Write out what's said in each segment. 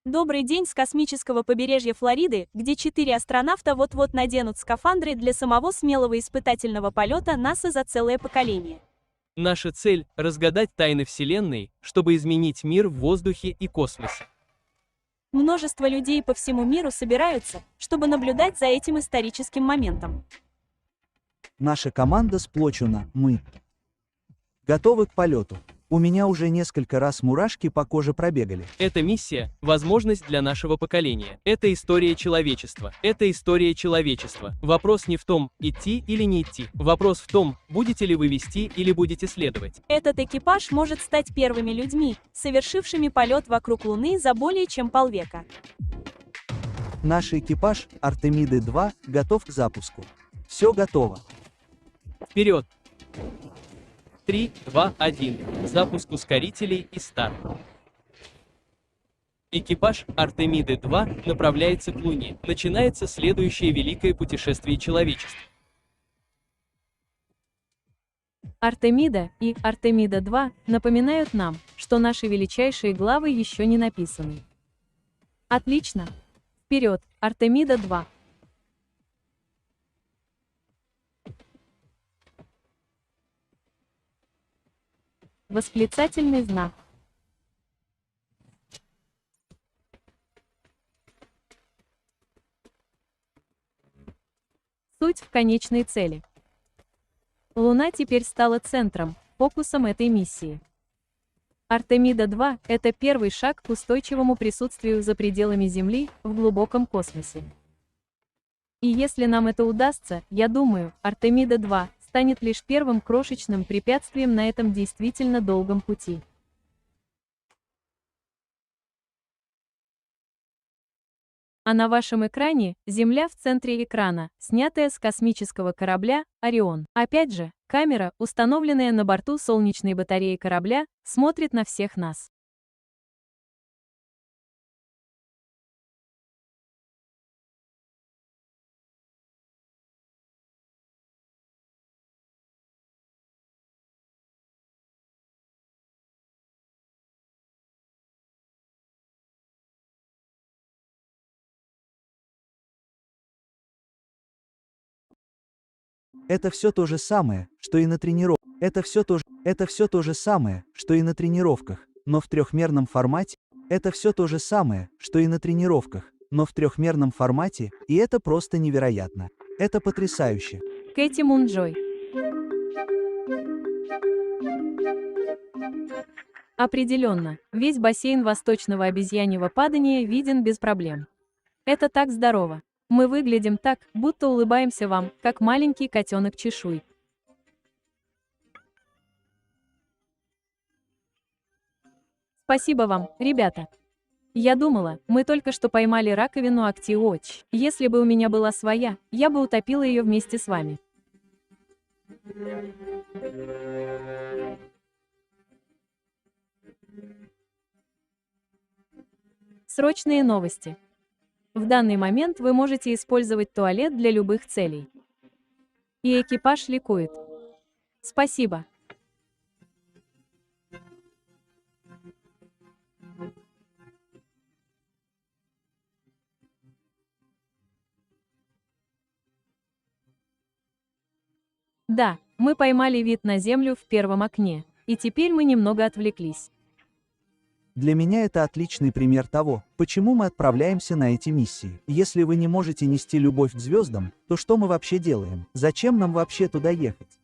Добрый день с космического побережья Флориды, где 4 астронавта вот-вот наденут скафандры для самого смелого испытательного полета НАСА за целое поколение. Наша цель – разгадать тайны Вселенной, чтобы изменить мир в воздухе и космосе. Множество людей по всему миру собираются, чтобы наблюдать за этим историческим моментом. Наша команда сплочена, мы готовы к полету. У меня уже несколько раз мурашки по коже пробегали. Эта миссия – возможность для нашего поколения. Это история человечества. Это история человечества. Вопрос не в том, идти или не идти. Вопрос в том, будете ли вы вести или будете следовать. Этот экипаж может стать первыми людьми, совершившими полет вокруг Луны за более чем полвека. Наш экипаж Артемиды-2 готов к запуску. Все готово. Вперед! 3, 2, 1. Запуск ускорителей и старт. Экипаж Артемиды-2 направляется к Луне. Начинается следующее великое путешествие человечества. Артемида и Артемида-2 напоминают нам, что наши величайшие главы еще не написаны. Отлично! Вперед, Артемида-2! Восклицательный знак. Суть в конечной цели. Луна теперь стала центром, фокусом этой миссии. Артемида-2 – это первый шаг к устойчивому присутствию за пределами Земли в глубоком космосе. И если нам это удастся, я думаю, Артемида-2 станет лишь первым крошечным препятствием на этом действительно долгом пути. А на вашем экране Земля в центре экрана, снятая с космического корабля «Орион». Опять же, камера, установленная на борту солнечной батареи корабля, смотрит на всех нас. Это все то же самое, что и на тренировках. Это все то же самое, что и на тренировках, но в трехмерном формате. Это все то же самое, что и на тренировках, но в трехмерном формате, и это просто невероятно. Это потрясающе. Кэти Мунджой. Определенно, весь бассейн восточного обезьяньего падания виден без проблем. Это так здорово. Мы выглядим так, будто улыбаемся вам, как маленький котенок-чешуй. Спасибо вам, ребята. Я думала, мы только что поймали раковину Актиоч. Если бы у меня была своя, я бы утопила ее вместе с вами. Срочные новости. В данный момент вы можете использовать туалет для любых целей. И экипаж ликует. Спасибо. Да, мы поймали вид на Землю в первом окне, и теперь мы немного отвлеклись. Для меня это отличный пример того, почему мы отправляемся на эти миссии. Если вы не можете нести любовь к звездам, то что мы вообще делаем? Зачем нам вообще туда ехать?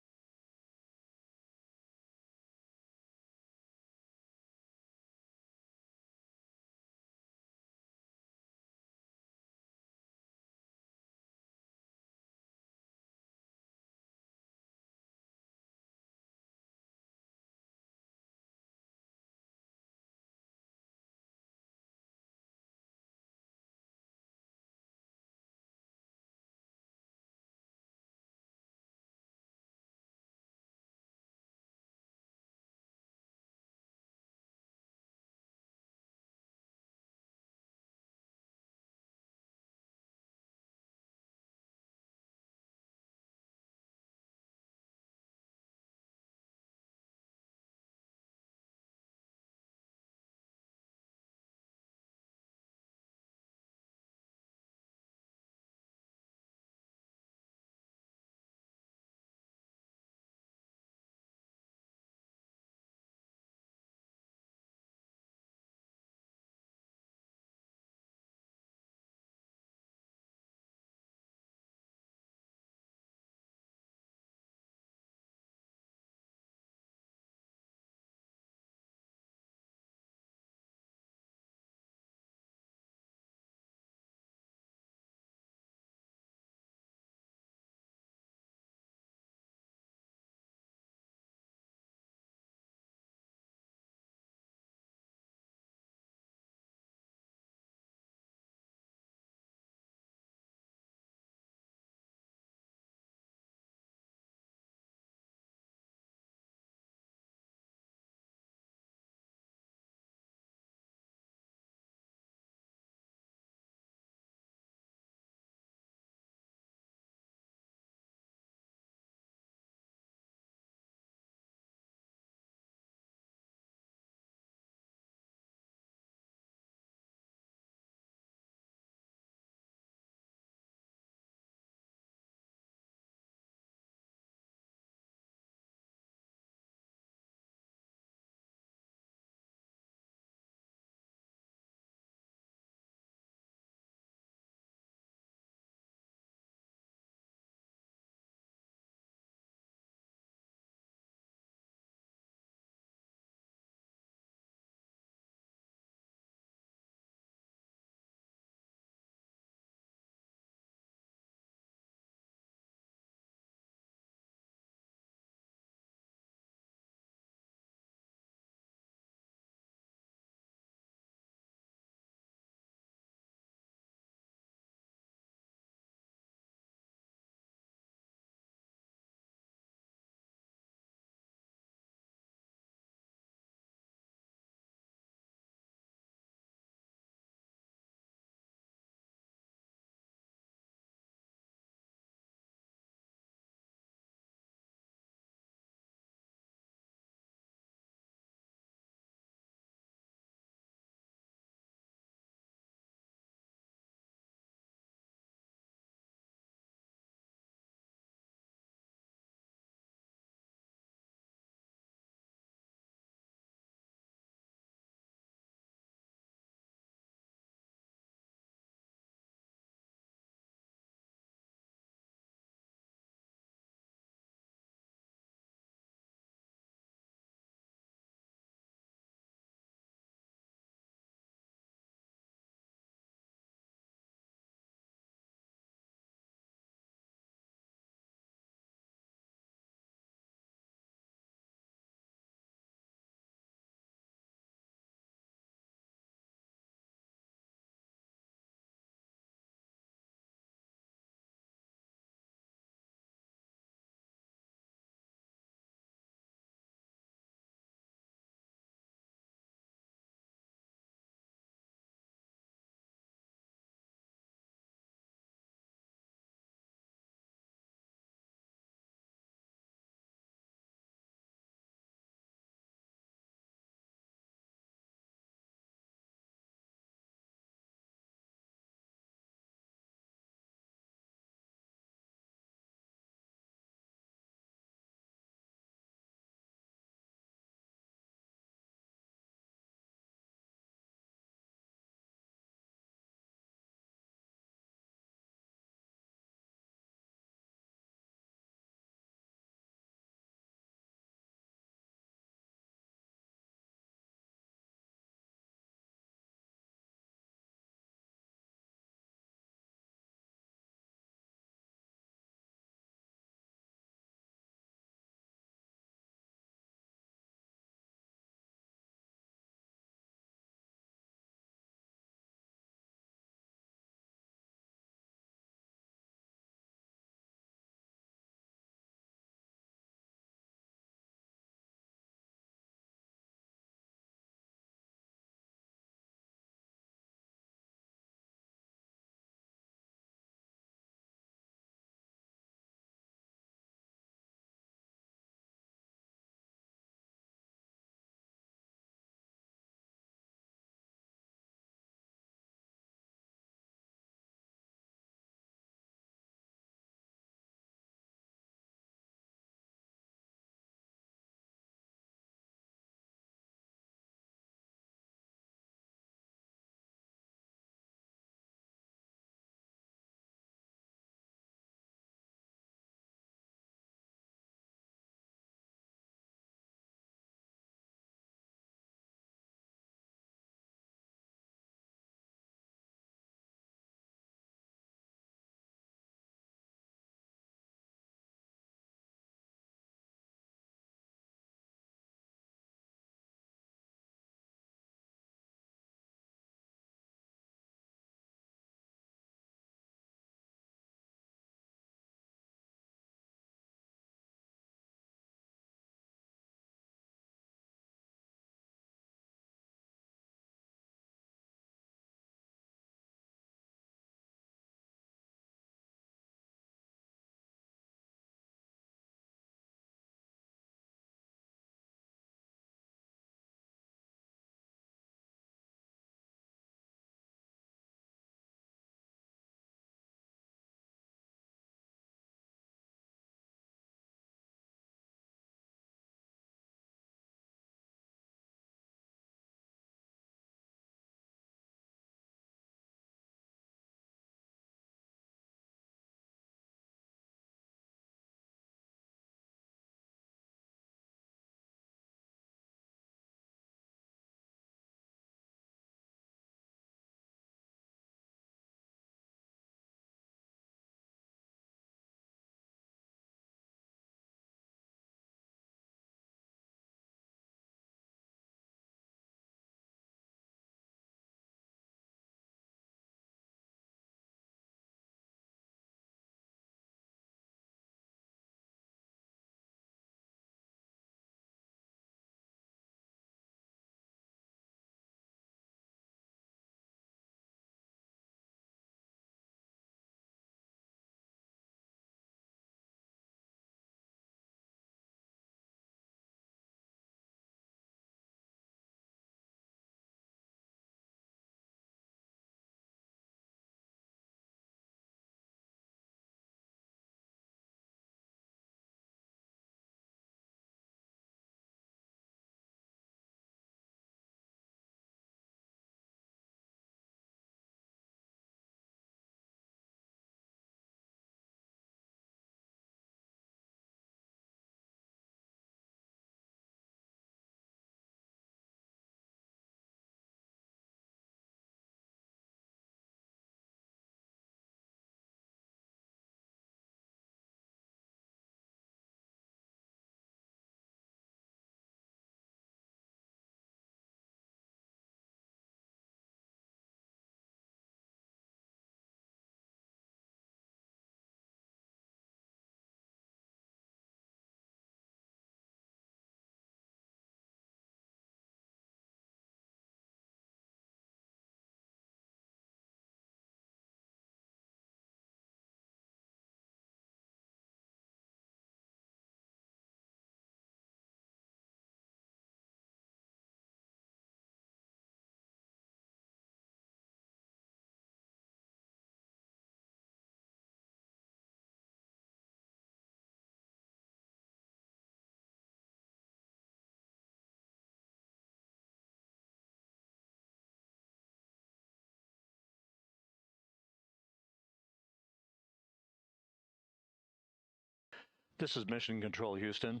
This is Mission Control, Houston.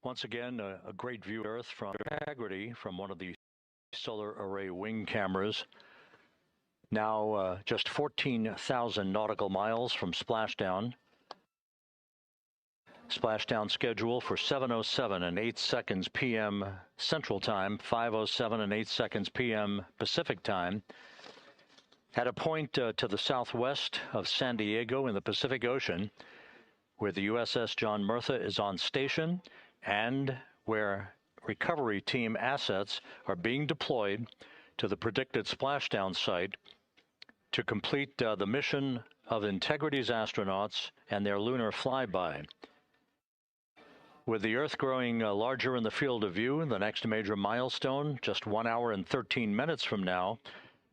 Once again, a great view of Earth from integrity from one of the solar array wing cameras. Now just 14,000 nautical miles from splashdown. Splashdown schedule for 7:07 and 8 seconds p.m. Central Time, 5:07 and 8 seconds p.m. Pacific Time. At a point to the southwest of San Diego in the Pacific Ocean, where the USS John Murtha is on station and where recovery team assets are being deployed to the predicted splashdown site to complete the mission of Integrity's astronauts and their lunar flyby. With the Earth growing larger in the field of view, the next major milestone, just 1 hour and 13 minutes from now,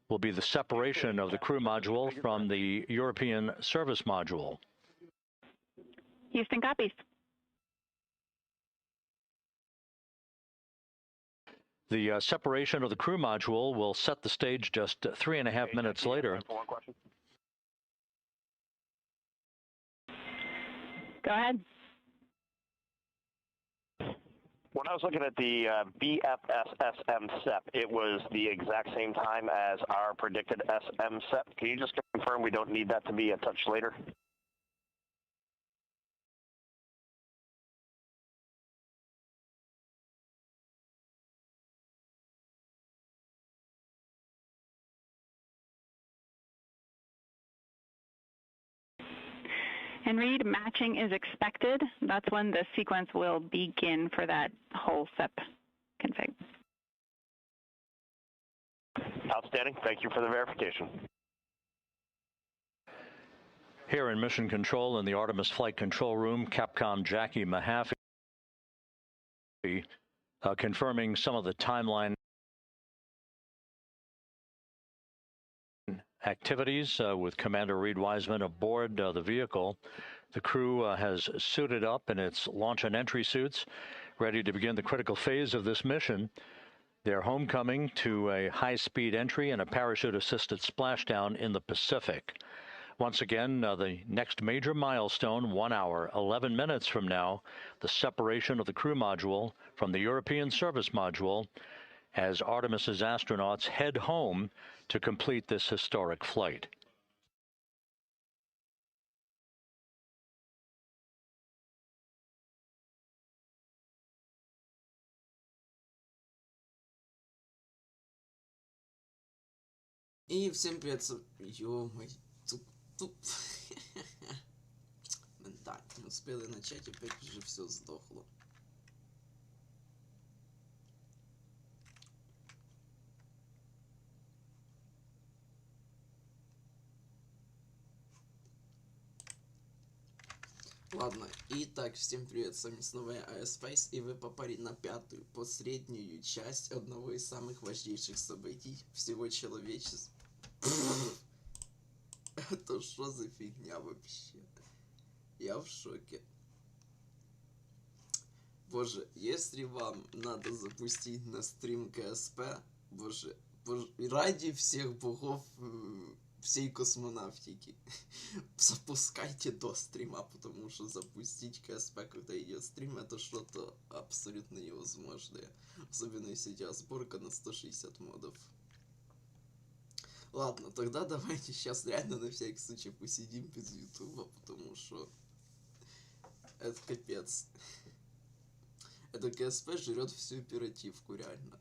will be the separation of the crew module from the European service module. Houston copies. The separation of the crew module will set the stage just 3.5 minutes later. Go ahead. When I was looking at the BFS-SM SEP, it was the exact same time as our predicted SM SEP. Can you just confirm we don't need that to be a touch later? And Reid, matching is expected. That's when the sequence will begin for that whole SEP config. Outstanding. Thank you for the verification. Here in Mission Control in the Artemis Flight Control Room, Capcom Jackie Mahaffey confirming some of the timeline activities with Commander Reid Wiseman aboard the vehicle. The crew has suited up in its launch and entry suits, ready to begin the critical phase of this mission. Their homecoming to a high-speed entry and a parachute-assisted splashdown in the Pacific. Once again, the next major milestone, 1 hour, 11 minutes from now, the separation of the crew module from the European service module as Artemis's astronauts head home to complete this historic flight. И всем привет, ё-моё, туп. Так, не успели начать, опять уже все сдохло. Ладно, итак, всем привет, с вами снова я, IoSpace, и вы попали на 5-ю, последнюю часть одного из самых важнейших событий всего человечества. Это что за фигня вообще? Я в шоке. Боже, если вам надо запустить на стрим КСП, боже, ради всех богов всей космонавтики, запускайте до стрима, потому что запустить КСП, когда идет стрим, это что-то абсолютно невозможное. Особенно если идет сборка на 160 модов. Ладно, тогда давайте сейчас реально на всякий случай посидим без ютуба, потому что это капец. Это КСП жрет всю оперативку, реально.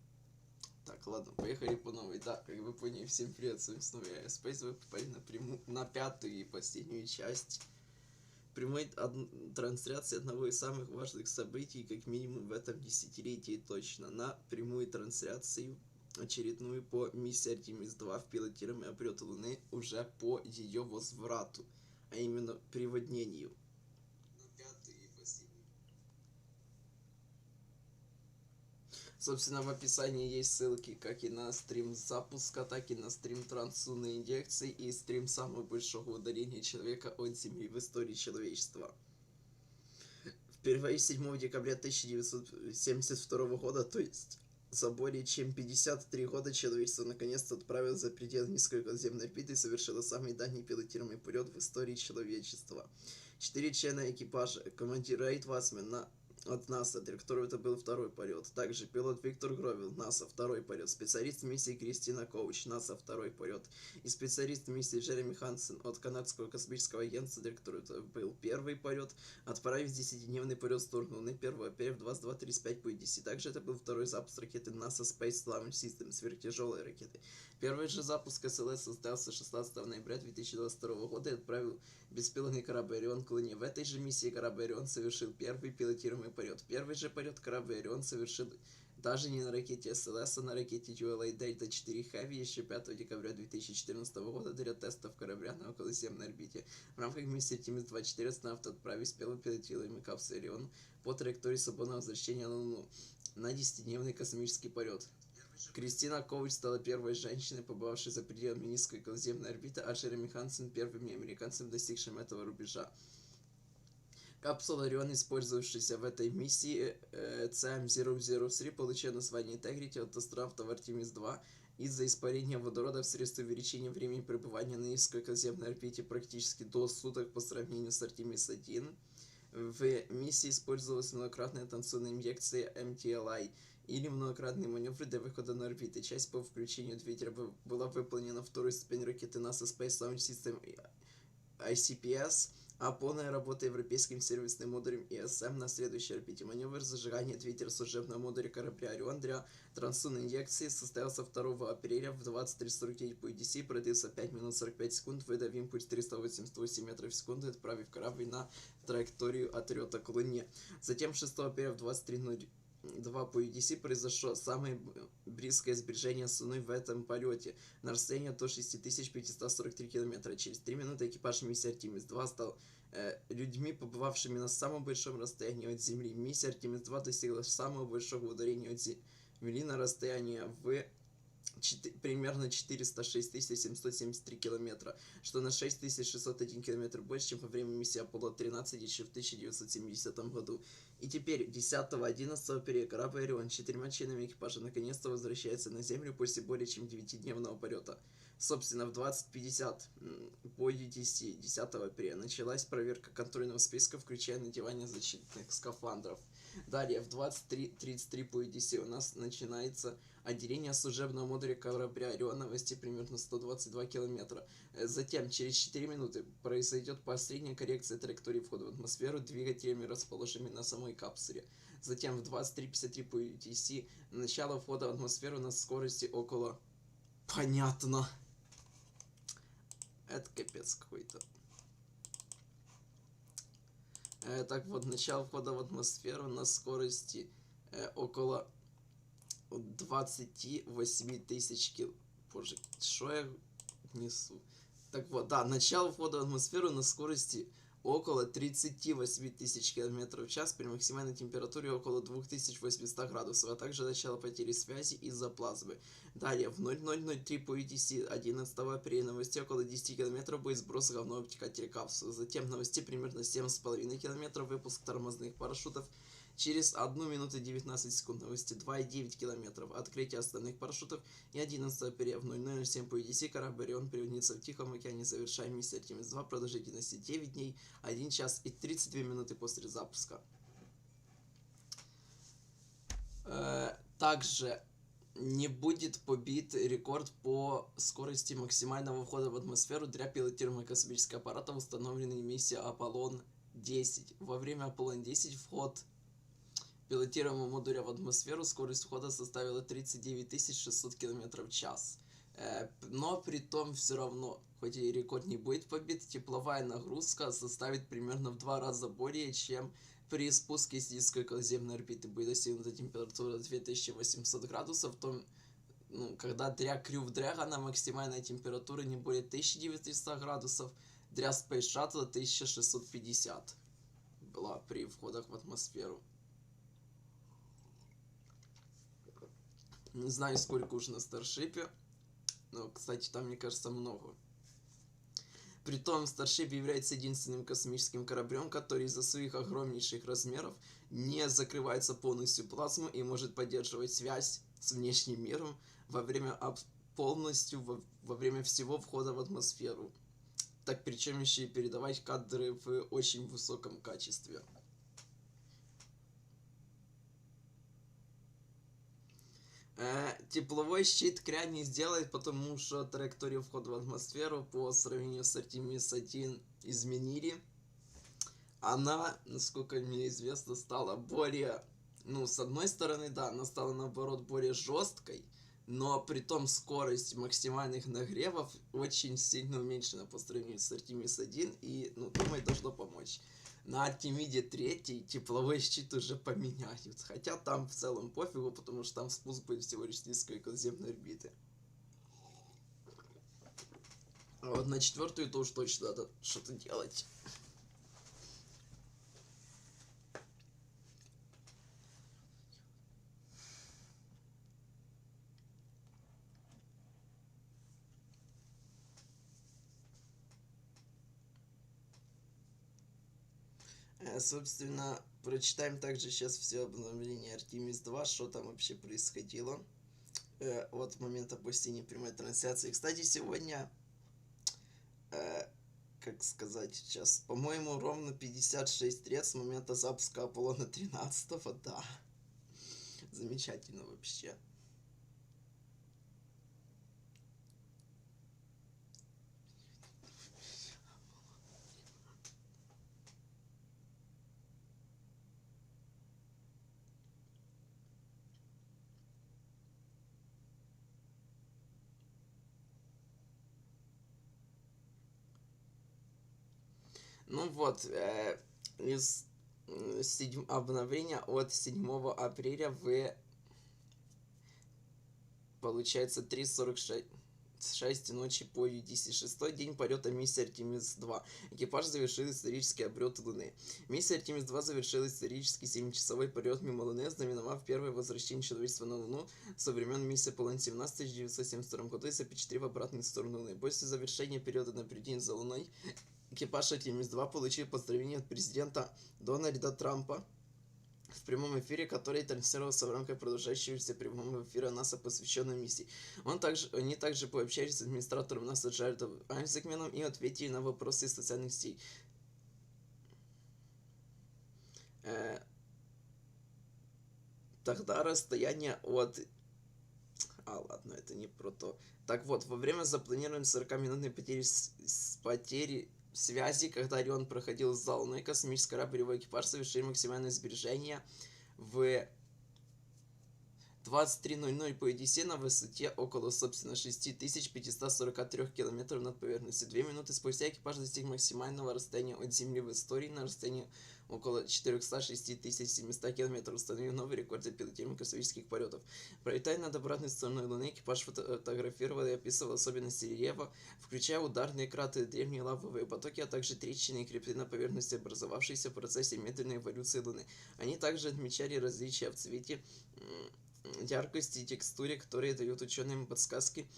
Так, ладно, поехали по новой. Да, как вы поняли, всем привет, с вами снова я, IoSpace. Вы попали на 5-ю и последнюю часть прямой трансляции одного из самых важных событий, как минимум в этом десятилетии точно, на прямую трансляцию очередную по миссии Artemis-2 в пилотируемого облета Луны уже по ее возврату, а именно приводнению. Собственно, в описании есть ссылки как и на стрим запуска, так и на стрим трансунной инъекции и стрим самого большого удаления человека от Земли в истории человечества. Впервые 7 декабря 1972 года, то есть За более чем 53 года человечество наконец-то отправилось за пределы Низкой Околоземной Орбиты и совершило самый дальний пилотируемый полет в истории человечества. 4 члена экипажа: командир Reid Wiseman от НАСА, для которого это был второй полет. Также пилот Виктор Гровел, НАСА, второй полет. Специалист миссии Christina Koch, НАСА, второй полет. И специалист миссии Jeremy Hansen от Канадского Космического Агентства, для которого это был первый полет, отправив 10-дневный полет в сторону Луны 1 апреля в 22:35 по EDC. Также это был второй запуск ракеты NASA Space Launch System, сверхтяжелой ракеты. Первый же запуск СЛС состоялся 16 ноября 2022 года и отправил беспилотный корабль Орион к Луне. В этой же миссии корабль Орион совершил первый пилотируемый полет. Первый же полет корабля Орион совершил даже не на ракете СЛС, а на ракете ULA Delta 4 Heavy еще 5 декабря 2014 года для тестов корабля на околоземной орбите. В рамках миссии Artemis-2 4 астронавты отправились в первый пилотируемый капсулу Орион по траектории свободного возвращения на Луну на 10-дневный космический полет. Кристина Коуч стала первой женщиной, побывавшей за пределами Низкой Околоземной Орбиты, а Джереми Хансен первым американцем, достигшим этого рубежа. Капсула Орион, использовавшаяся в этой миссии CM-003, получила название Integrity от астронавтов Artemis-2 из-за испарения водорода вследствие увеличения времени пребывания на Низкой Околоземной Орбите практически до суток по сравнению с Artemis-1. В миссии использовалась многократная танцевальная инъекция MTLI или многократные маневры для выхода на орбиту. Часть по включению двигателя была выполнена второй ступень ракеты NASA Space Launch System ICPS, а полная работа европейским сервисным модулем ESM на следующей орбите. Маневр зажигания двигателя служебного модуля корабля Орион для трансунной инъекции состоялся 2 апреля в 23:49 по EDC, продлился 5 минут 45 секунд, выдав импульс 388 метров в секунду, отправив корабль на траекторию отлета к Луне. Затем 6 апреля в 23:02 по EDC произошло самое близкое сближение с Луной в этом полете на расстоянии до 6543 км. Через 3 минуты экипаж миссии Artemis-2 стал людьми, побывавшими на самом большом расстоянии от Земли. Миссия Artemis-2 достигла самого большого ударения от Земли на расстоянии в примерно 406 773 километра, что на 6601 километр больше, чем во время миссии Аполло-13 еще в 1970 году. И теперь, 10-11 апреля, корабль Орион с 4 членами экипажа наконец-то возвращается на Землю после более чем 9-дневного полета. Собственно, в 20:50 по UTC 10 апреля началась проверка контрольного списка, включая надевание защитных скафандров. Далее, в 23:33 по UTC у нас начинается отделение служебного модуля корабля Орион на высоте примерно 122 километра. Затем, через 4 минуты, произойдет поощрение коррекции траектории входа в атмосферу двигателями, расположенными на самой капсуле. Затем, в 23:53 по UTC, начало входа в атмосферу на скорости около... Понятно. Это капец какой-то. Так вот, начало входа в атмосферу на скорости около 28 тысяч кил... Боже, что я несу? Так вот, да, начало входа в атмосферу на скорости около 38 тысяч км в час при максимальной температуре около 2800 градусов, а также начало потери связи из-за плазмы. Далее, в 00:03 по UTC 11 апреля на высоте около 10 км будет сброс головного обтекателя капсулы. Затем на высоте примерно 7,5 км выпуск тормозных парашютов. Через 1 минуту 19 секунд на высоте 2,9 км открытие остальных парашютов. И 11 апреля в 00:07 по EDC корабль Орион приводнится в Тихом океане, завершая миссию Artemis-2 продолжительностью 9 дней, 1 час и 32 минуты после запуска. Также не будет побит рекорд по скорости максимального входа в атмосферу для пилотируемого космического аппарата, установленный миссией Аполлон-10. Во время Аполлон-10 вход пилотируемого модуля в атмосферу скорость входа составила 39 600 км в час. Но при том все равно, хоть и рекорд не будет побит, тепловая нагрузка составит примерно в 2 раза более, чем при спуске с Низкой Околоземной Орбиты. Будет достигнута температура 2800 градусов, когда для Crew Dragon максимальная температура не более 1900 градусов, для Space Shuttle 1650 была при входах в атмосферу. Не знаю, сколько уж на Старшипе, но, кстати, там, мне кажется, много. Притом, Starship является единственным космическим кораблем, который из-за своих огромнейших размеров не закрывается полностью плазму и может поддерживать связь с внешним миром во время полностью во время всего входа в атмосферу. Так причем еще и передавать кадры в очень высоком качестве. Тепловой щит кря не сделает, потому что траекторию входа в атмосферу по сравнению с Artemis-1 изменили. Она, насколько мне известно, стала более... Ну, с одной стороны, да, она стала, наоборот, более жесткой, но при том скорость максимальных нагревов очень сильно уменьшена по сравнению с Artemis-1, и, ну, думаю, должно помочь. На Артемиде 3 тепловой щит уже поменяют, хотя там в целом пофигу, потому что там спуск будет всего лишь с Низкой Околоземной Орбиты. А вот на 4-ю то уж точно надо что-то делать. Собственно, прочитаем также сейчас все обновление Artemis-2, что там вообще происходило от момента посещения прямой трансляции. Кстати, сегодня, как сказать сейчас, по-моему, ровно 56 лет с момента запуска Аполлона 13-го, да. Замечательно вообще. Ну вот, из обновления от 7 апреля в, получается, 3:46 ночи по UTC. Шестой день полета миссии Artemis-2. Экипаж завершил исторический облет Луны. Миссия Artemis-2 завершила исторический 7-часовой полет мимо Луны, знаменовав первое возвращение человечества на Луну со времен миссии Аполлон-17 в 1972 году и запечатлев обратную сторону Луны. После завершения периода наблюдения за Луной, экипаж Artemis-2 получил поздравления от президента Дональда Трампа в прямом эфире, который транслировался в рамках продолжающегося прямого эфира НАСА, посвященного миссии. Они также пообщались с администратором НАСА Джаредом Айзекменом и ответили на вопросы из социальных сетей. Тогда расстояние от... ладно, это не про то. Так вот, во время запланированной 40-минутной потери связи, когда Орион проходил за Луной, космический корабль и его экипаж совершили максимальное сближение в 23:00 по UTC на высоте около, собственно, 6543 километров над поверхностью. 2 минуты спустя экипаж достиг максимального расстояния от Земли в истории на расстоянии около 406 700 километров, установив новый рекорд для пилотируемых космических полетов. Пролетая над обратной стороной Луны, экипаж фотографировал и описывал особенности рельефа, включая ударные кратеры, древние лавовые потоки, а также трещины и крепли на поверхности, образовавшиеся в процессе медленной эволюции Луны. Они также отмечали различия в цвете, яркости и текстуре, которые дают ученым подсказки,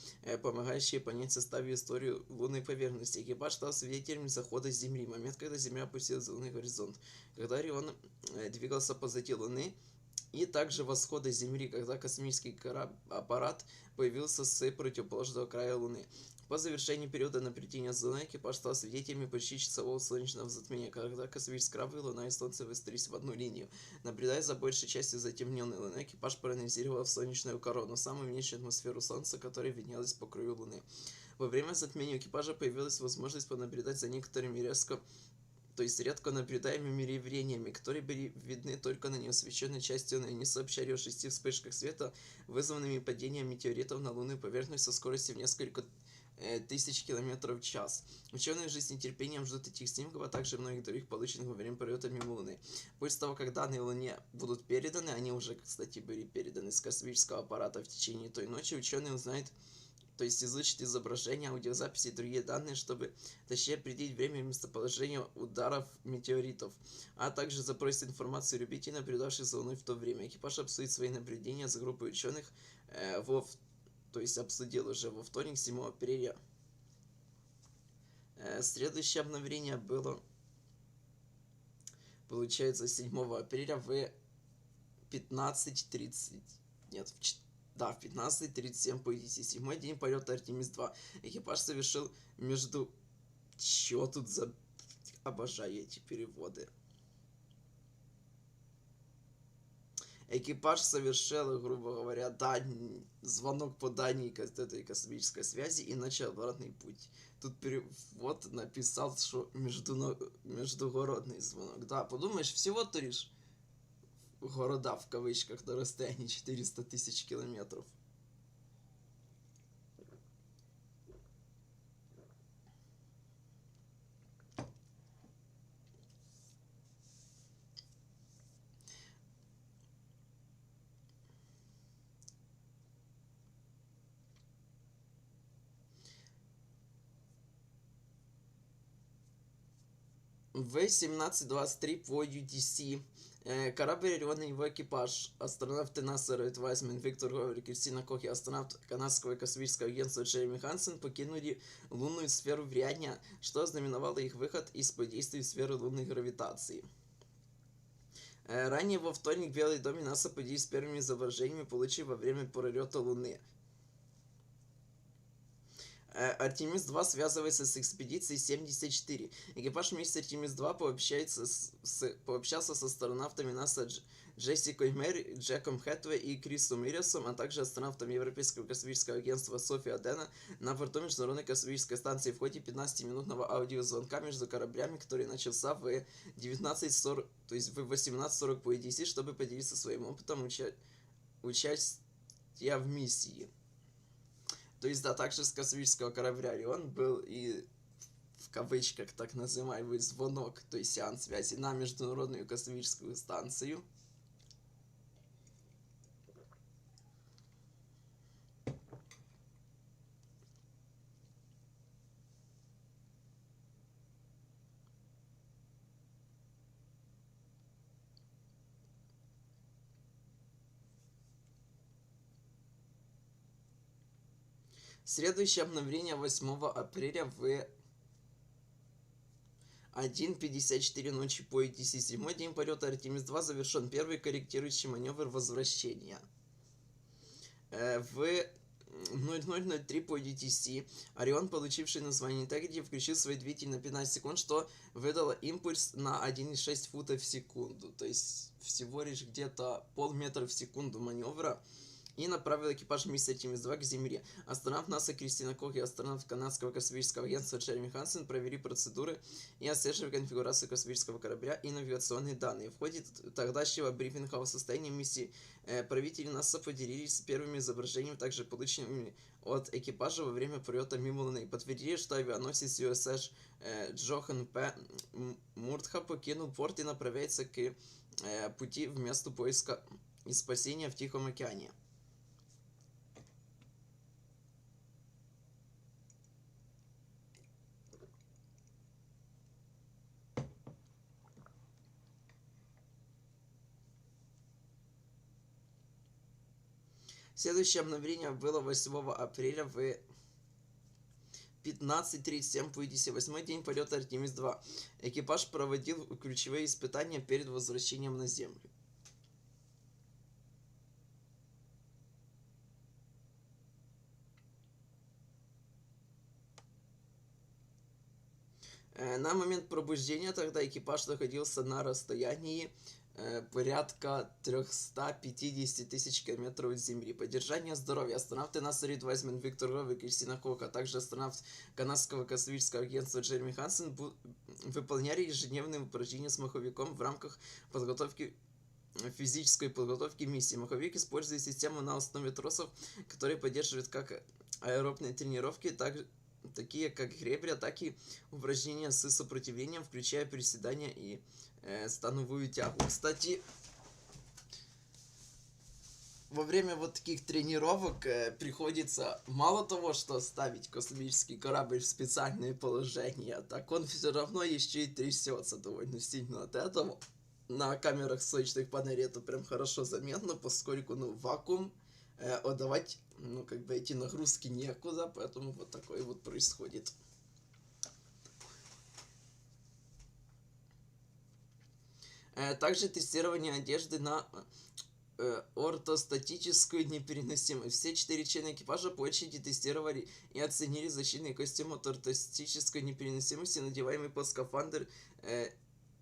помогающие понять состав и историю лунной поверхности. Экипаж стал свидетелем захода Земли, момент, когда Земля опустилась за лунный горизонт, когда Орион двигался позади Луны, и также восхода Земли, когда космический аппарат появился с противоположного края Луны. По завершении периода наблюдения за Луной экипаж стал свидетелями почти часового солнечного затмения, когда космический корабль, Луна и Солнце выстроились в одну линию. Наблюдая за большей частью затемненной Луны, экипаж проанализировал солнечную корону, самую меньшую атмосферу Солнца, которая виднелась по краю Луны. Во время затмения у экипажа появилась возможность понаблюдать за некоторыми редко наблюдаемыми явлениями, которые были видны только на неосвещенной части Луны. Они сообщали о 6 вспышках света, вызванными падением метеоритов на лунную поверхность со скоростью в несколько тысяч километров в час. Ученые же с нетерпением ждут этих снимков, а также многих других, полученных во время полета мимо Луны. После того, как данные Луне будут переданы, они уже, кстати, были переданы с космического аппарата в течение той ночи, ученые узнают, то есть изучат изображения, аудиозаписи и другие данные, чтобы точнее определить время и местоположение ударов метеоритов, а также запросить информацию любителей, наблюдавших за Луной в то время. Экипаж обсудит свои наблюдения с группой ученых обсудил уже во вторник, 7 апреля. Следующее обновление было, получается, 7 апреля в 15:30. Нет, Да, в 15:37 по EDC. Седьмой день полета Artemis-2. Экипаж совершил между... Чё тут за... Обожаю эти переводы. Экипаж совершил, грубо говоря, звонок по дальней этой космической связи и начал обратный путь. Тут перевод написал, что междугородный звонок. Да, подумаешь, всего-то лишь города в кавычках на расстоянии 400 тысяч километров. В 17:23 по UTC корабль Орион и его экипаж, астронавты НАСА Рейд Вайсман, Виктор Говард, Кристина Кох и астронавт Канадского Космического Агентства Джереми Хансен покинули лунную сферу влияния, что ознаменовало их выход из-под действия сферы лунной гравитации. Ранее во вторник в Белый дом и НАСА поделились первыми изображениями, получив во время пролета Луны. Artemis-2 связывается с экспедицией 74. Экипаж миссии Artemis-2 пообщался с астронавтами НАСА Джессикой Мэри, Джеком Хэтуэй и Крисом Миррисом, а также астронавтом Европейского космического агентства Софи Адена на борту Международной космической станции в ходе 15-минутного аудиозвонка между кораблями, который начался в 19:40, то есть в 18:40 по EDC, чтобы поделиться своим опытом участия в миссии. То есть, да, также с космического корабля Орион был и, в кавычках, так называемый звонок, то есть сеанс связи на Международную космическую станцию. Следующее обновление 8 апреля в 1:54 ночи по ETC. Седьмой день полета Artemis-2 завершен. Первый корректирующий маневр возвращения. В 00:03 по ETC Орион, получивший название Так-же, включил свой двигатель на 15 секунд, что выдало импульс на 1,6 фута в секунду. То есть всего лишь где-то полметра в секунду маневра. И направил экипаж миссии Artemis-2 к Земле. Астронавт НАСА Кристина Кох и астронавт Канадского Космического Агентства Джереми Хансен провели процедуры и отслеживали конфигурацию космического корабля и навигационные данные. В ходе тогдашнего брифинга о состоянии миссии правители НАСА поделились первыми изображениями, также полученными от экипажа во время полета мимо Луны. Подтвердили, что авианосец USS Джохан П. Муртха покинул порт и направляется к пути в место поиска и спасения в Тихом океане. Следующее обновление было 8 апреля в 15:37 по EDC. 8-й день полета Artemis-2. Экипаж проводил ключевые испытания перед возвращением на Землю. На момент пробуждения тогда экипаж находился на расстоянии порядка 350 тысяч километров от Земли. Поддержание здоровья. Астронавты НАСА Рейд Wiseman, Виктор Говард и Кристина Кох, а также астронавт Канадского Космического Агентства Джереми Хансен выполняли ежедневные упражнения с маховиком в рамках физической подготовки миссии. Маховик использует систему на основе тросов, которые поддерживают как аэробные тренировки, такие как гребля, так и упражнения с сопротивлением, включая приседания и становую тягу. Кстати, во время вот таких тренировок приходится мало того, что ставить космический корабль в специальное положение, так он все равно еще и трясется довольно сильно от этого. На камерах солнечных панелей это прям хорошо заметно, поскольку вакуум отдавать, эти нагрузки некуда, поэтому вот такое вот происходит. Также тестирование одежды на ортостатическую непереносимость. Все 4 члена экипажа по очереди тестировали и оценили защитный костюм от ортостатической непереносимости, надеваемый под скафандр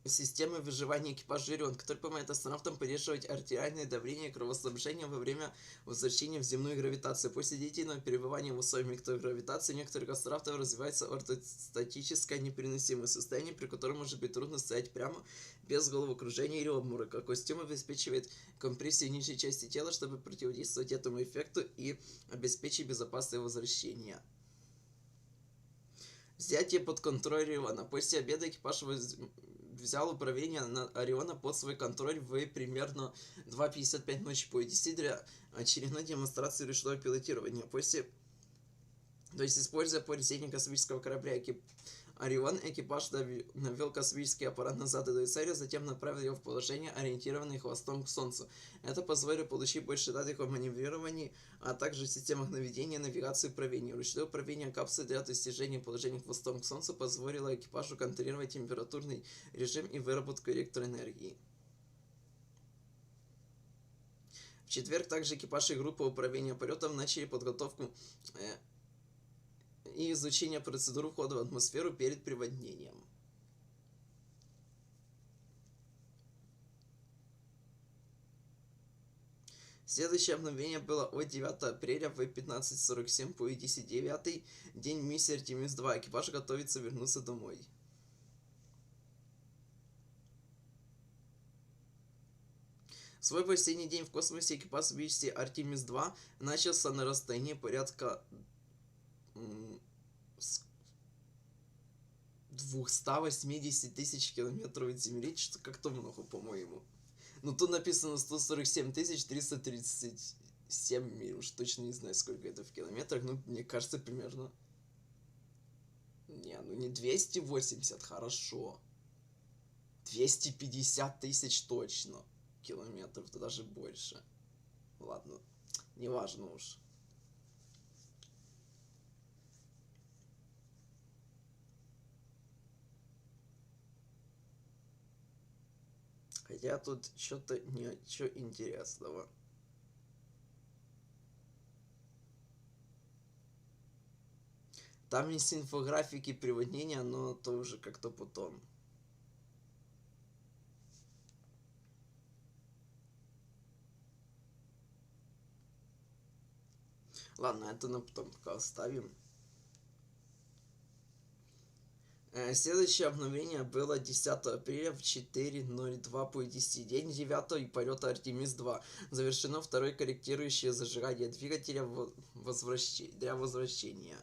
системы выживания экипажа Орион, который помогает астронавтам поддерживать артериальное давление и кровоснабжение во время возвращения в земную гравитацию. После длительного пребывания в условиях микрогравитации у некоторых астронавтов развивается ортостатическая непереносимость, состояние, при котором может быть трудно стоять прямо, без головокружения или обморока. Костюм обеспечивает компрессию нижней части тела, чтобы противодействовать этому эффекту и обеспечить безопасное возвращение. Взятие под контроль Ориона. После обеда экипаж взял управление на Ориона под свой контроль в примерно 2:55 ночи по EDC для очередной демонстрации ручного пилотирования. То есть, используя повреждение космического корабля Орион, экипаж навел космический аппарат на заданную цель, затем направил его в положение, ориентированное хвостом к Солнцу. Это позволило получить больше данных о маневрировании, а также системах наведения, навигации и управления. Ручное управление капсулой для достижения положения хвостом к Солнцу позволило экипажу контролировать температурный режим и выработку электроэнергии. В четверг также экипаж и группа управления полетом начали подготовку и изучение процедур входа в атмосферу перед приводнением. Следующее обновление было от 9 апреля в 15:47 по EDC. 9-й день миссии Artemis-2. Экипаж готовится вернуться домой. Свой последний день в космосе экипаж миссии Artemis-2 начался на расстоянии порядка 280 тысяч километров от Земли, что как-то много, по-моему. Но тут написано 147 337 миль, уж точно не знаю, сколько это в километрах, но мне кажется, примерно... Не, ну не 280, хорошо. 250 тысяч точно километров, то даже больше. Ладно, неважно уж. Хотя тут что-то ничего интересного. Там есть инфографики приводнения, но то уже как-то потом. Ладно, это на потом пока оставим. Следующее обновление было 10 апреля в 4:02 по EDC. День 9 и полета Artemis-2. Завершено второе корректирующее зажигание двигателя для возвращения.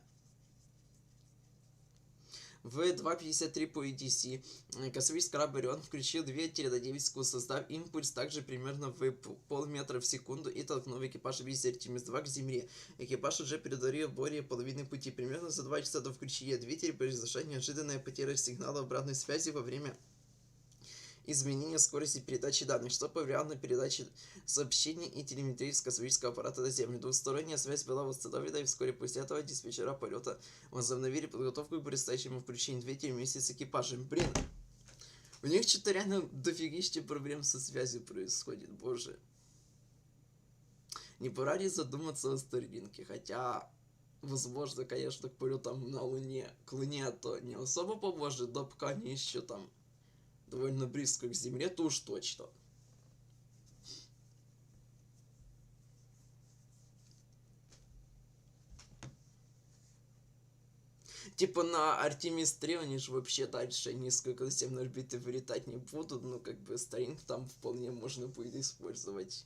В 2:53 по EDC космический корабль Орион включил двигатель на 9 секунд, создав импульс также примерно в полметра в секунду и толкнув экипаж миссии Artemis-2 к Земле. Экипаж уже преодолел более половины пути. Примерно за 2 часа до включения двигателя произошла неожиданная потеря сигнала обратной связи во время изменения скорости передачи данных, что повлияло на передачу сообщений и телеметрии с космического аппарата на Землю. Двусторонняя связь была восстановлена, и вскоре после этого диспетчера полета возобновили подготовку к предстоящему включению двигателя вместе с экипажем. Блин, у них что-то реально дофигища проблем со связью происходит, боже. Не пора ли задуматься о Старлинке, хотя... Возможно, конечно, к полетам на Луне, к Луне то не особо поможет, но пока они еще там довольно близко к Земле, то уж точно. Типа на Artemis-3 они же вообще дальше Низкой Околоземной Орбиты вылетать не будут, но как бы Starlink там вполне можно будет использовать.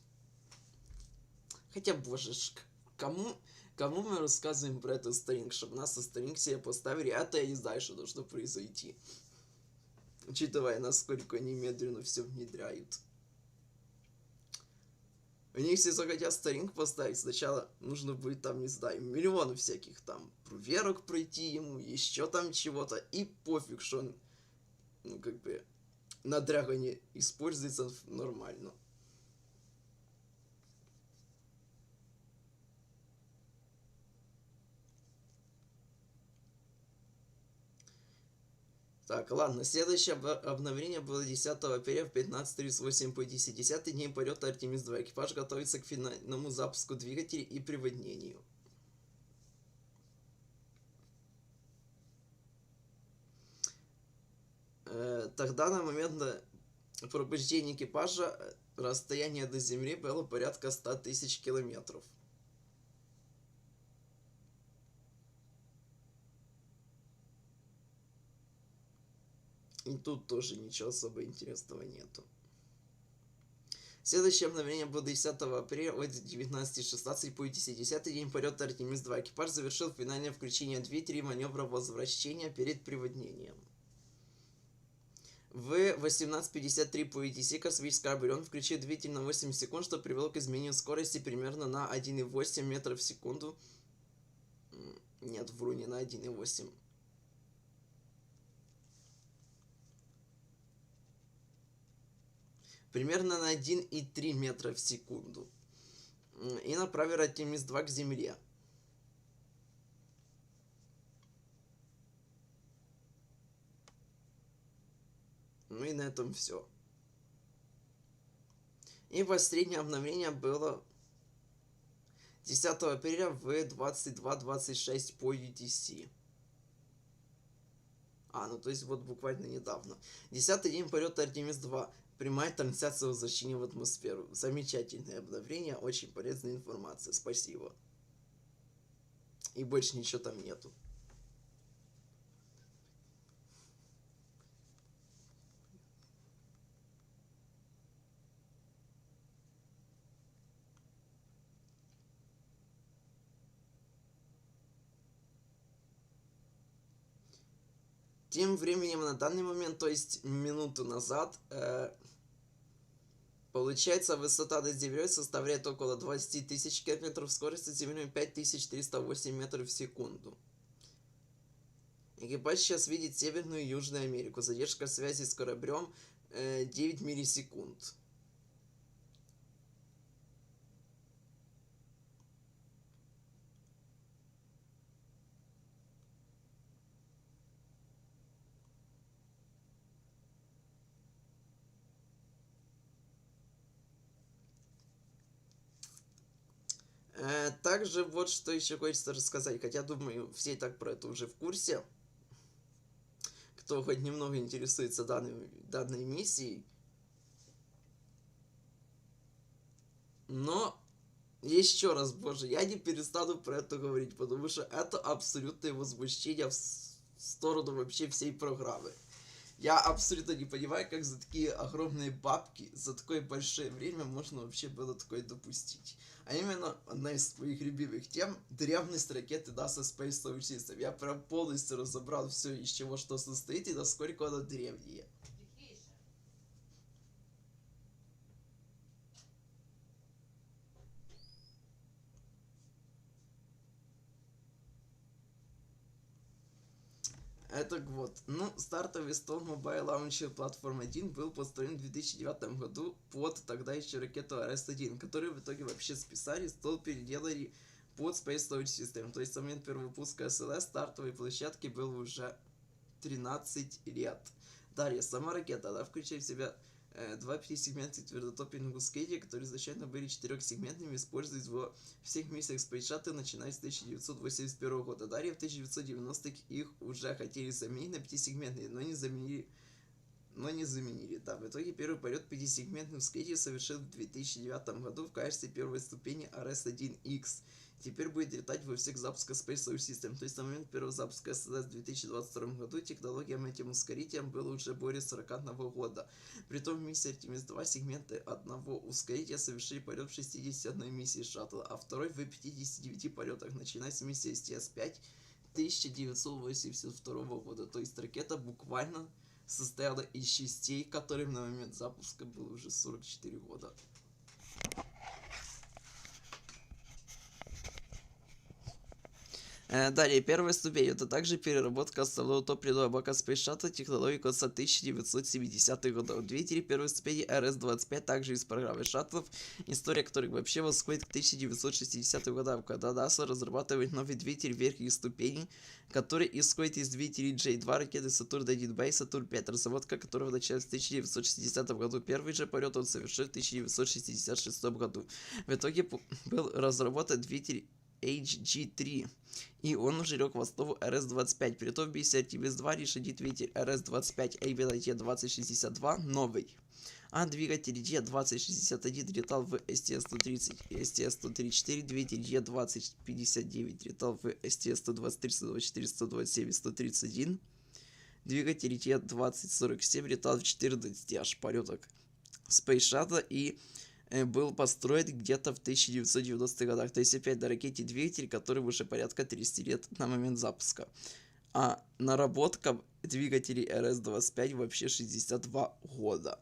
Хотя, боже ж, кому мы рассказываем про это Starlink, чтобы нас со Starlink себе поставили, это я не знаю, что должно произойти. Учитывая, насколько они медленно все внедряют. Они все захотят Starlink поставить, сначала нужно будет там, не знаю, миллион всяких там проверок пройти ему, еще там чего-то, и пофиг, что он, ну, как бы, на Драгоне используется нормально. Так, ладно, следующее обновление было 10 апреля в 15:38 по 10 день полета Artemis-2. Экипаж готовится к финальному запуску двигателей и приводнению. Тогда на момент пробуждения экипажа расстояние до Земли было порядка 100 тысяч километров. И тут тоже ничего особо интересного нету. Следующее обновление было 10 апреля от 19:16 по 10 день полета Artemis-2. Экипаж завершил финальное включение двигателей маневра возвращения перед приводнением. В 18:53 по ETC космический корабль включил двигатель на 8 секунд, что привело к изменению скорости примерно на 1,8 метров в секунду. Нет, вру, не на 1,8. Примерно на 1,3 метра в секунду. И направил Artemis-2 к Земле. Ну и на этом все. И последнее обновление было 10 апреля в 22:26 по UTC. Ну то есть вот буквально недавно. 10-й день полета Artemis-2. Прямая трансляция возвращения в атмосферу. Замечательное обновление, очень полезная информация. Спасибо. И больше ничего там нету. Тем временем на данный момент, то есть минуту назад, получается, высота над Землей составляет около 20 тысяч километров, скорость над Землей 5308 метров в секунду. Экипаж сейчас видит Северную и Южную Америку. Задержка связи с кораблем 9 миллисекунд. Также вот что еще хочется рассказать, хотя думаю все и так про это уже в курсе, кто хоть немного интересуется данной миссией. Но еще раз, боже, я не перестану про это говорить, потому что это абсолютное возмущение в сторону вообще всей программы. Я абсолютно не понимаю, как за такие огромные бабки, за такое большое время можно вообще было такое допустить. А именно, одна из своих любимых тем — древность ракеты NASA Space Launch System. Я прям полностью разобрал все, из чего что состоит и насколько она древняя. Так вот, стартовый стол Mobile Launcher Platform 1 был построен в 2009 году под тогда еще ракету RS-1, которую в итоге вообще списали, стол переделали под Space Launch System. То есть в момент первого пуска СЛС стартовой площадки было уже 13 лет. Далее, сама ракета, она включает в себя два 5-сегментных твердотопливных ускорителя, которые изначально были 4-сегментными, используясь во всех миссиях Space Shuttle, начиная с 1981 года. Далее, в 1990-х их уже хотели заменить на 5-сегментные, но не заменили. Да, в итоге первый полет 5-сегментных ускорителей совершил в 2009 году в качестве первой ступени RS-1X. Теперь будет летать во всех запусках Space Launch System. То есть на момент первого запуска СЛС в 2022 году технологиям этим ускорителям было уже более 41 года. Притом в миссии Artemis-2 сегменты одного ускорителя совершили полет в 61 миссии шаттла, а второй в 59 полетах, начиная с миссии STS-5 1982 года. То есть ракета буквально состояла из частей, которым на момент запуска было уже 44 года. Далее, первая ступень. Это также переработка основного топливного бака Space Shuttle технологии конца 1970-х годов. Двигатели первой ступени RS-25 также из программы шаттлов, история которых вообще восходит к 1960-м годам, когда НАСА разрабатывает новый двигатель верхних ступеней, который исходит из двигателей J2 ракеты Saturn-1B и Saturn-5, разработка которого началась в 1960 году. Первый же полет он совершил в 1966 году. В итоге был разработан двигатель HG3, и он уже лег в основу RS-25. При том миссия Artemis-2 решит двигатель RS-25, а именно Е-2062 новый. А двигатель Е-2061 летал в STS-130 и STS-134, двигатель Е-2059 летал в STS-123, 124, 127 и 131. Двигатель Е-2047 летал в 14 аж полетах Space Shuttle и был построен где-то в 1990-х годах. То есть опять на ракете двигатель, который уже порядка 30 лет на момент запуска. А наработка двигателей RS-25 вообще 62 года.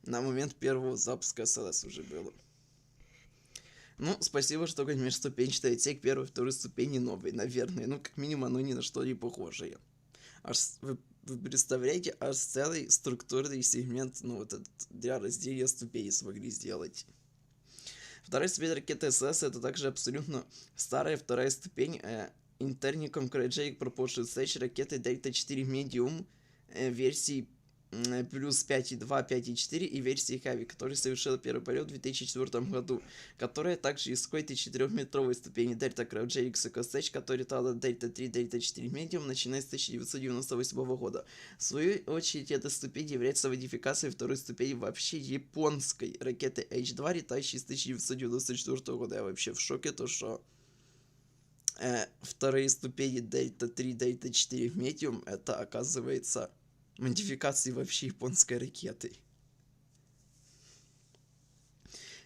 На момент первого запуска СЛС уже было. Ну, спасибо, что как межступенчатый отсек первой и второй ступени новый, наверное. Ну, как минимум, оно ни на что не похожее. Вы представляете, аж целый структурный сегмент, ну, вот этот, для разделения ступеней смогли сделать. Вторая ступень ракеты СС это также абсолютно старая вторая ступень Internicom Cryogenic Propulsion Stage ракеты Delta 4 Medium версии плюс 5.2, 5.4 и версии Heavy, которая совершила первый полет в 2004 году, которая также исходит из 4-метровой ступени Delta Cryogenic Stage, которая летала Delta 3, Delta 4 Medium, начиная с 1998 года. В свою очередь, эта ступень является модификацией второй ступени вообще японской ракеты H2, летающей с 1994 года. Я вообще в шоке, то что вторые ступени Delta 3, Delta 4 Medium, это оказывается модификации вообще японской ракеты.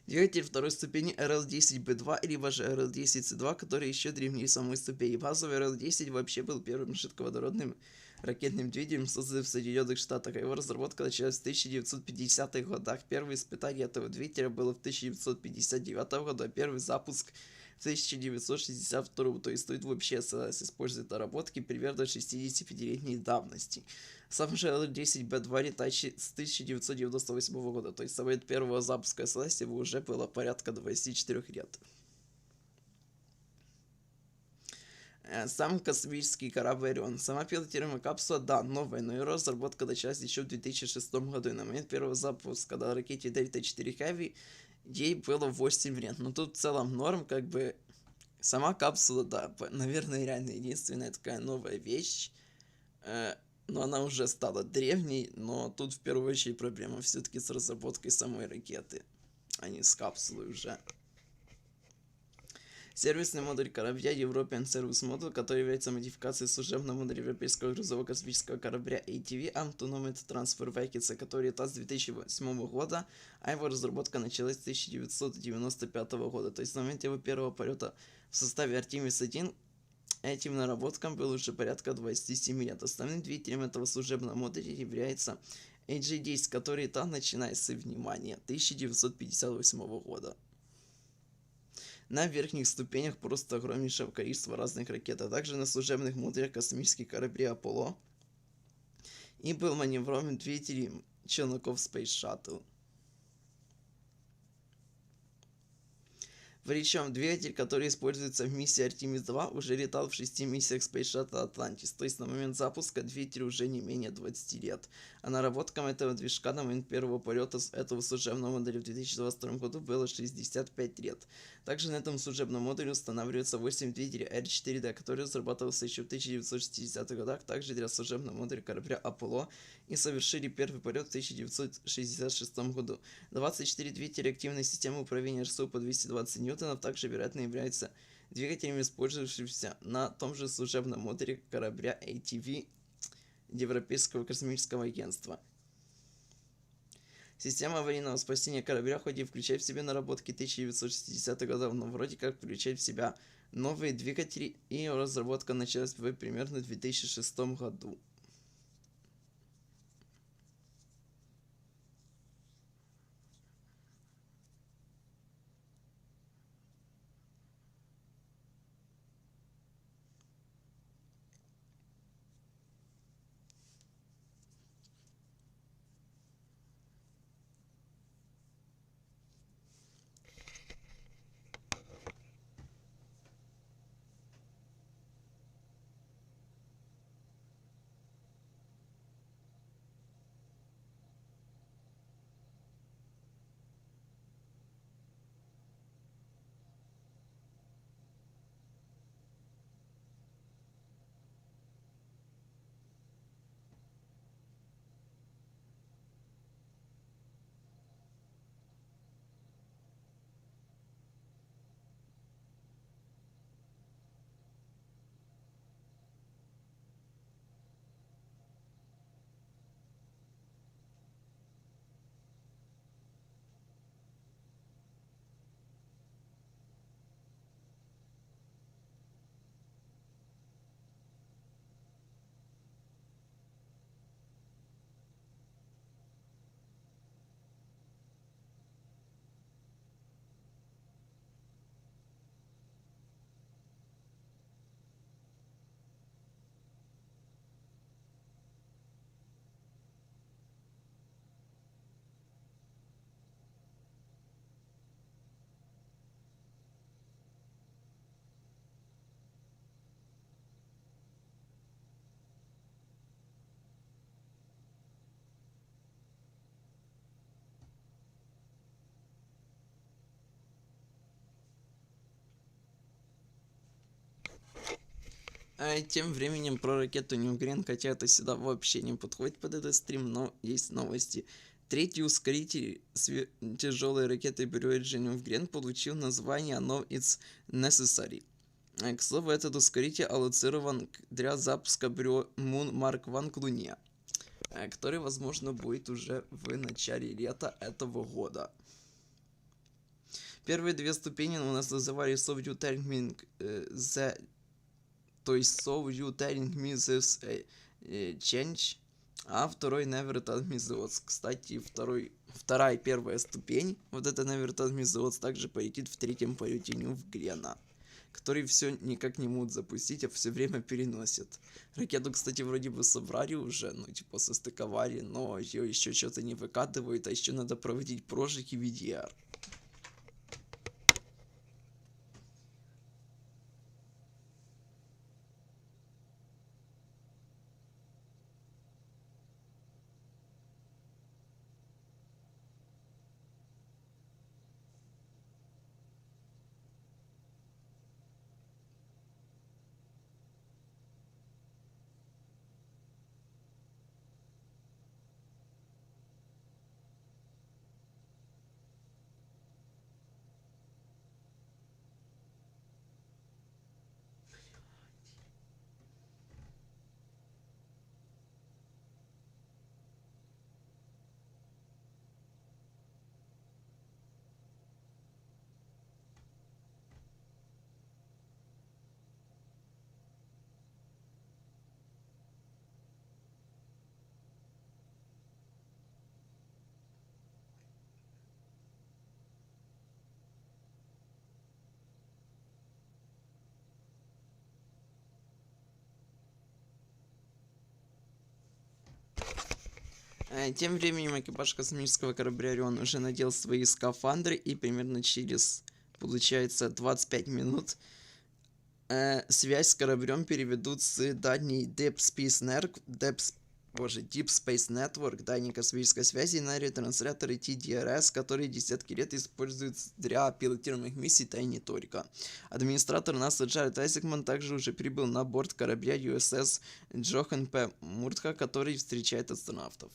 Двигатель второй ступени RL-10B2, либо же RL-10C2, который еще древнее самой ступени. Базовый RL-10 вообще был первым жидководородным ракетным двигателем, созданным в Соединенных Штатах. Его разработка началась в 1950-х годах. Первое испытание этого двигателя было в 1959 году, а первый запуск в 1962, то есть тут вообще СЛС использует наработки примерно 65-летней давности. Сам же L10B2 летающий с 1998 года, то есть с момента первого запуска СЛС его уже было порядка 24 лет. Сам космический корабль Орион. Сама пилотируемая капсула, да, новая, но ее разработка началась еще в 2006 году, и на момент первого запуска на ракете Delta 4 Heavy ей было 8 лет. Но тут в целом норм, как бы, сама капсула, да, наверное, реально единственная такая новая вещь, но она уже стала древней, но тут в первую очередь проблема все-таки с разработкой самой ракеты, а не с капсулой уже. Сервисный модуль корабля European Service Module, который является модификацией служебного модуля европейского грузового космического корабля ATV Autonomous Transfer Vehicle, который летал с 2008 года, а его разработка началась с 1995 года. То есть на момент его первого полета в составе Artemis-1 этим наработкам было уже порядка 27 лет. Основным двигателем этого служебного модуля является AG-10, который летал, начиная с, внимания, 1958 года. На верхних ступенях просто огромнейшее количество разных ракет, а также на служебных модулях космических кораблей Apollo и был маневровым двигателем челноков Space Shuttle. Причем двигатель, который используется в миссии Artemis-2, уже летал в 6 миссиях Space Shuttle Atlantis, то есть на момент запуска двигателю уже не менее 20 лет. А наработкам этого движка на момент первого полета этого служебного модуля в 2022 году было 65 лет. Также на этом служебном модуле устанавливается 8 двигателей R4D, который разрабатывался еще в 1960-х годах, также для служебного модуля корабля Apollo, и совершили первый полет в 1966 году. 24 двигателя активной системы управления РСУ по 220 ньютонов также, вероятно, являются двигателями, использующимися на том же служебном модуле корабля ATV Европейского Космического Агентства. Система аварийного спасения корабля хоть и включает в себя наработки 1960-х годов, но вроде как включает в себя новые двигатели, и ее разработка началась примерно в 2006 году. Тем временем про ракету Ньюгрен, хотя это сюда вообще не подходит под этот стрим, но есть новости. Третий ускоритель тяжелой ракеты Voyager Ньюгрен получил название No It's Necessary. К слову, этот ускоритель аллоцирован для запуска Moon Mark 1 к Луне, который, возможно, будет уже в начале лета этого года. Первые две ступени у нас называли So You Telling Me то есть So You Telling Me This Change, а второй Never Tell Me This. Кстати, вторая и первая ступень, вот это Never Tell Me This, также полетит в третьем полете Ньюгрена, который все никак не могут запустить, а все время переносят. Ракету, кстати, вроде бы собрали уже, ну типа состыковали, но ее еще что-то не выкатывают, а еще надо проводить прожиг и VDR. Тем временем экипаж космического корабля Орион уже надел свои скафандры, и примерно через, получается, 25 минут связь с кораблем переведут с дальней Deep Space Network, дальней космической связи, на ретрансляторы TDRS, которые десятки лет используются для пилотируемых миссий, да и не только. Администратор НАСА Джаред Айзекман также уже прибыл на борт корабля USS Джохан П. Муртха, который встречает астронавтов.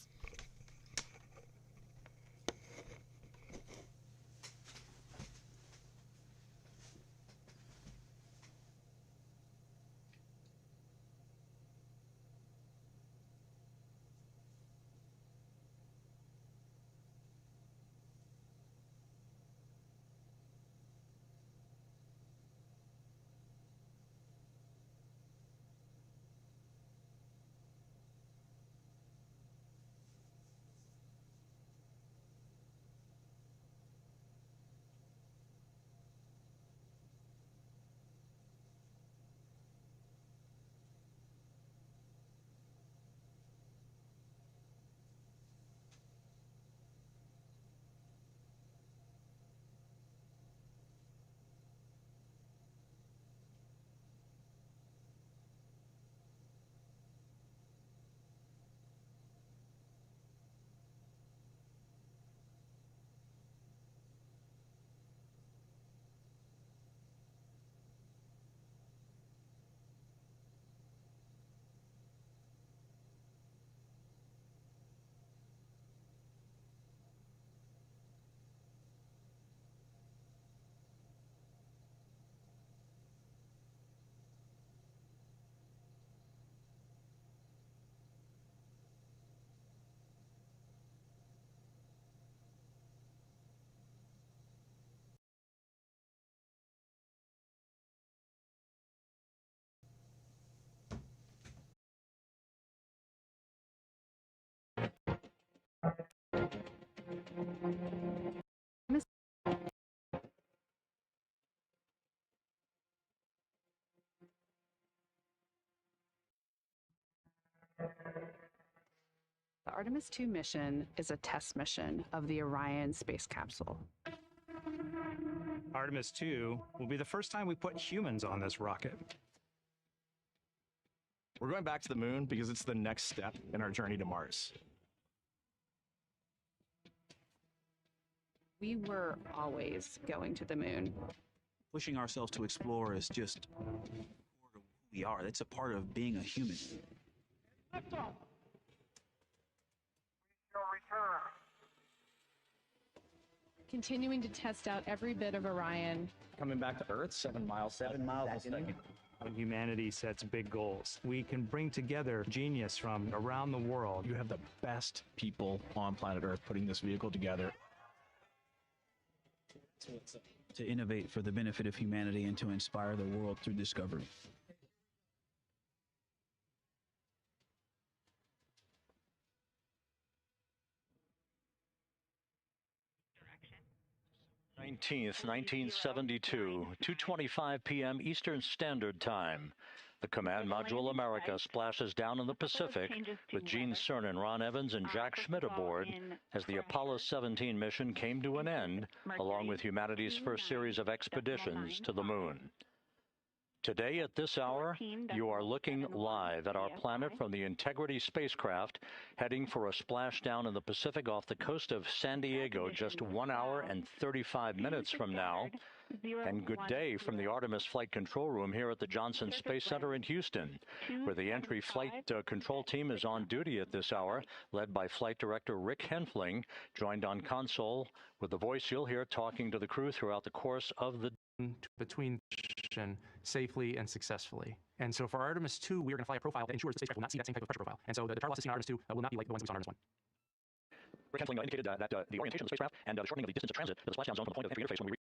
The Artemis-2 mission is a test mission of the Orion space capsule. Artemis-2 will be the first time we put humans on this rocket. We're going back to the moon because it's the next step in our journey to Mars. We were always going to the moon. Pushing ourselves to explore is just we are. That's a part of being a human. Continuing to test out every bit of Orion. Coming back to Earth, 7 miles a second. When humanity sets big goals, we can bring together genius from around the world. You have the best people on planet Earth putting this vehicle together. To innovate for the benefit of humanity and to inspire the world through discovery. '19th, 1972, 2:25 p.m. Eastern Standard Time. The Command Module America splashes down in the Pacific with Gene Cernan, Ron Evans, and Jack Schmidt aboard as the Apollo 17 mission came to an end, along with humanity's first series of expeditions to the moon. Today at this hour, you are looking live at our planet from the Integrity spacecraft, heading for a splashdown in the Pacific off the coast of San Diego just 1 hour and 35 minutes from now. And good day from the Artemis Flight Control Room here at the Johnson Space Center in Houston, where the entry flight control team is on duty at this hour, led by Flight Director Rick Henfling, joined on console with the voice you'll hear talking to the crew throughout the course of the between safely and successfully. And so for Artemis-2, we are going to fly a profile that ensures the spacecraft will not see that same type of pressure profile. And so the trial assisting on Artemis-2 will not be like the ones we saw on Artemis-1. Rick Henfling indicated that the orientation of the spacecraft and the shortening of the distance of transit to the splashdown zone from the point of entry interface when we reach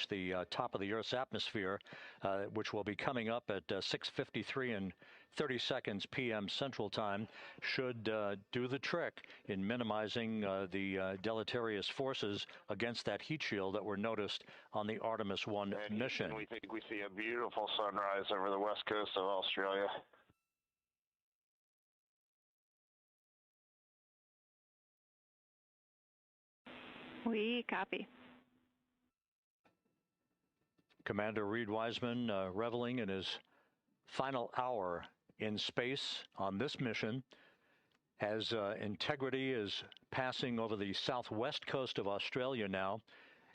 the top of the Earth's atmosphere, which will be coming up at 6:53 and 30 seconds p.m. Central Time, should do the trick in minimizing the deleterious forces against that heat shield that were noticed on the Artemis-1 mission. We think we see a beautiful sunrise over the west coast of Australia. We copy. Commander Reid Wiseman reveling in his final hour in space on this mission as Integrity is passing over the southwest coast of Australia now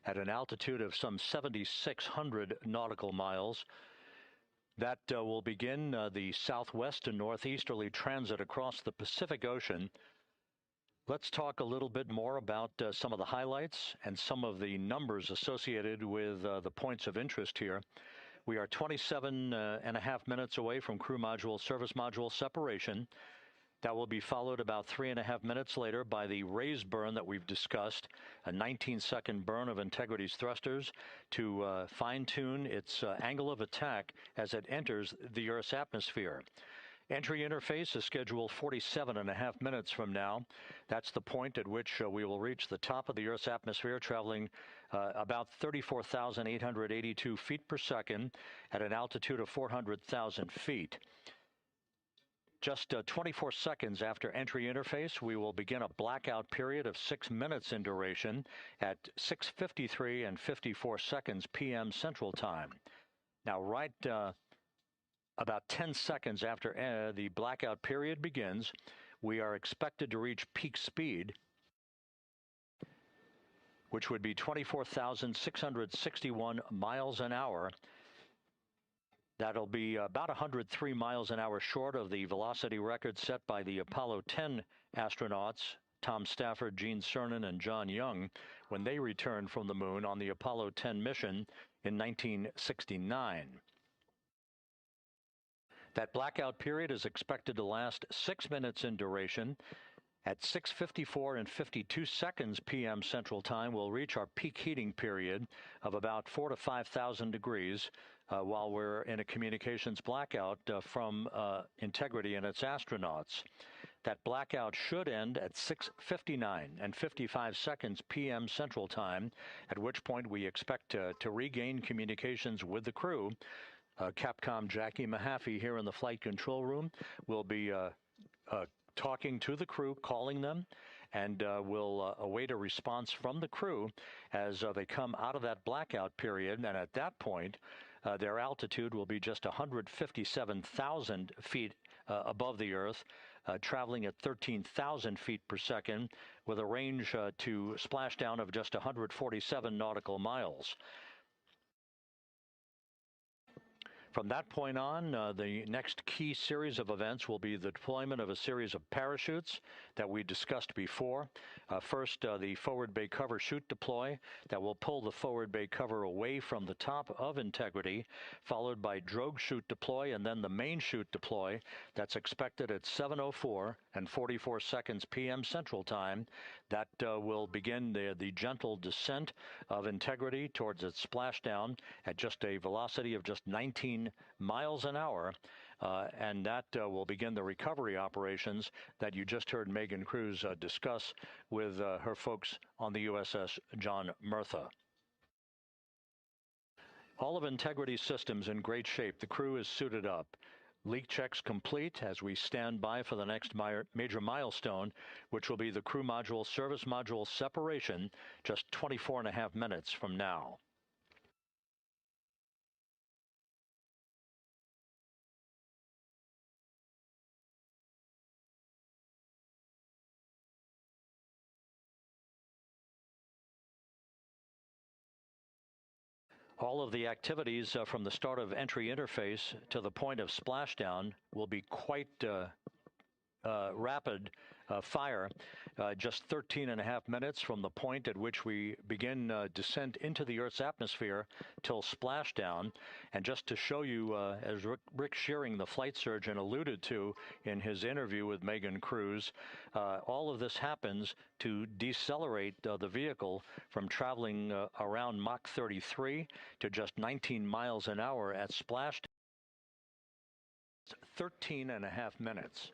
at an altitude of some 7,600 nautical miles. That will begin the southwest and northeasterly transit across the Pacific Ocean. Let's talk a little bit more about some of the highlights and some of the numbers associated with the points of interest here. We are 27 and a half minutes away from crew module, service module separation. That will be followed about 3.5 minutes later by the raised burn that we've discussed, a 19-second burn of Integrity's thrusters to fine-tune its angle of attack as it enters the Earth's atmosphere. Entry interface is scheduled 47 and a half minutes from now. That's the point at which we will reach the top of the Earth's atmosphere, traveling about 34,882 feet per second at an altitude of 400,000 feet. Just 24 seconds after entry interface, we will begin a blackout period of 6 minutes in duration at 6:53 and 54 seconds p.m. Central Time. Now, right about 10 seconds after the blackout period begins, we are expected to reach peak speed, which would be 24,661 miles an hour. That'll be about 103 miles an hour short of the velocity record set by the Apollo 10 astronauts, Tom Stafford, Gene Cernan, and John Young, when they returned from the moon on the Apollo 10 mission in 1969. That blackout period is expected to last 6 minutes in duration. At 6:54 and 52 seconds p.m. Central Time, we'll reach our peak heating period of about 4,000 to 5,000 degrees while we're in a communications blackout from Integrity and its astronauts. That blackout should end at 6:59 and 55 seconds p.m. Central Time, at which point we expect to regain communications with the crew. Capcom Jackie Mahaffey here in the flight control room will be talking to the crew, calling them, and we'll await a response from the crew as they come out of that blackout period. And at that point, their altitude will be just 157,000 feet above the Earth, traveling at 13,000 feet per second with a range to splashdown of just 147 nautical miles. From that point on, the next key series of events will be the deployment of a series of parachutes that we discussed before. First, the forward bay cover chute deploy that will pull the forward bay cover away from the top of Integrity, followed by drogue chute deploy, and then the main chute deploy that's expected at 7:04 and 44 seconds p.m. Central Time. That will begin the gentle descent of Integrity towards its splashdown at just a velocity of just 19 miles an hour, and that will begin the recovery operations that you just heard Megan Cruz discuss with her folks on the USS John Murtha. All of Integrity's systems in great shape. The crew is suited up. Leak checks complete as we stand by for the next major milestone, which will be the crew module service module separation just 24.5 minutes from now. All of the activities from the start of entry interface to the point of splashdown will be quite rapid fire, just 13.5 minutes from the point at which we begin descent into the Earth's atmosphere till splashdown. And just to show you, as Rick Shearing, the flight surgeon, alluded to in his interview with Megan Cruz, all of this happens to decelerate the vehicle from traveling around Mach 33 to just 19 miles an hour at splashdown. 13.5 minutes.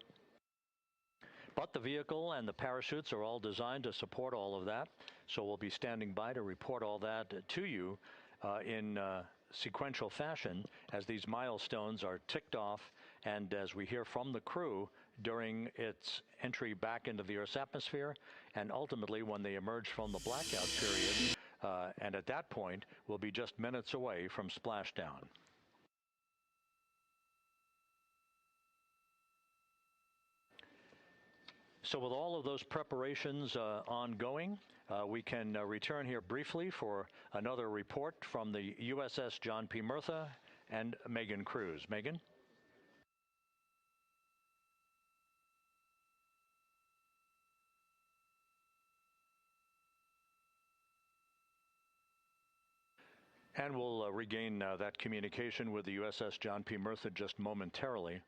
But the vehicle and the parachutes are all designed to support all of that, so we'll be standing by to report all that to you in sequential fashion as these milestones are ticked off and as we hear from the crew during its entry back into the Earth's atmosphere and ultimately when they emerge from the blackout period, and at that point we'll be just minutes away from splashdown. So with all of those preparations ongoing, we can return here briefly for another report from the USS John P. Murtha and Megan Cruz. Megan? And we'll regain that communication with the USS John P. Murtha just momentarily.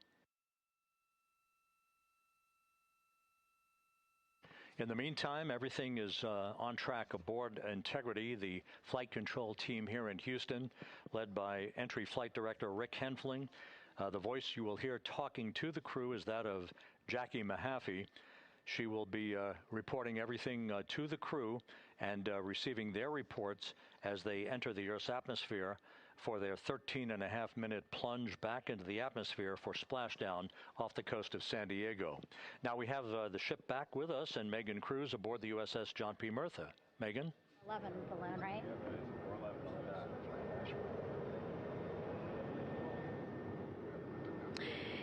In the meantime, everything is on track aboard Integrity, the flight control team here in Houston, led by Entry Flight Director Rick Henfling. The voice you will hear talking to the crew is that of Jackie Mahaffey. She will be reporting everything to the crew and receiving their reports as they enter the Earth's atmosphere for their 13.5-minute plunge back into the atmosphere for splashdown off the coast of San Diego. Now we have the ship back with us and Megan Cruz aboard the USS John P. Murtha. Megan? 11 balloon, right?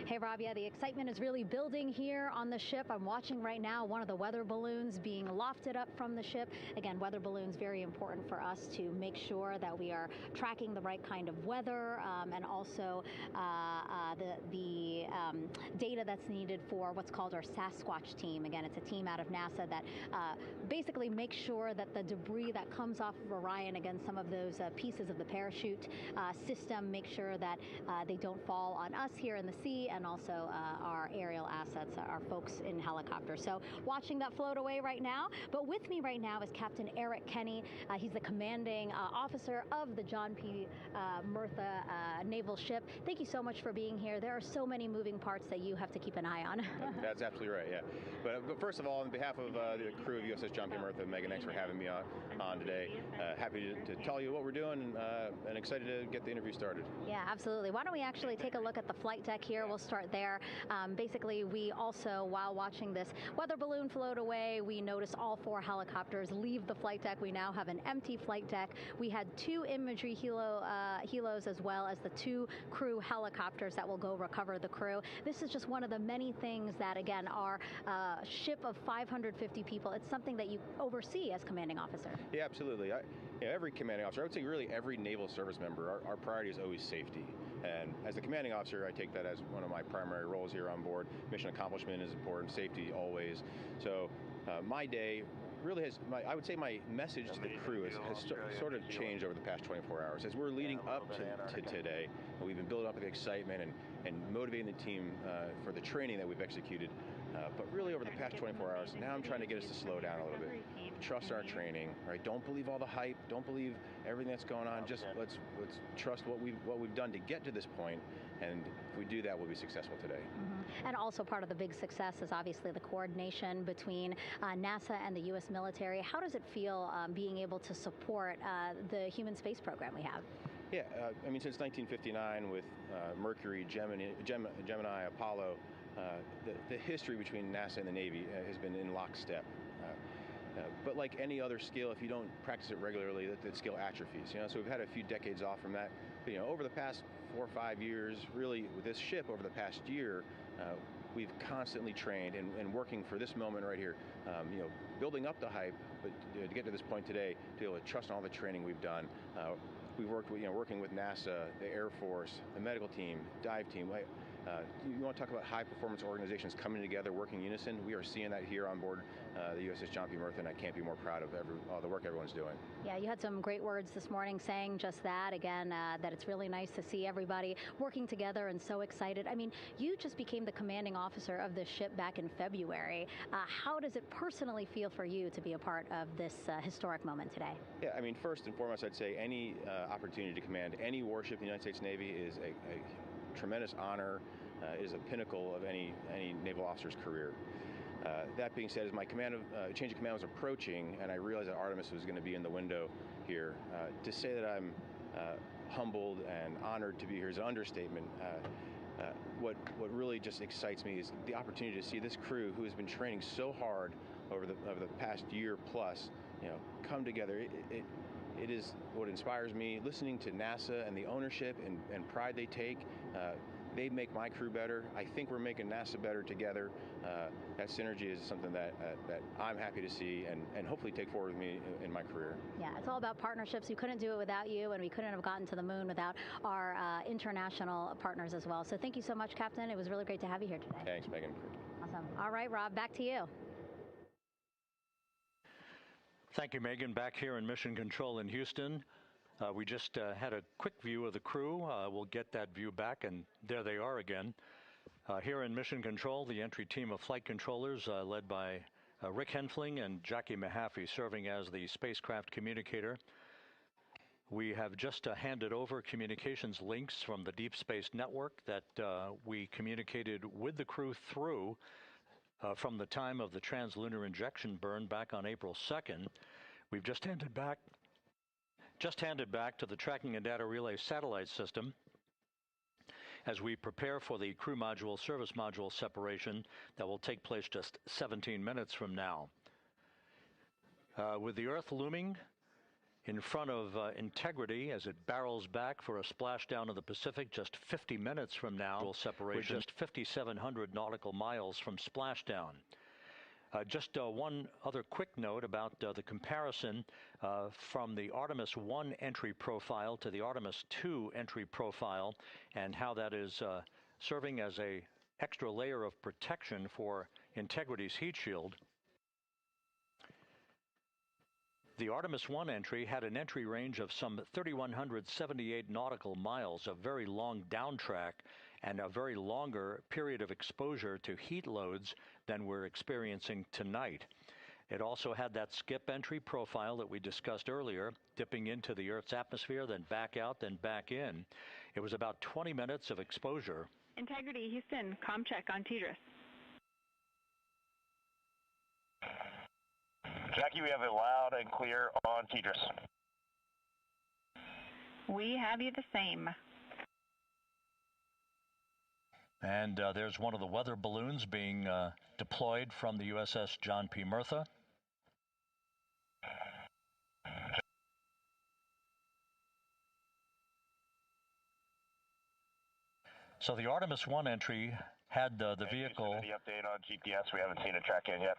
Hey, Rob, yeah, the excitement is really building here on the ship. I'm watching right now one of the weather balloons being lofted up from the ship. Again, weather balloons, very important for us to make sure that we are tracking the right kind of weather and also the data that's needed for what's called our Sasquatch team. Again, it's a team out of NASA that basically makes sure that the debris that comes off of Orion, again, some of those pieces of the parachute system, make sure that they don't fall on us here in the sea, and also our aerial assets, our folks in helicopters. So watching that float away right now. But with me right now is Captain Eric Kenny. He's the commanding officer of the John P. Murtha naval ship. Thank you so much for being here. There are so many moving parts that you have to keep an eye on. That's absolutely right, yeah. But first of all, on behalf of the crew of USS John P. Murtha, Megan, thanks for having me on today. Happy to tell you what we're doing and excited to get the interview started. Yeah, absolutely. Why don't we actually take a look at the flight deck here? We'll start there. Basically, we also, while watching this weather balloon float away, we noticed all 4 helicopters leave the flight deck. We now have an empty flight deck. We had 2 imagery helos as well as the 2 crew helicopters that will go recover the crew. This is just one of the many things that, again, our ship of 550 people, it's something that you oversee as commanding officer. Yeah, absolutely. Every commanding officer, I would say really every naval service member, our priority is always safety. And as the commanding officer, I take that as one of my primary roles here on board. Mission accomplishment is important, safety always. So my day really has, I would say my message to the crew has sort of changed over the past 24 hours. As we're leading up to today, we've been building up the excitement and motivating the team for the training that we've executed. But really over the past 24 hours, now I'm trying to get us to slow down a little bit. Trust our training, right? Don't believe all the hype. Don't believe everything that's going on. Just let's trust what we've done to get to this point. And if we do that, we'll be successful today. Mm-hmm. And also part of the big success is obviously the coordination between NASA and the U.S. military. How does it feel being able to support the human space program we have? Yeah, I mean, since 1959 with Mercury, Gemini, Apollo, the history between NASA and the Navy has been in lockstep. But like any other skill, if you don't practice it regularly, that skill atrophies. So we've had a few decades off from that. But, over the past 4 or 5 years, really with this ship over the past year, we've constantly trained and working for this moment right here. Building up the hype, but to get to this point today, to be able to trust all the training we've done. We've worked with, working with NASA, the Air Force, the medical team, dive team. You want to talk about high-performance organizations coming together, working in unison? We are seeing that here on board the USS John P. Murtha, and I can't be more proud of all the work everyone's doing. Yeah, you had some great words this morning saying just that, again, that it's really nice to see everybody working together and so excited. I mean, you just became the commanding officer of this ship back in February. How does it personally feel for you to be a part of this historic moment today? Yeah, I mean, first and foremost, I'd say any opportunity to command any warship in the United States Navy is a tremendous honor, is a pinnacle of any naval officer's career. That being said, as my change of command was approaching, and I realized that Artemis was going to be in the window here, to say that I'm humbled and honored to be here is an understatement. What really just excites me is the opportunity to see this crew, who has been training so hard over the past year plus, come together. It is what inspires me. Listening to NASA and the ownership and pride they take. They make my crew better. I think we're making NASA better together. That synergy is something that I'm happy to see and hopefully take forward with me in my career. Yeah, it's all about partnerships. We couldn't do it without you, and we couldn't have gotten to the moon without our international partners as well. So thank you so much, Captain. It was really great to have you here today. Thanks, Megan. Awesome. All right, Rob, back to you. Thank you, Megan. Back here in Mission Control in Houston. We just had a quick view of the crew. We'll get that view back, and there they are again. Here in Mission Control, the entry team of flight controllers led by Rick Henfling and Jackie Mahaffey serving as the spacecraft communicator. We have just handed over communications links from the Deep Space Network that we communicated with the crew through from the time of the translunar injection burn back on April 2nd. We've just handed back to the Tracking and Data Relay satellite system as we prepare for the crew module service module separation that will take place just 17 minutes from now. With the Earth looming in front of Integrity as it barrels back for a splashdown of the Pacific just 50 minutes from now, separation. We're just 5,700 nautical miles from splashdown. Just one other quick note about the comparison from the Artemis 1 entry profile to the Artemis 2 entry profile and how that is serving as an extra layer of protection for Integrity's heat shield. The Artemis 1 entry had an entry range of some 3,178 nautical miles, a very long downtrack, and a very longer period of exposure to heat loads than we're experiencing tonight. It also had that skip entry profile that we discussed earlier, dipping into the Earth's atmosphere, then back out, then back in. It was about 20 minutes of exposure. Integrity, Houston, comm check on TDRS. Jackie, we have it loud and clear on TDRS. We have you the same. And there's one of the weather balloons being deployed from the USS John P. Murtha. So the Artemis 1 entry had the vehicle... Any update on GPS? We haven't seen it track in yet.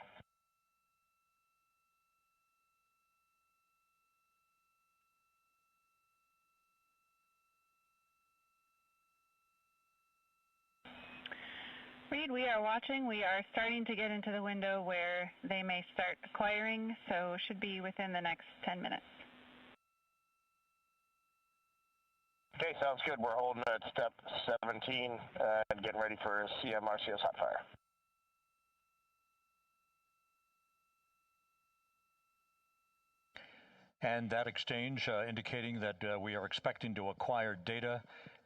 Reid, we are watching. We are starting to get into the window where they may start acquiring, so should be within the next 10 minutes. Okay, sounds good. We're holding at step 17 and getting ready for CM-RCS hot fire. And that exchange indicating that we are expecting to acquire data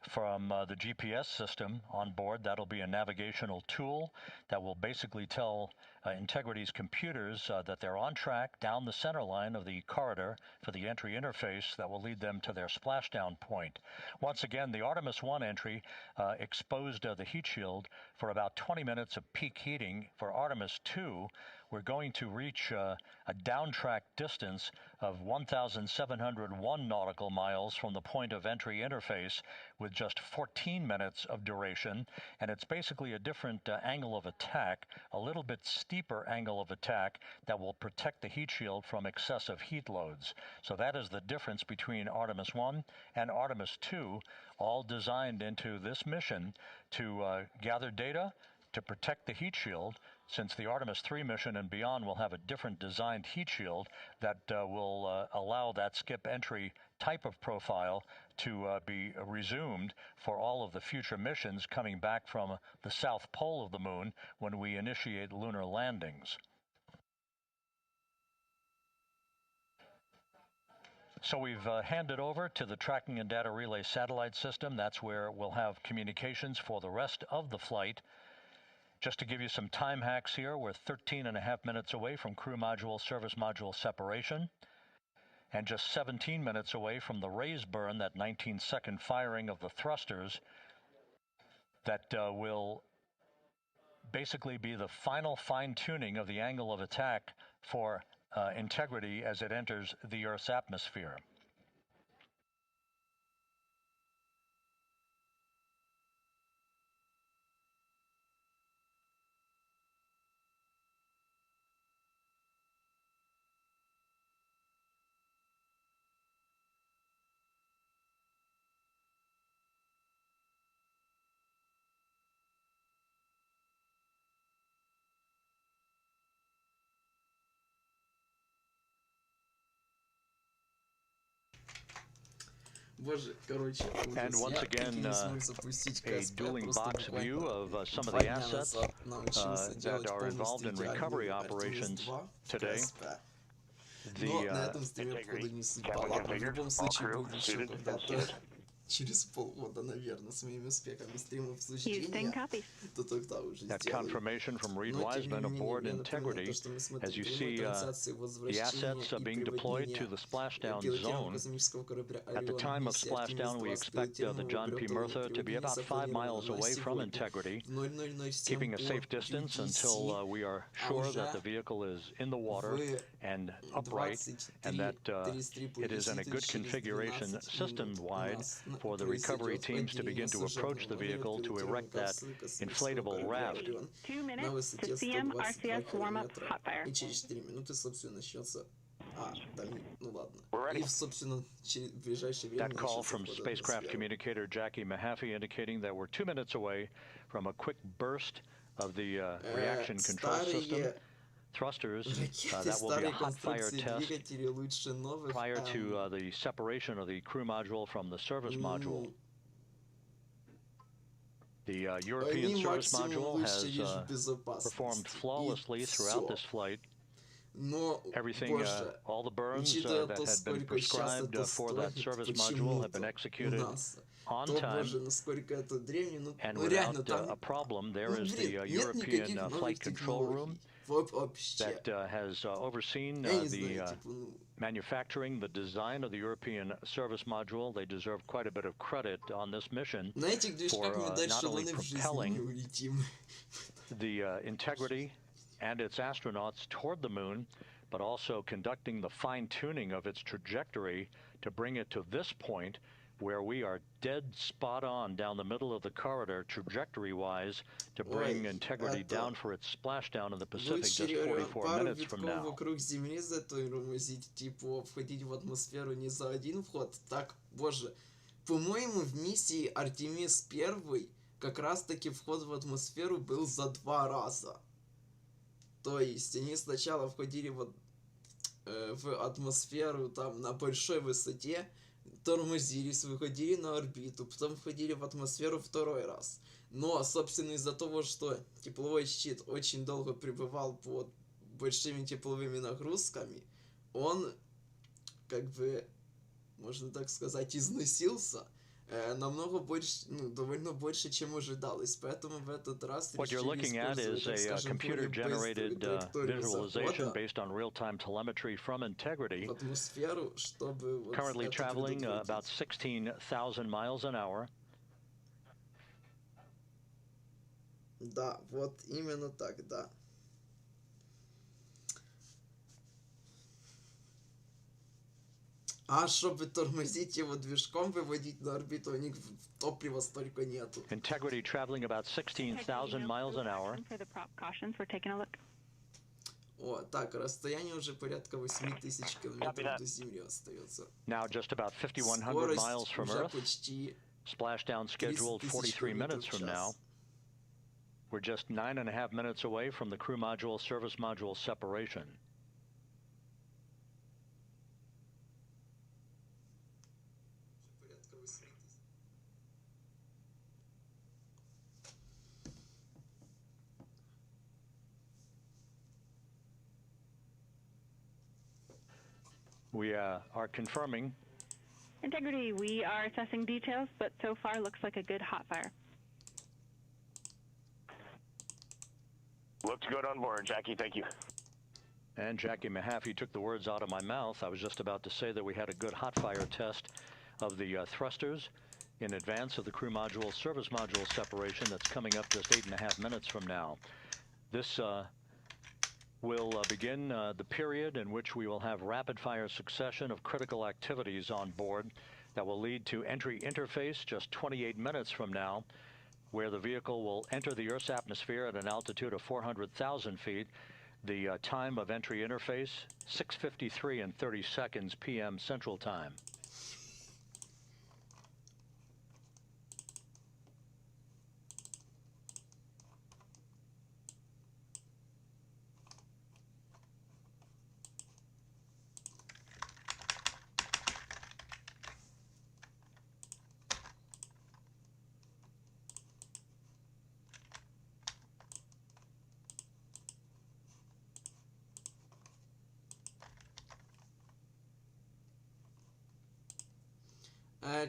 from the GPS system on board. That'll be a navigational tool that will basically tell Integrity's computers that they're on track down the center line of the corridor for the entry interface that will lead them to their splashdown point. Once again, the Artemis-1 entry exposed the heat shield for about 20 minutes of peak heating. For Artemis-2, we're going to reach a downtrack distance of 1,701 nautical miles from the point of entry interface with just 14 minutes of duration, and it's basically a different angle of attack, a little bit steeper angle of attack that will protect the heat shield from excessive heat loads. So that is the difference between Artemis-1 and Artemis-2, all designed into this mission to gather data, to protect the heat shield, since the Artemis-3 mission and beyond will have a different designed heat shield that will allow that skip entry type of profile to be resumed for all of the future missions coming back from the south pole of the moon when we initiate lunar landings. So we've handed over to the tracking and data relay satellite system. That's where we'll have communications for the rest of the flight. Just to give you some time hacks here, we're 13.5 minutes away from crew module, service module separation, and just 17 minutes away from the raise burn, that 19-second firing of the thrusters that will basically be the final fine-tuning of the angle of attack for Integrity as it enters the Earth's atmosphere. Боже, короче, And once again, a dueling box view of some of the assets that are involved in recovery operations today. Но на этом стриме, походу, не судьба. Ладно, в любом случае будет еще когда-то через полгода, наверное, с моими успехами стрима обсуждения, то тогда уже That confirmation from Reid Wiseman aboard Integrity, as you see the assets being deployed to the splashdown zone. At the time of splashdown, we expect the John P. Murtha to be about 5 miles away from Integrity, keeping a safe distance until we are sure that the vehicle is in the water and upright, and that it is in a good configuration system-wide for the recovery teams to begin to approach the vehicle to erect that inflatable raft. 2 minutes to CM RCS warm-up hot fire. И через 4 минуты, собственно, начнется... ну ладно. И, собственно, через ближайшее время... That call from spacecraft communicator Jackie Mahaffey indicating that we're 2 minutes away from a quick burst of the reaction control system. Thrusters, that will be a hot fire test prior to the separation of the crew module from the service module. The European service module has performed flawlessly throughout this flight. Everything, all the burns that had been prescribed for that service module have been executed on time and without a problem. There is the European flight control room that has overseen the manufacturing, the design of the European service module. They deserve quite a bit of credit on this mission for not only propelling the Integrity and its astronauts toward the moon, but also conducting the fine-tuning of its trajectory to bring it to this point where we are dead spot on down the middle of the corridor trajectory-wise to bring Integrity down for its splashdown in the Pacific just 44 minutes from now. Вокруг Земли затормозить, типа входить в атмосферу не за один вход. Так, боже, по-моему, в миссии Artemis 1 как раз таки вход в атмосферу был за 2 раза. То есть они сначала входили в атмосферу там на большой высоте, тормозились, выходили на орбиту, потом входили в атмосферу 2-й раз. Но, собственно, из-за того, что тепловой щит очень долго пребывал под большими тепловыми нагрузками, он, как бы, можно так сказать, износился намного больше, ну, довольно больше, чем ожидалось. Поэтому в этот раз What you're looking at is a computer-generated visualization based on real-time telemetry from Integrity, в атмосферу, чтобы вот currently это traveling предотвратить. about 16,000 miles an hour. Да, вот именно так, да. А чтобы тормозить его движком, выводить на орбиту, у них топлива столько нету. Integrity traveling about 16,000 miles an hour. О, так, расстояние уже порядка 8000 километров до Земли остается. Now just about 5,100 miles from Скорость уже Earth. почти Splashdown scheduled 43 minutes from now. We're just 9.5 minutes away from the crew module service module separation. We are confirming. Integrity, we are assessing details, but so far looks like a good hot fire. Looks good on board, Jackie. Thank you. And Jackie Mahaffey took the words out of my mouth. I was just about to say that we had a good hot fire test of the thrusters in advance of the crew module service module separation that's coming up just 8.5 minutes from now. This will begin the period in which we will have rapid-fire succession of critical activities on board that will lead to entry interface just 28 minutes from now, where the vehicle will enter the Earth's atmosphere at an altitude of 400,000 feet. The time of entry interface, 6:53 and 30 seconds p.m. Central Time.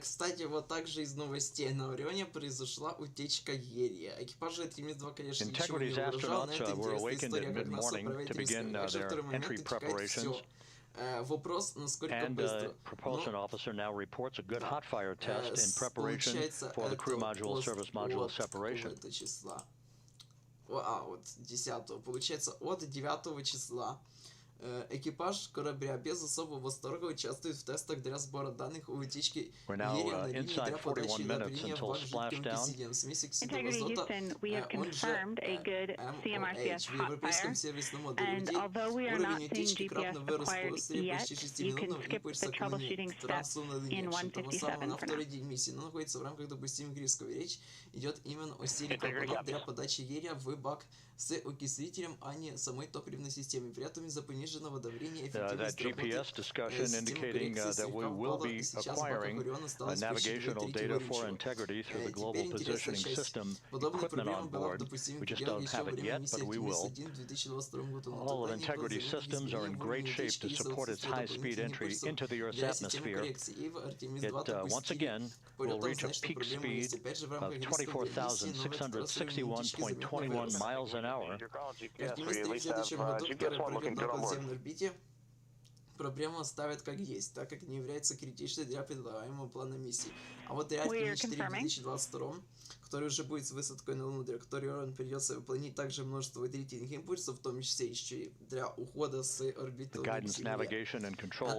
Кстати, вот также из новостей на Орионе произошла утечка гелия. Экипажу Artemis-2, конечно, ничего не угрожало, но это интересная история, как НАСА проверили скорее. Также второй момент утекает все. Вопрос, насколько быстро. Propulsion officer now reports a good hot fire test in preparation for the crew module service module separation. Числа. Вот 10-го. Получается, от 9 числа экипаж корабля без особого восторга участвует в тестах для сбора данных о утечке гелия на линии для подачи давления в бак с жидким киселем, смеси оксидов азота, он же MOH. В европейском сервисном модуле уровень утечки кратно вырос после почти 6-минутного импульса к трансунной линии, того самого на второй день миссии, но находится в рамках допустимых рисков. Речь идет именно о серии компонент для подачи гелия в бак с окислителем, а не самой топливной системе. При этом из-за пониженного давления эффективность GPS discussion indicating that we will be acquiring navigational data for integrity through the global positioning system equipment on board. We just don't have it yet, but we will. All of integrity systems are in great shape to support its high-speed entry into the Earth's atmosphere. It once again will reach a peak speed of 24,661.21 miles an hour. Оптимисты в следующем году, который пройдет на подземной орбите, проблему оставят как есть, так как не является критичной для предлагаемого плана миссии. А вот Reid 4 в 2022, который уже будет с высадкой на Луну, для которой Орон придется выполнить также множество длительных импульсов, в том числе еще и для ухода с орбиты Луны к Земле. Это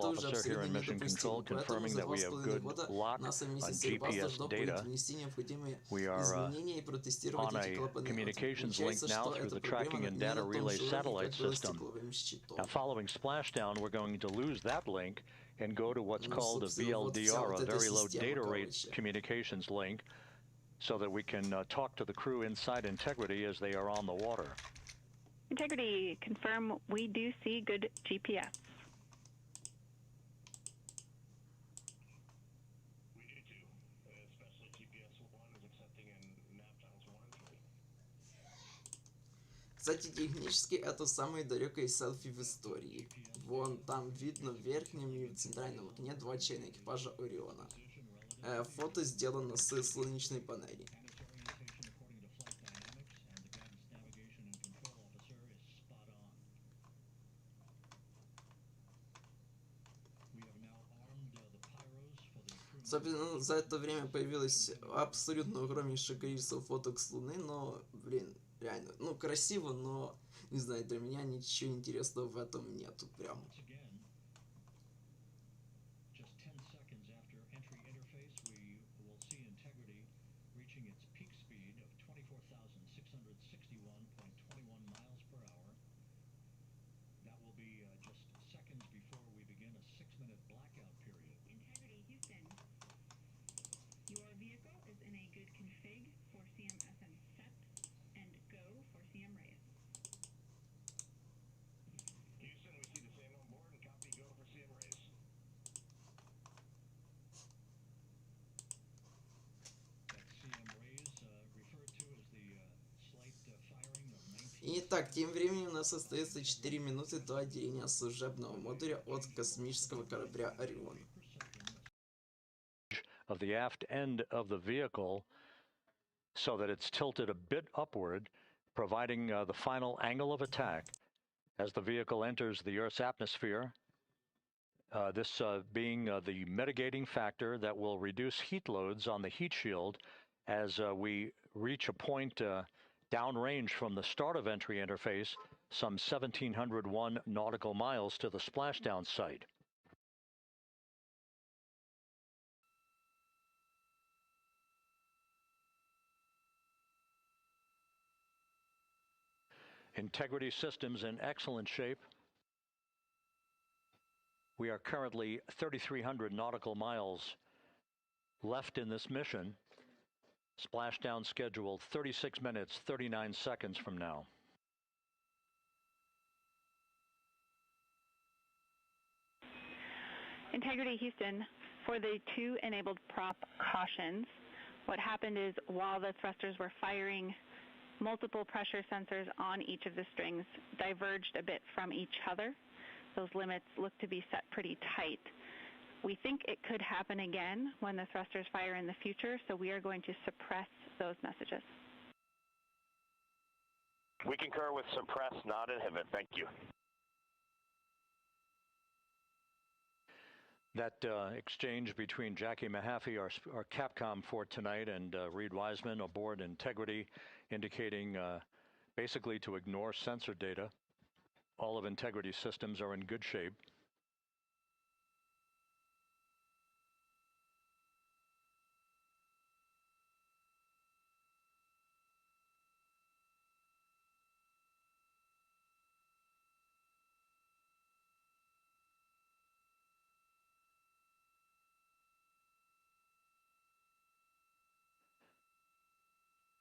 уже абсолютно недопустимо, поэтому за 2,5 года НАСА вместе с Airbus должно будет внести необходимые изменения и протестировать эти клапаны. Получается, что эта проблема не на том же уровне, как было с тепловым щитом. Now, following splashdown, we're going to lose that link and go to what's called a VLDR, a very low data rate communications link, so that we can talk to the crew inside Integrity as they are on the water. Integrity, confirm we do see good GPS. Кстати, технически это самое далекое селфи в истории. Вон там видно в верхнем и в центральном окне два члена экипажа Ориона. Фото сделано с солнечной панели. Собственно, за это время появилось абсолютно огромнейшее количество фоток с Луны, но, блин, реально, ну, красиво, но, не знаю, для меня ничего интересного в этом нету, прям. Итак, тем временем у нас остается 4 минуты до отделения служебного модуля от космического корабля Орион. Of the aft end of the vehicle so that it's tilted a bit upward, providing the final angle of attack as the vehicle enters the Earth's atmosphere. This being the mitigating factor that will reduce heat loads on the heat shield as we reach a point downrange from the start of entry interface, some 1,701 nautical miles to the splashdown site. Integrity systems in excellent shape. We are currently 3,300 nautical miles left in this mission. Splashdown scheduled 36 minutes, 39 seconds from now. Integrity Houston, for the two enabled prop cautions, what happened is while the thrusters were firing, multiple pressure sensors on each of the strings diverged a bit from each other. Those limits look to be set pretty tight. We think it could happen again when the thrusters fire in the future, so we are going to suppress those messages. We concur with suppress, not inhibit. Thank you. That exchange between Jackie Mahaffey, our Capcom for tonight, and Reid Wiseman aboard Integrity, indicating basically to ignore sensor data. All of Integrity systems are in good shape.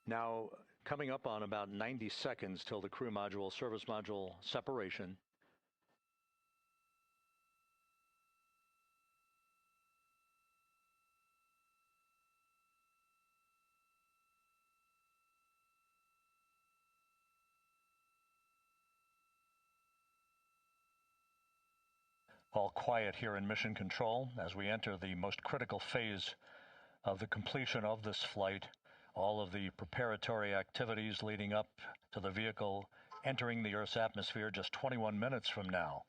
Now, coming up on about 90 seconds till the crew module, service module separation. All quiet here in Mission Control as we enter the most critical phase of the completion of this flight. All of the preparatory activities leading up to the vehicle entering the Earth's atmosphere just 21 minutes from now.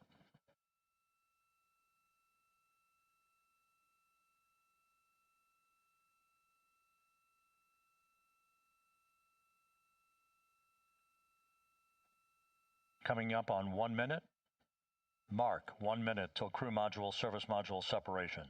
Coming up on 1 minute. Mark 1 minute till crew module, service module separation.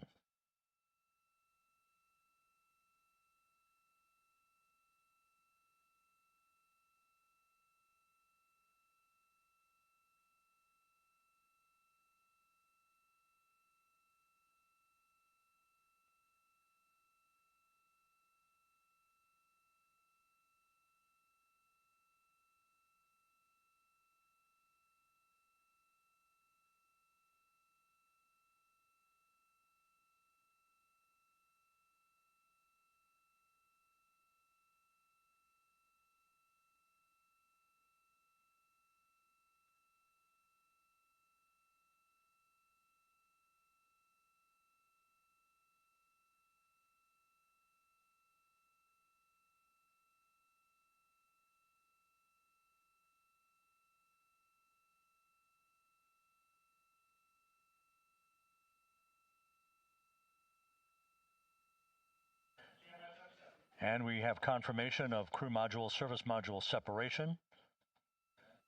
And we have confirmation of crew module, service module separation,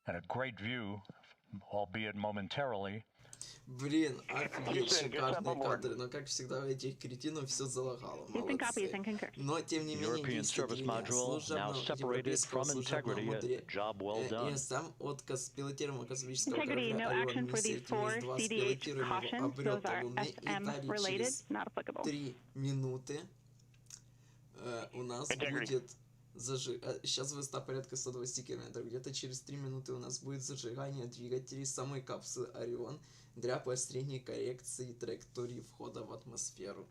and a great view, albeit momentarily. Блин, офигеть, шикарные кадры, но как всегда у этих кретинов все залагало, молодцы. Но тем не менее, действия служебного европейского служебного модуля ИСМ отказ пилотируемого космического корабля Орион миссии Artemis-2 с пилотируемого облета Луны, и далее через 3 минуты у нас будет сейчас высота порядка 120 километров. Где-то через 3 минуты у нас будет зажигание двигателей самой капсулы Орион для последней коррекции траектории входа в атмосферу.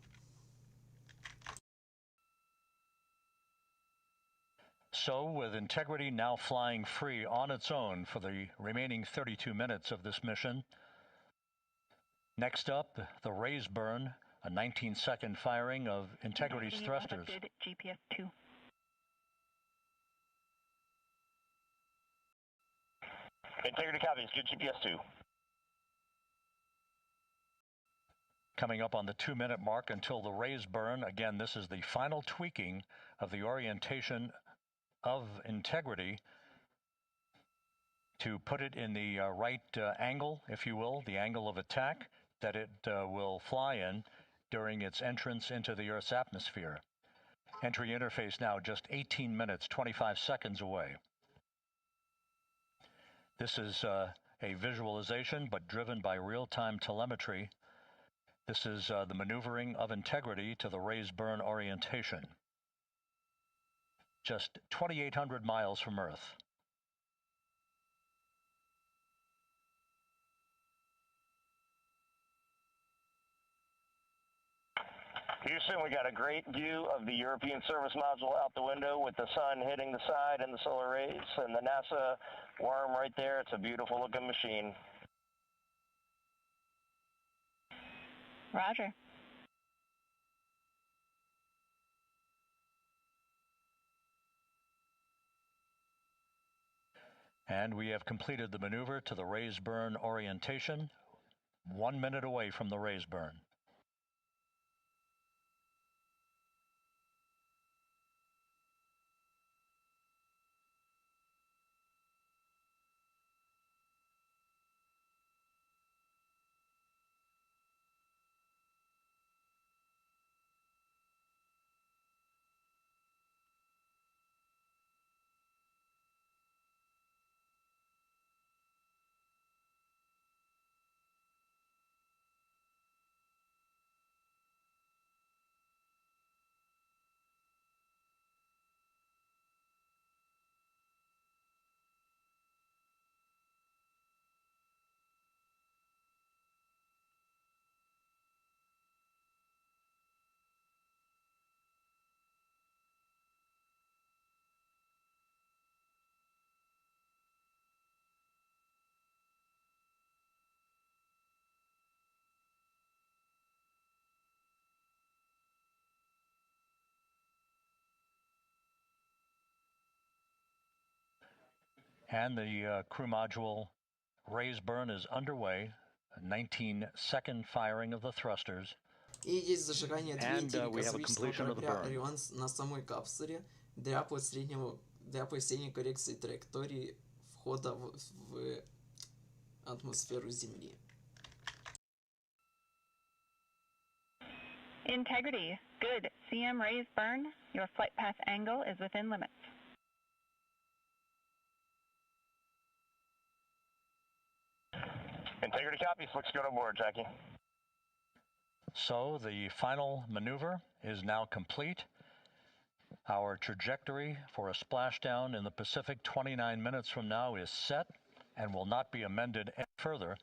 So, with Integrity now flying free on its own for the remaining 32 minutes of this mission, next up, the raise burn, a 19-second firing of Integrity's thrusters. GPS 2. Integrity copies, good GPS 2. Coming up on the 2-minute mark until the raise burn. Again, this is the final tweaking of the orientation of Integrity to put it in the right angle, if you will, the angle of attack that it will fly in during its entrance into the Earth's atmosphere. Entry interface now just 18 minutes, 25 seconds away. This is a visualization, but driven by real-time telemetry. This is the maneuvering of Integrity to the raise burn orientation. Just 2,800 miles from Earth. Houston, we got a great view of the European service module out the window with the sun hitting the side and the solar rays, and the NASA worm right there. It's a beautiful looking machine. Roger. And we have completed the maneuver to the raise burn orientation, 1 minute away from the raise burn. And the crew module raise burn is underway, a 19-second firing of the thrusters. И есть зажигание двигателей космического корабля Орион на самой капсуле для последней коррекции траектории входа в атмосферу Земли. Integrity, good. CM raise burn. Your flight path angle is within limits. Integrity copies. Looks good on board, Jackie. So the final maneuver is now complete. Our trajectory for a splashdown in the Pacific 29 minutes from now is set and will not be amended any further.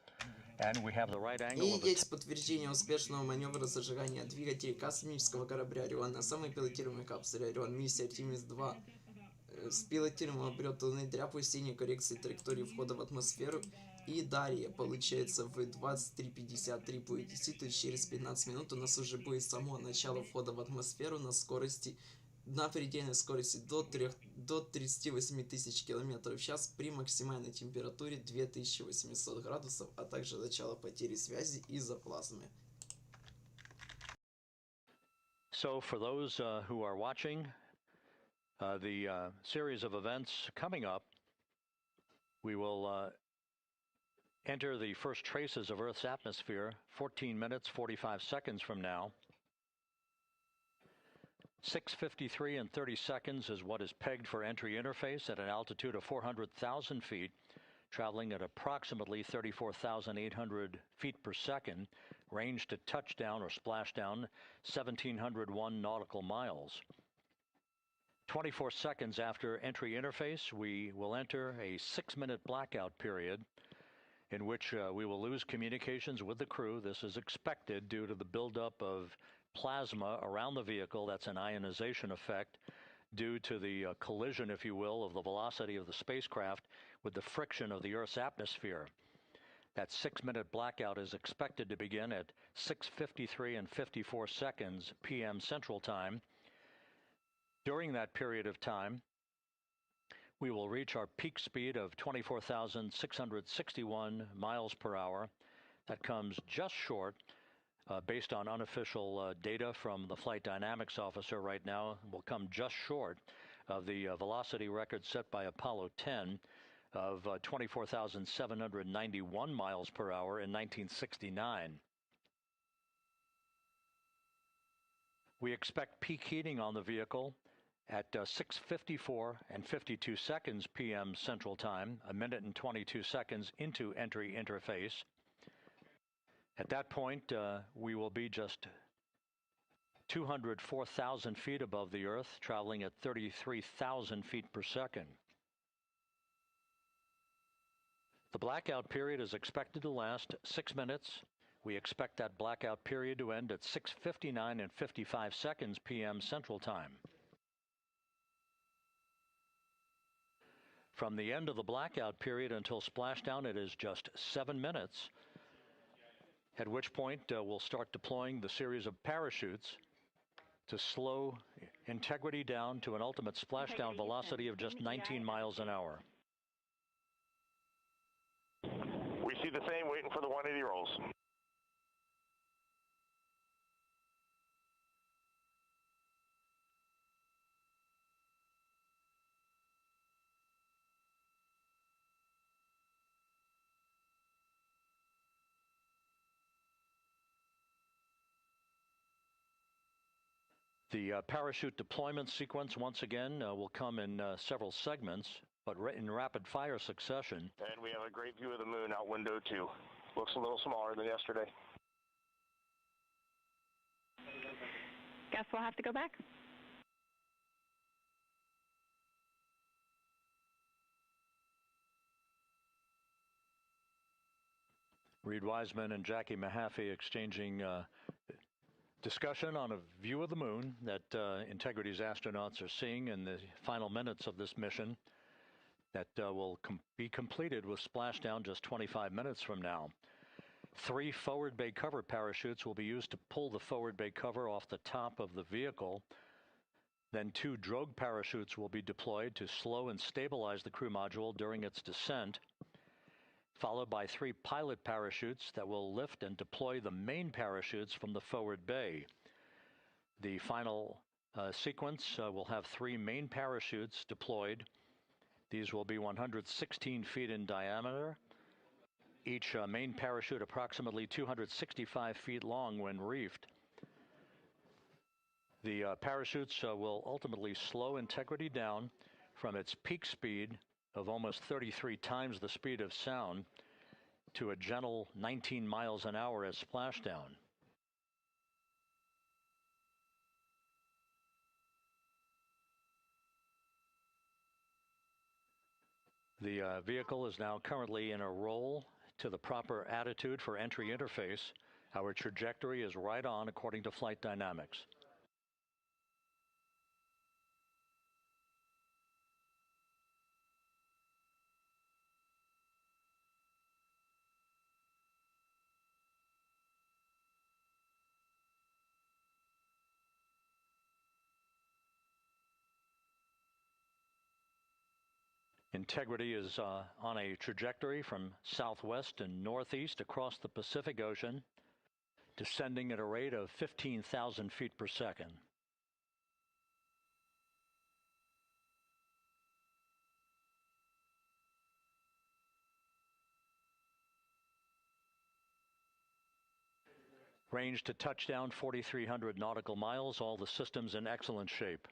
And we have the right angle. И есть подтверждение успешного маневра зажигания двигателей космического корабля Орион на самой пилотируемой капсуле Орион миссии Artemis-2 с пилотируемого облета Луны для последней коррекции траектории входа в атмосферу. И далее, получается, в 23:53 по ETC, то есть через 15 минут у нас уже будет само начало входа в атмосферу на предельной скорости до 38 тысяч километров в час при максимальной температуре 2800 градусов, а также начало потери связи из-за плазмы. So for those who are watching, The series of events coming up, we will enter the first traces of Earth's atmosphere 14 minutes, 45 seconds from now. 6:53 and 30 seconds is what is pegged for entry interface at an altitude of 400,000 feet, traveling at approximately 34,800 feet per second, range to touchdown or splashdown 1,701 nautical miles. 24 seconds after entry interface, we will enter a 6-minute blackout period in which we will lose communications with the crew. This is expected due to the buildup of plasma around the vehicle. That's an ionization effect due to the collision, if you will, of the velocity of the spacecraft with the friction of the Earth's atmosphere. That 6-minute blackout is expected to begin at 6:53 and 54 seconds p.m. Central Time. During that period of time, we will reach our peak speed of 24,661 miles per hour. That comes just short, based on unofficial data from the flight dynamics officer right now, will come just short of the velocity record set by Apollo 10 of 24,791 miles per hour in 1969. We expect peak heating on the vehicle at 6:54 and 52 seconds p.m. Central Time, a minute and 22 seconds into entry interface. At that point, we will be just 204,000 feet above the Earth, traveling at 33,000 feet per second. The blackout period is expected to last 6 minutes. We expect that blackout period to end at 6:59 and 55 seconds p.m. Central Time. From the end of the blackout period until splashdown, it is just 7 minutes, at which point we'll start deploying the series of parachutes to slow integrity down to an ultimate splashdown velocity of just 19 miles an hour. We see the same, waiting for the 180 rolls. The parachute deployment sequence, once again, will come in several segments, but in rapid-fire succession. And we have a great view of the moon out window 2. Looks a little smaller than yesterday. Guess we'll have to go back. Reid Wiseman and Jackie Mahaffey exchanging discussion on a view of the moon that Integrity's astronauts are seeing in the final minutes of this mission that will be completed with splashdown just 25 minutes from now. 3 forward bay cover parachutes will be used to pull the forward bay cover off the top of the vehicle. Then 2 drogue parachutes will be deployed to slow and stabilize the crew module during its descent, followed by 3 pilot parachutes that will lift and deploy the main parachutes from the forward bay. The final sequence will have 3 main parachutes deployed. These will be 116 feet in diameter, each main parachute approximately 265 feet long when reefed. The parachutes will ultimately slow Integrity down from its peak speed of almost 33 times the speed of sound to a gentle 19 miles an hour at splashdown. The vehicle is now currently in a roll to the proper attitude for entry interface. Our trajectory is right on according to flight dynamics. Integrity is on a trajectory from southwest and northeast across the Pacific Ocean, descending at a rate of 15,000 feet per second. Range to touchdown 4,300 nautical miles, all the systems in excellent shape.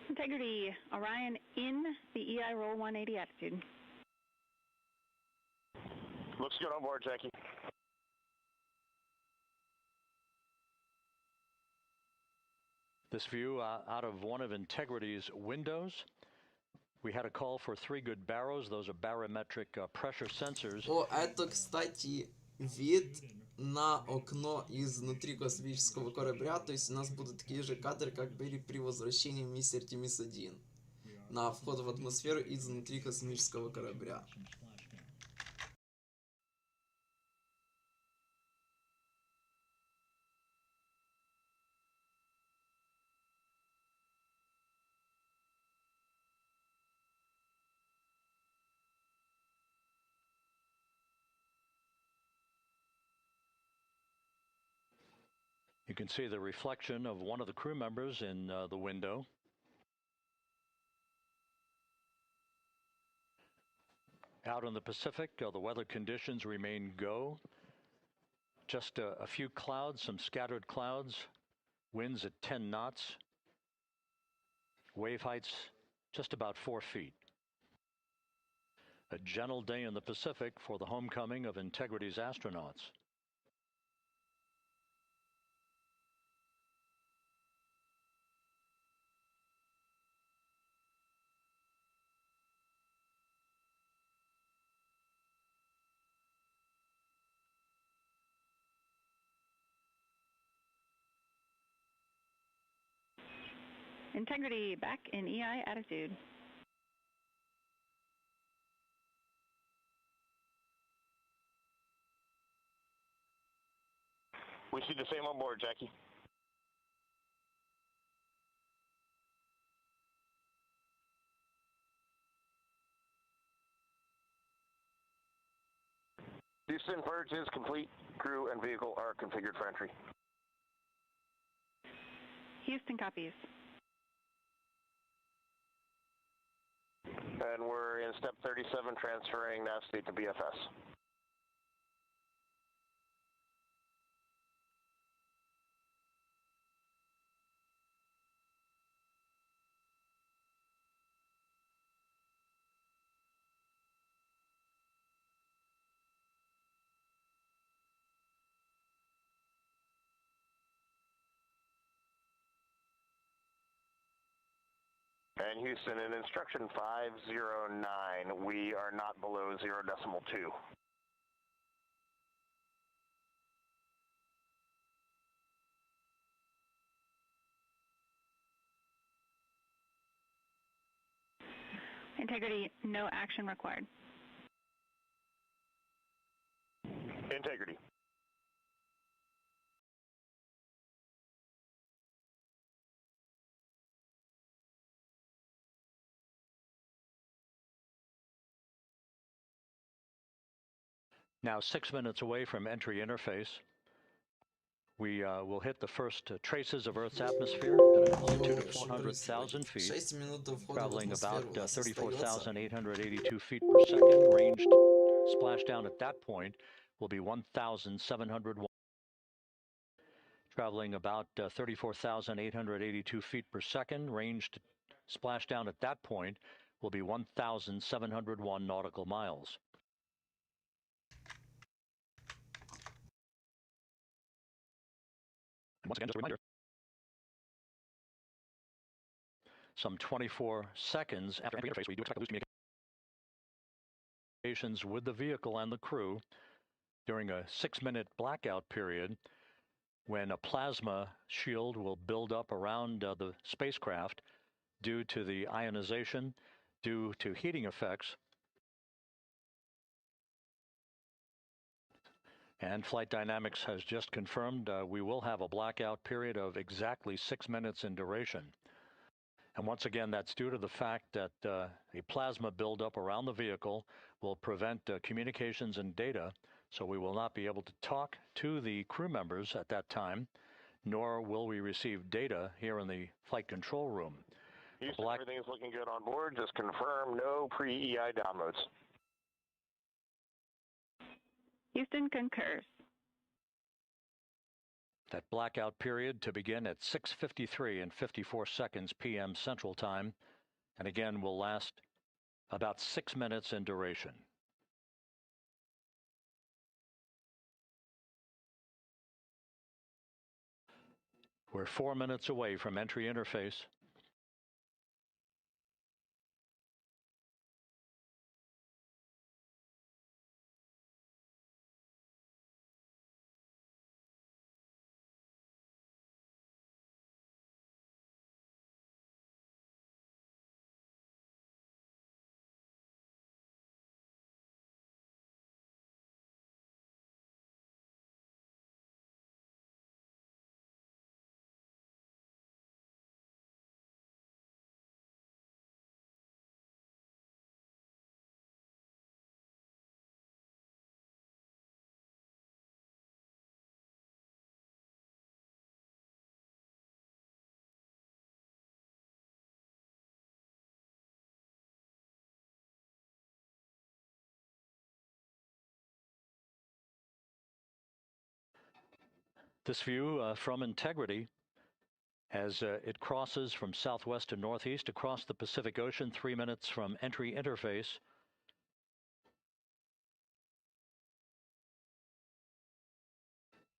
Integrity, Orion in the EI roll 180 attitude. Looks good on board, Jackie. This view out of one of Integrity's windows. We had a call for 3 good barrows. Those are barometric pressure sensors. О, это, кстати, вид на окно изнутри космического корабля. То есть у нас будут такие же кадры, как были при возвращении миссии Artemis-1. На вход в атмосферу изнутри космического корабля. You can see the reflection of one of the crew members in the window. Out in the Pacific, the weather conditions remain go. Just a few clouds, some scattered clouds, winds at 10 knots, wave heights just about 4 feet. A gentle day in the Pacific for the homecoming of Integrity's astronauts. Integrity back in EI attitude. We see the same on board, Jackie. Houston, purge is complete. Crew and vehicle are configured for entry. Houston copies. And we're in step 37, transferring nav state to BFS. And Houston, in instruction 509, we are not below 0.2. Integrity, no action required. Integrity. Now 6 minutes away from entry interface. We will hit the first traces of Earth's atmosphere at an altitude of 400,000 feet, traveling about 34,882 feet per second. Range to splashdown at that point will be 1,701. Traveling about 34,882 feet per second. Range to splashdown at that point will be 1,701 nautical miles. Once again, just a reminder, some 24 seconds after entry interface, we do expect to lose communications with the vehicle and the crew during a 6-minute blackout period when a plasma shield will build up around the spacecraft due to the ionization, due to heating effects. And Flight Dynamics has just confirmed we will have a blackout period of exactly 6 minutes in duration. And once again, that's due to the fact that a plasma buildup around the vehicle will prevent communications and data, so we will not be able to talk to the crew members at that time, nor will we receive data here in the flight control room. Houston, everything's looking good on board. Just confirm no pre-EI downloads. Houston concurs. That blackout period to begin at 6:53 and 54 seconds p.m. Central Time, and again will last about 6 minutes in duration. We're 4 minutes away from entry interface. This view from Integrity as it crosses from southwest to northeast across the Pacific Ocean, 3 minutes from entry interface.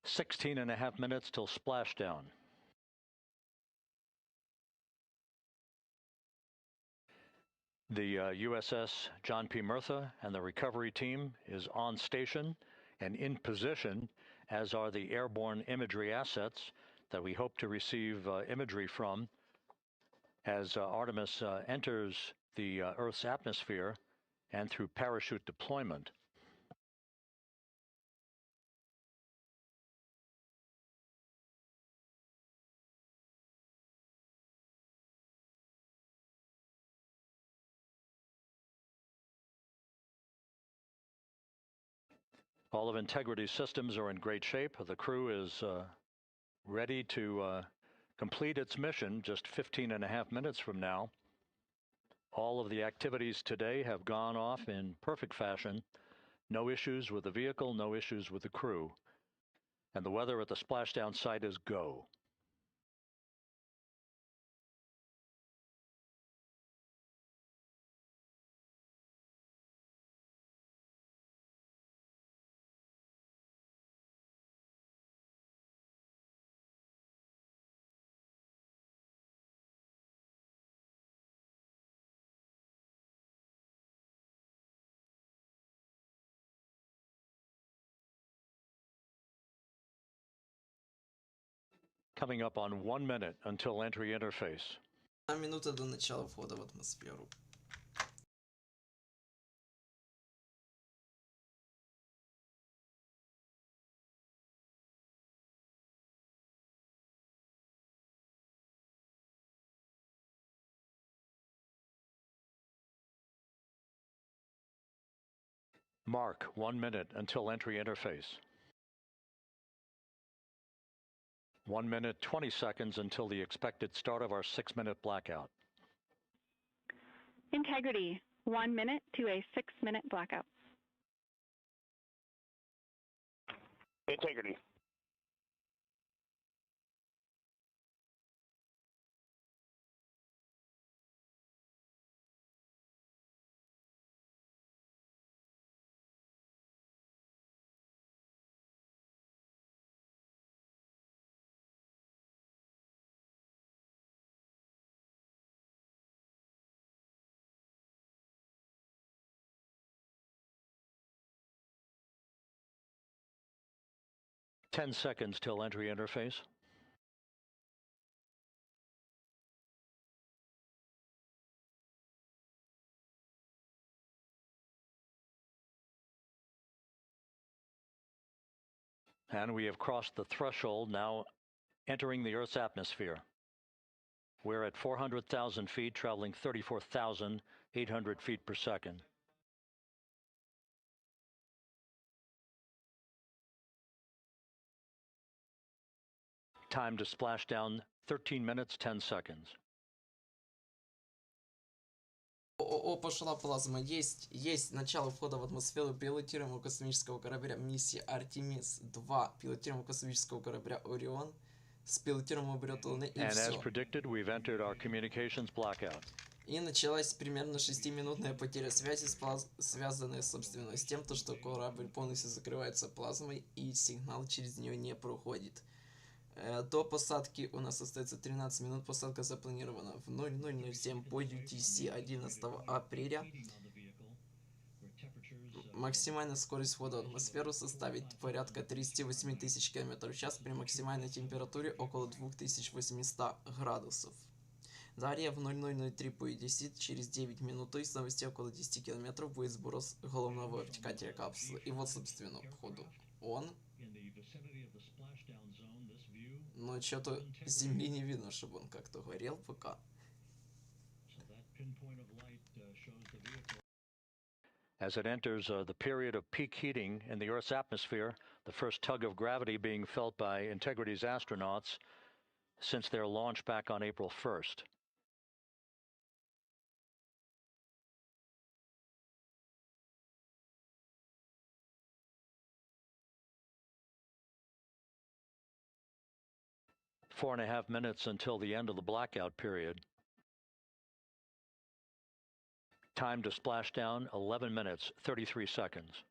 "16.5 minutes till splashdown. The USS John P. Murtha and the recovery team is on station and in position, as are the airborne imagery assets that we hope to receive imagery from as Artemis enters the Earth's atmosphere and through parachute deployment. All of Integrity's systems are in great shape. The crew is ready to complete its mission just 15.5 minutes from now. All of the activities today have gone off in perfect fashion. No issues with the vehicle, no issues with the crew. And the weather at the splashdown site is go. Coming up on 1 minute until entry interface. 1 минута до начала входа в атмосферу. Mark 1 minute until entry interface. 1 minute, 20 seconds until the expected start of our 6-minute blackout. Integrity, 1 minute to a 6-minute blackout. Integrity. Ten seconds till entry interface. And we have crossed the threshold, now entering the Earth's atmosphere. We're at 400,000 feet, traveling 34,800 feet per second. Time to splashdown, 13 minutes, 10 seconds. О, пошла плазма. Есть начало входа в атмосферу пилотируемого космического корабля миссии Artemis-2, пилотируемого космического корабля Орион, с пилотируемого ОБЛЕТа Луны, и And as все. predicted, we've entered our communications blackout. И началась примерно 6-минутная потеря связи, связанная, собственно, с тем, что корабль полностью закрывается плазмой и сигнал через нее не проходит. До посадки у нас остается 13 минут. Посадка запланирована в 00:07 по UTC 11 апреля. Максимальная скорость входа в атмосферу составит порядка 38 тысяч км в час при максимальной температуре около 2800 градусов. Далее в 00:03 по UTC через 9 минут, то есть на высоте около 10 км, будет сброс головного обтекателя капсулы. И вот, собственно, походу он. Но что-то Земли не видно, чтобы он как-то горел пока. As it enters the period of peak heating in the Earth's atmosphere, the first tug of gravity being felt by Integrity's astronauts since their launch back on April 1st. Four and a half minutes until the end of the blackout period. Time to splashdown, 11 minutes, 33 seconds.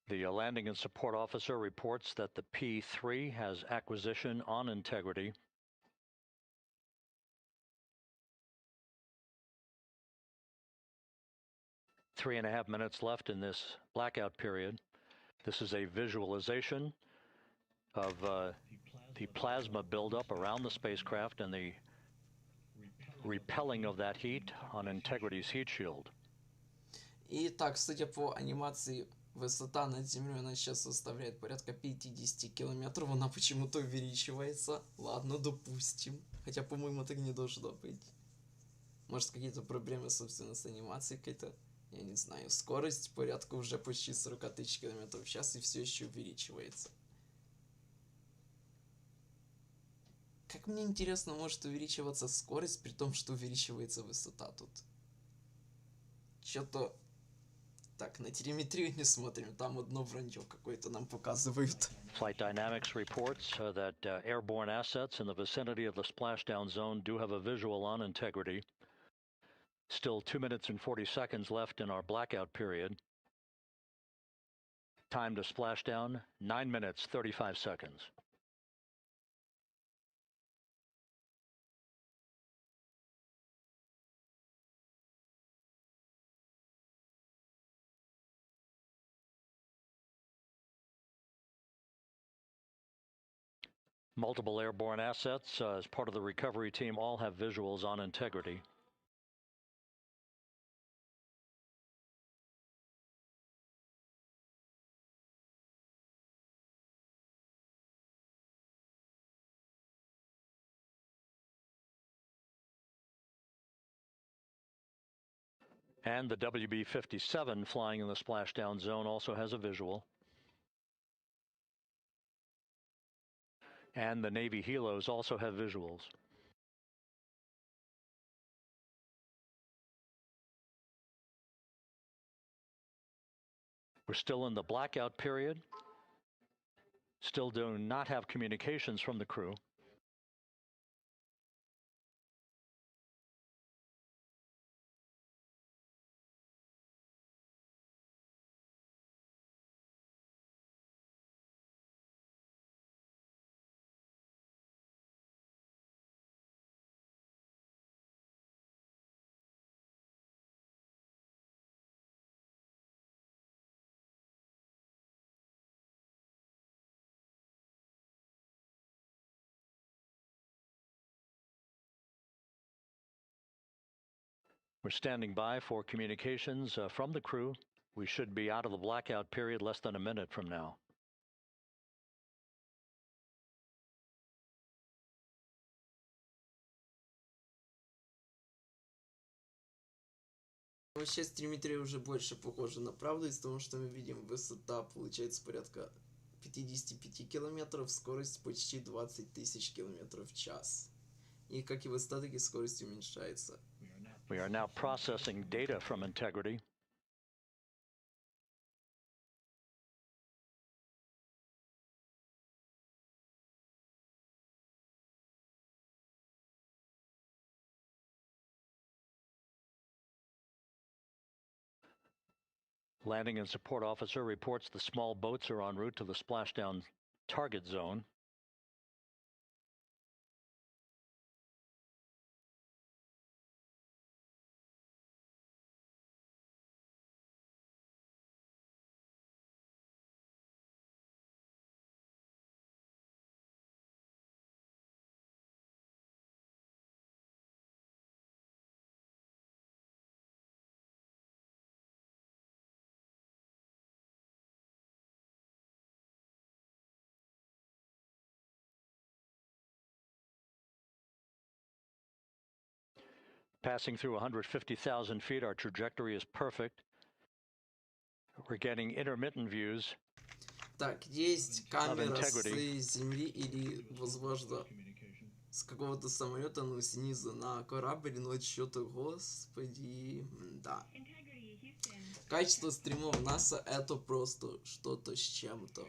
The landing and support officer reports that the P-3 has acquisition on Integrity. Three and a half minutes left in this blackout period. This is a visualization of the plasma buildup around the spacecraft and the repelling of that heat on Integrity's heat shield. Итак, судя по анимации, высота над Землей у нас сейчас составляет порядка 50 километров. Она почему-то увеличивается. Ладно, допустим. Хотя, по-моему, так не должно быть. Может, какие-то проблемы, собственно, с анимацией какая-то. Я не знаю. Скорость порядка уже почти 40 тысяч километров в час и все еще увеличивается. Как мне интересно, может увеличиваться скорость, при том, что увеличивается высота тут. Что-то... Так, на телеметрию не смотрим, там одно вранье какое-то нам показывают. Flight Dynamics reports that airborne assets in the vicinity of the splashdown zone do have a visual on Integrity. Still 2 minutes and 40 seconds left in our blackout period. Time to splashdown, 9 minutes, 35 seconds. Multiple airborne assets as part of the recovery team all have visuals on Integrity. And the WB-57 flying in the splashdown zone also has a visual. And the Navy helos also have visuals. We're still in the blackout period. Still do not have communications from the crew. We're standing by for communications from the crew. We should be out of the blackout period less than a minute from now. Сейчас телеметрия уже больше похожа на правду, из того, что мы видим, высота получается порядка 55 километров, скорость почти 20 тысяч километров в час. И как и в остатке, скорость уменьшается. We are now processing data from Integrity. Landing and support officer reports the small boats are en route to the splashdown target zone. Passing through 150,000 feet, our trajectory is perfect. We're getting intermittent views. Так, есть камера с земли или, возможно, с какого-то самолета, но снизу на корабль, но что-то, господи, да. Качество стримов НАСА это просто что-то с чем-то.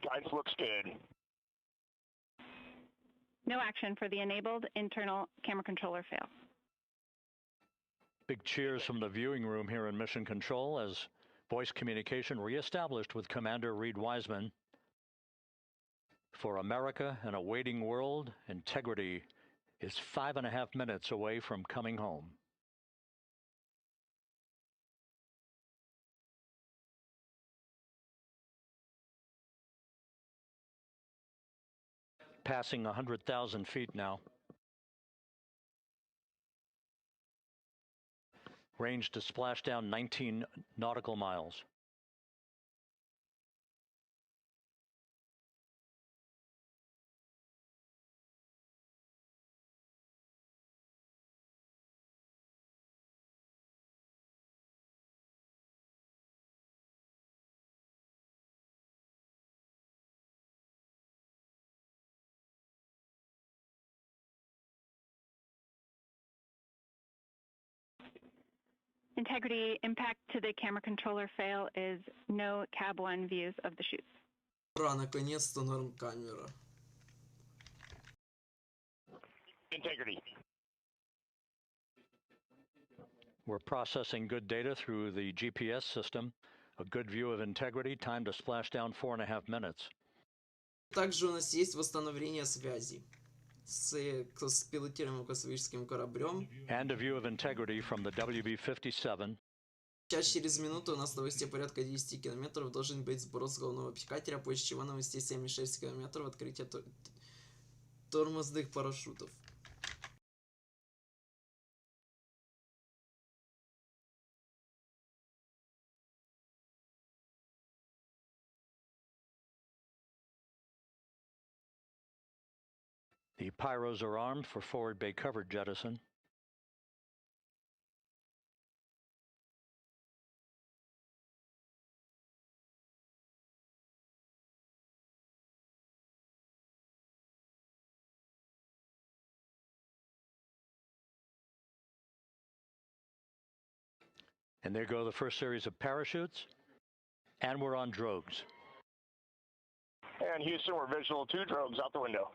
Guys, looks good. No action for the enabled internal camera controller fail. Big cheers from the viewing room here in Mission Control as voice communication reestablished with Commander Reid Wiseman. For America and a waiting world, Integrity is 5.5 minutes away from coming home. Passing 100,000 feet now. Range to splashdown 19 nautical miles. Integrity impact to the camera controller fail is no cab 1 views of the chutes. Ура, наконец-то норм камера. Integrity. We're processing good data through the GPS system. A good view of Integrity, time to splashdown 4.5 minutes. Также у нас есть восстановление связи с пилотируемым космическим кораблем. And a view of Integrity from the WB-57. Сейчас через минуту у нас на высоте порядка 10 километров должен быть сброс головного пикателя, после чего на высоте 7,6 километров открытие тормозных парашютов. The pyros are armed for forward bay cover jettison. And there go the first series of parachutes. And we're on drogues. And Houston, we're visual 2 drogues out the window.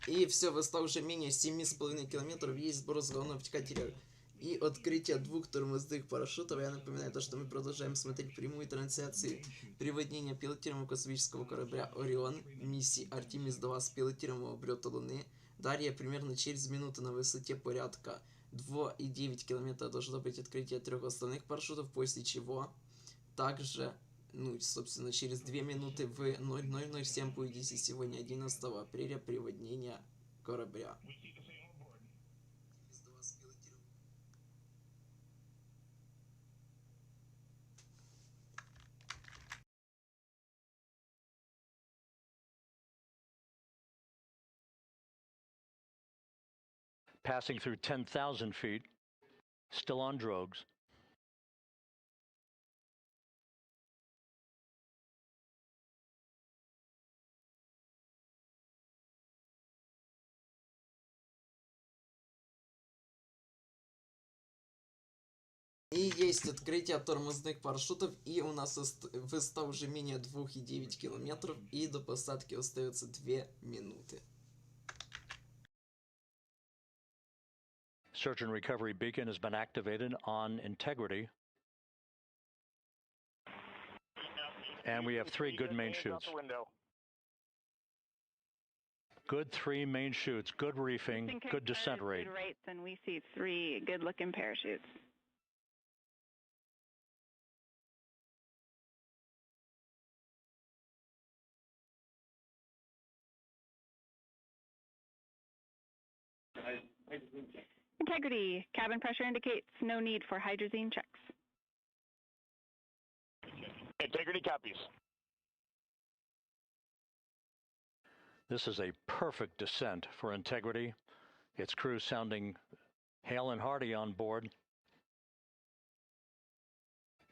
И все, высота уже менее 7,5 километров, есть сброс головного пикателя и открытие 2 тормозных парашютов. Я напоминаю то, что мы продолжаем смотреть прямую трансляцию приводнения пилотируемого космического корабля Орион, миссии Artemis-2 с пилотируемого облета Луны. Далее, примерно через минуту на высоте порядка 2,9 километра должно быть открытие 3 основных парашютов, после чего также, ну, собственно, через 2 минуты в 00:07 по UTC сегодня 11 апреля приводнения корабля. Passing through 10,000 feet, still on drogues. И есть открытие тормозных парашютов, и у нас высота уже менее 2,9 километров, и до посадки остается 2 минуты. Search and recovery beacon has been activated on Integrity. And we have 3 good main chutes. Good 3 main chutes, good reefing, good descent rate. And we see 3 good-looking parachutes. Integrity. Cabin pressure indicates no need for hydrazine checks. Integrity copies. This is a perfect descent for Integrity. Its crew sounding hale and hearty on board.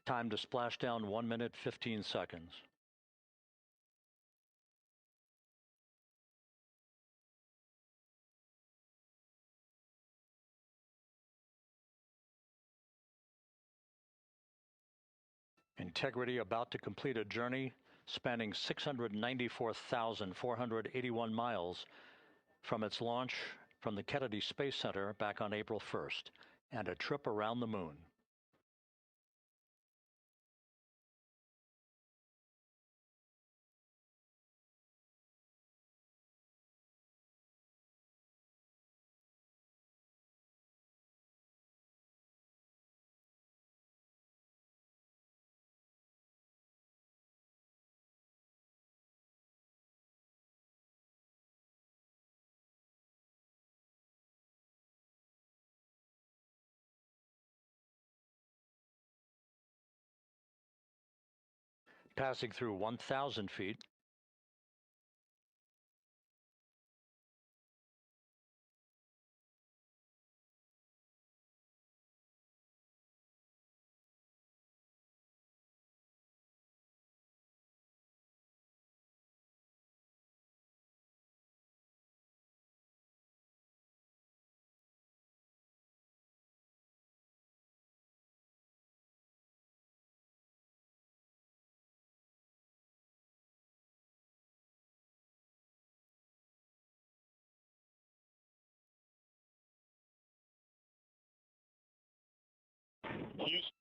Time to splash down 1 minute, 15 seconds. Integrity about to complete a journey spanning 694,481 miles from its launch from the Kennedy Space Center back on April 1st, and a trip around the moon. Passing through 1,000 feet.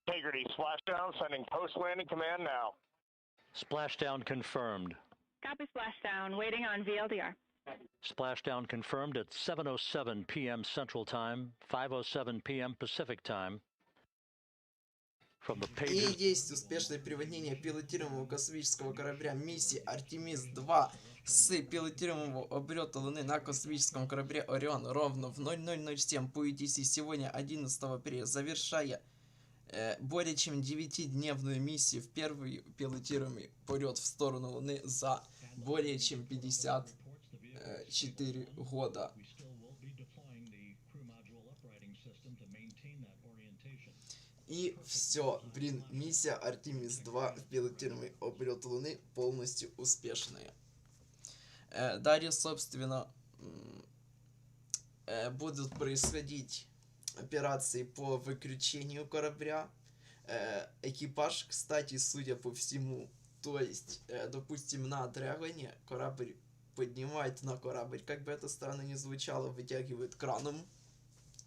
Integrity, splashdown, sending post-landing command now. Splashdown confirmed. Copy splashdown, waiting on VLDR. Splashdown confirmed at 7:07 p.m. Central Time, 5:07 p.m. Pacific Time. From the И pages. есть успешное приводнение пилотируемого космического корабля миссии Artemis-2 с пилотируемого облета Луны на космическом корабле Орион ровно в 00:07 по UTC сегодня 11 апреля, завершая более чем 9-дневную миссию в первый пилотируемый полет в сторону Луны за более чем 54 года. И все, блин, миссия Artemis-2 в пилотируемый облет Луны полностью успешная. Далее, собственно, будут происходить операции по выключению корабля. Экипаж, кстати, судя по всему, то есть, допустим, на Драгоне корабль поднимает на корабль, как бы это странно ни звучало, вытягивает краном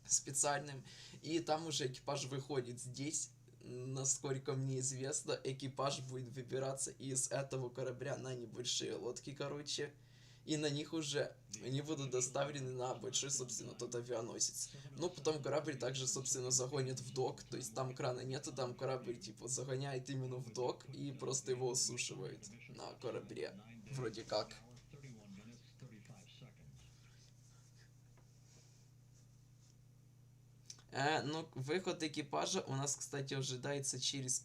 специальным, и там уже экипаж выходит. Здесь, насколько мне известно, экипаж будет выбираться из этого корабля на небольшие лодки, короче, и на них уже они будут доставлены на большой, собственно, тот авианосец. Но потом корабль также, собственно, загонят в док, то есть там крана нету, там корабль, типа, загоняет именно в док и просто его осушивает на корабле, вроде как. Ну, выход экипажа у нас, кстати, ожидается через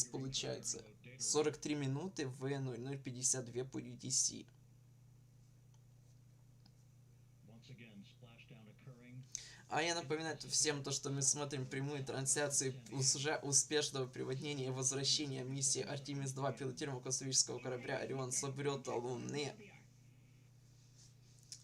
получается, 43 минуты в 00:52 по UTC. А я напоминаю всем то, что мы смотрим прямую трансляцию уже успешного приводнения и возвращения миссии Artemis-2 пилотируемого космического корабля Орион с облета Луны.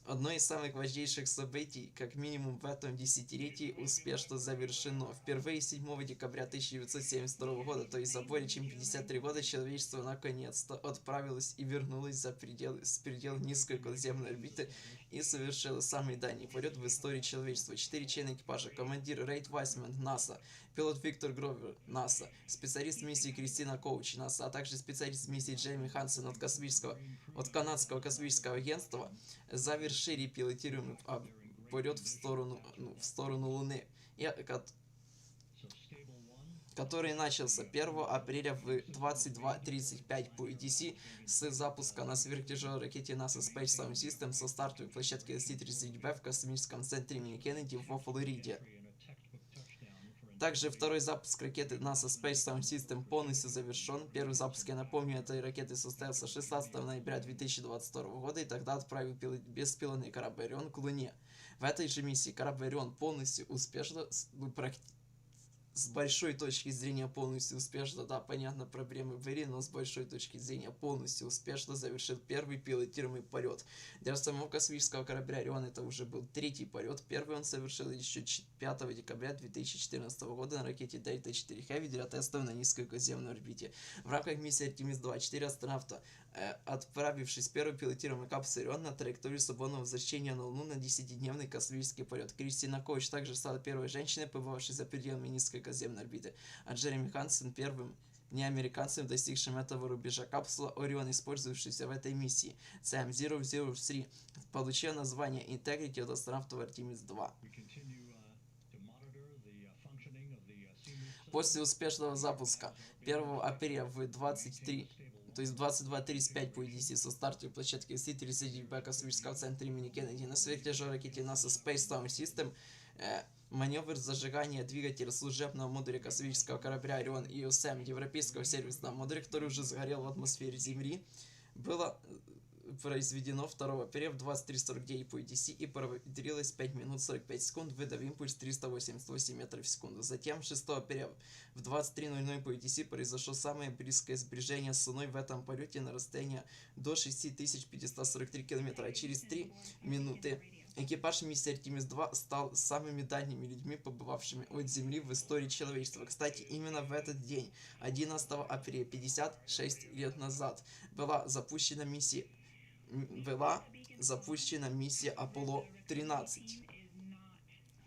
Одно из самых важнейших событий, как минимум в этом десятилетии, успешно завершено. Впервые 7 декабря 1972 года, то есть за более чем 53 года, человечество наконец-то отправилось и вернулось с предела Низкой Околоземной Орбиты и совершило самый дальний полет в истории человечества. 4 члена экипажа: командир Reid Wiseman, НАСА, пилот Виктор Гровер, НАСА, специалист миссии Christina Koch, НАСА, а также специалист миссии Jeremy Hansen от Канадского Космического Агентства завершили пилотируемый полет в сторону Луны, который начался 1 апреля в 22:35 по UTC с запуска на сверхтяжелой ракете NASA Space Sound System со стартовой площадки C-39 в космическом центре имени Кеннеди во Флориде. Также второй запуск ракеты NASA Space Sound System полностью завершен. Первый запуск, я напомню, этой ракеты состоялся 16 ноября 2022 года, и тогда отправил беспилотный корабль Орион к Луне. В этой же миссии корабль Орион полностью успешно, с большой точки зрения полностью успешно, да, понятно, проблемы были, но с большой точки зрения полностью успешно завершил первый пилотируемый полет. Для самого космического корабля Орион это уже был третий полет. Первый он совершил еще 5 декабря 2014 года на ракете Delta 4 Heavy для тестов на Низкой Околоземной Орбите. В рамках миссии Artemis-2 4 астронавта, отправившись в первый пилотируемый капсулу Орион на траекторию свободного возвращения на Луну на 10-дневный космический полет. Christina Koch также стала первой женщиной, побывавшей за пределами Низкой Околоземной Орбиты, а Джереми Хансен первым неамериканцем, достигшим этого рубежа. Капсула Орион, использовавшаяся в этой миссии CM-003, получила название Integrity от астронавтов Artemis-2. После успешного запуска 1 апреля в 22:35 по UTC со стартовой площадки C-39 космического центра имени Кеннеди на сверхтяжелой ракете NASA Space Sound System маневр зажигания двигателя служебного модуля космического корабля Орион и IoSpace, европейского сервисного модуля, который уже сгорел в атмосфере Земли, было произведено 2 апреля в 23:49 по UTC и продлилось 5 минут 45 секунд, выдав импульс 388 метров в секунду. Затем 6 апреля в 23:00 по UTC произошло самое близкое сближение с Луной в этом полете на расстояние до 6543 километра, а через 3 минуты экипаж миссии Artemis-2 стал самыми дальними людьми, побывавшими от Земли в истории человечества. Кстати, именно в этот день, 11 апреля, 56 лет назад, была запущена миссия Аполло-13.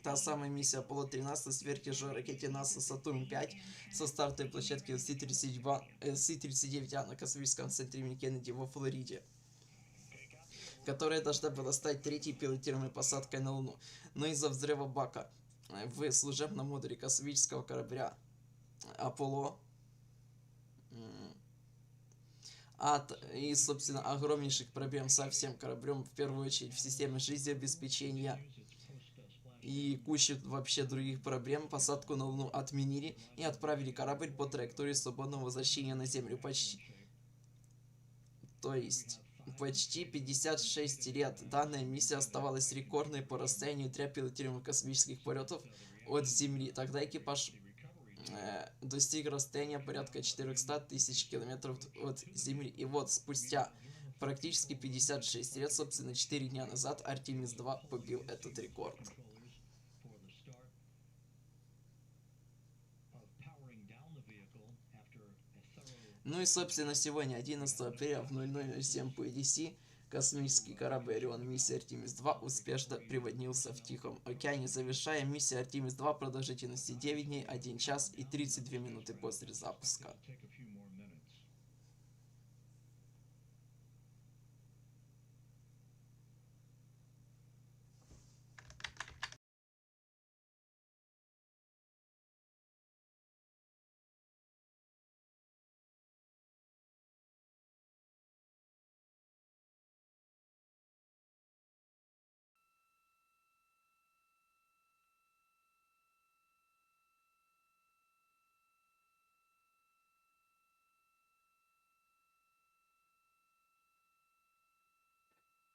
Та самая миссия Аполло-13 сверхтяжелой ракете NASA Сатурн-5 со стартовой площадки C-39 на космическом центре имени Кеннеди во Флориде, которая должна была стать третьей пилотируемой посадкой на Луну. Но из-за взрыва бака в служебном модуле космического корабля Аполло и, собственно, огромнейших проблем со всем кораблем, в первую очередь в системе жизнеобеспечения и куча вообще других проблем, посадку на Луну отменили и отправили корабль по траектории свободного возвращения на Землю. Почти 56 лет данная миссия оставалась рекордной по расстоянию для пилотируемых космических полетов от Земли. Тогда экипаж достиг расстояния порядка 400 тысяч километров от Земли. И вот спустя практически 56 лет, собственно 4 дня назад, Artemis-2 побил этот рекорд. Ну и, собственно, сегодня, 11 апреля в 00:07 по UTC, космический корабль Орион миссии Artemis-2 успешно приводнился в Тихом океане, завершая миссию Artemis-2 продолжительностью 9 дней, 1 час и 32 минуты после запуска.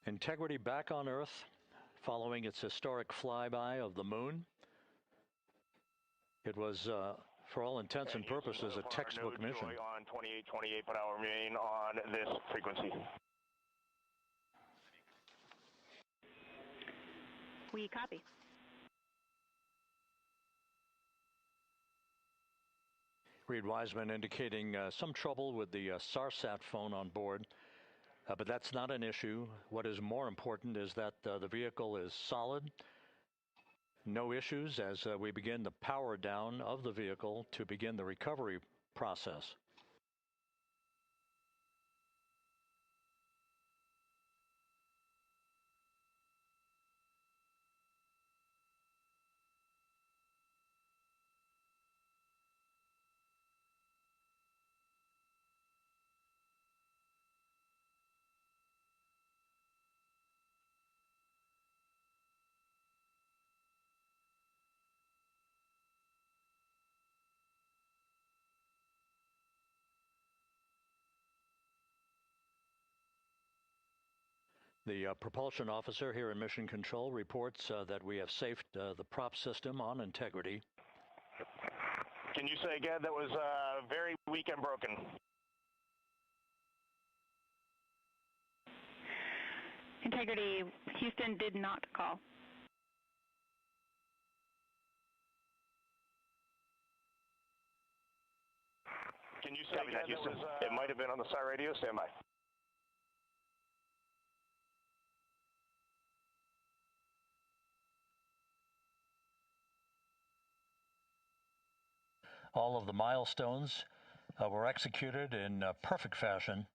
Integrity back on Earth, following its historic flyby of the moon. It was, for all intents and purposes, a textbook mission. On 2828, but I'll remain on this frequency. We copy. Reid Wiseman indicating some trouble with the SARSAT phone on board, but that's not an issue. What is more important is that the vehicle is solid. No issues as we begin the power down of the vehicle to begin the recovery process. The propulsion officer here in Mission Control reports that we have safed the prop system on integrity. Can you say again? That was very weak and broken. Integrity, Houston did not call. Can you say again? That, Houston? It might have been on the SAR radio. Stand by. All of the milestones were executed in perfect fashion.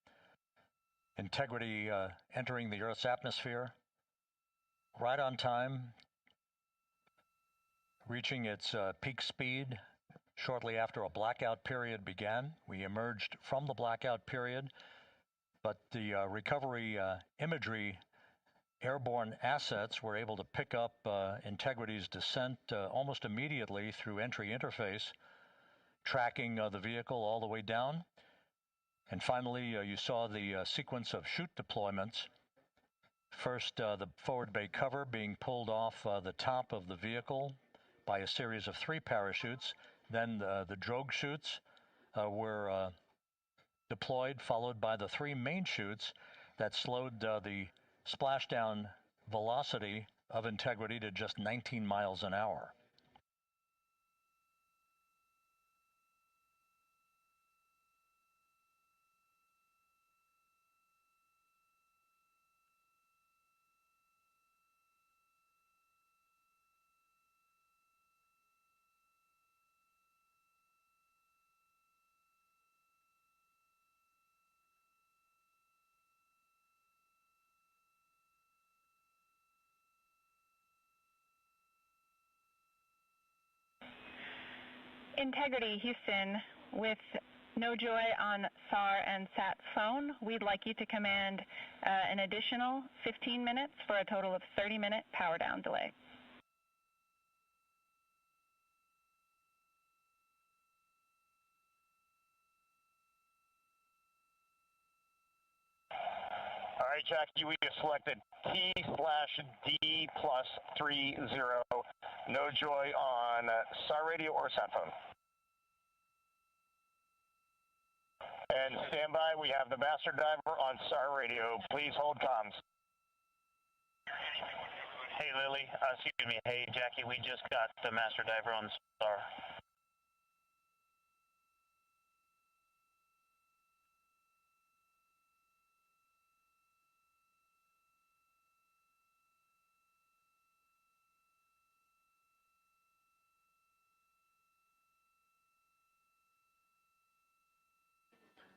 Integrity entering the Earth's atmosphere right on time, reaching its peak speed shortly after a blackout period began. We emerged from the blackout period, but the recovery imagery airborne assets were able to pick up Integrity's descent almost immediately through entry interface, tracking the vehicle all the way down. And finally, you saw the sequence of chute deployments. First, the forward bay cover being pulled off the top of the vehicle by a series of 3 parachutes. Then the drogue chutes were deployed, followed by the 3 main chutes that slowed the splashdown velocity of Integrity to just 19 miles an hour. Integrity, Houston, with no joy on SAR and SAT phone, we'd like you to command an additional 15 minutes for a total of 30-minute power down delay. All right, Jackie, we have selected T/D+30. No joy on SAR radio or SAT phone. And stand by, we have the master diver on SAR radio. Please hold comms. Hey, Lily. Excuse me. Hey, Jackie, we just got the master diver on SAR.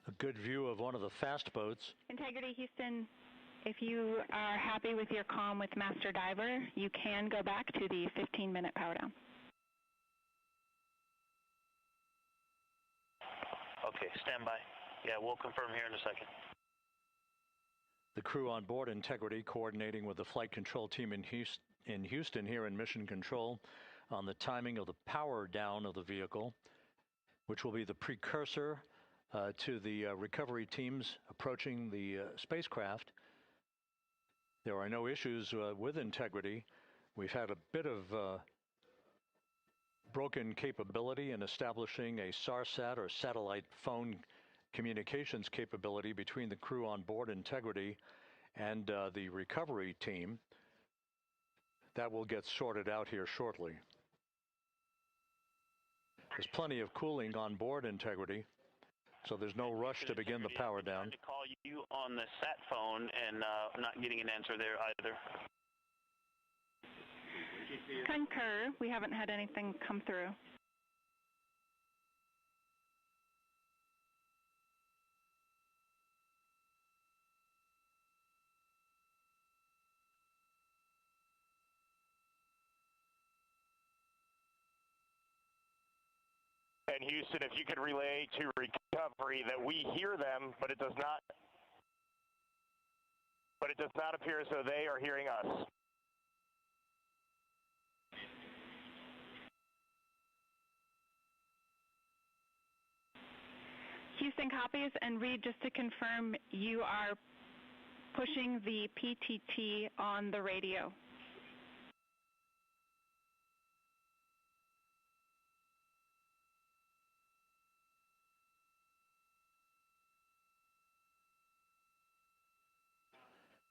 A good view of one of the fast boats. Integrity, Houston, if you are happy with your comm with Master Diver, you can go back to the 15-minute power down. Okay, stand by. Yeah, we'll confirm here in a second. The crew on board Integrity coordinating with the flight control team in Houston here in Mission Control on the timing of the power down of the vehicle, which will be the precursor to the recovery teams approaching the spacecraft. There are no issues with integrity. We've had a bit of broken capability in establishing a SARSAT or satellite phone communications capability between the crew on board Integrity and the recovery team. That will get sorted out here shortly. There's plenty of cooling on board Integrity, so there's no rush to begin the power down. To call you on the sat phone and not getting an answer there either. Concur. We haven't had anything come through. And Houston, if you could relay to recovery that we hear them, but it does not appear as though they are hearing us. Houston copies, and Reid, just to confirm, you are pushing the PTT on the radio.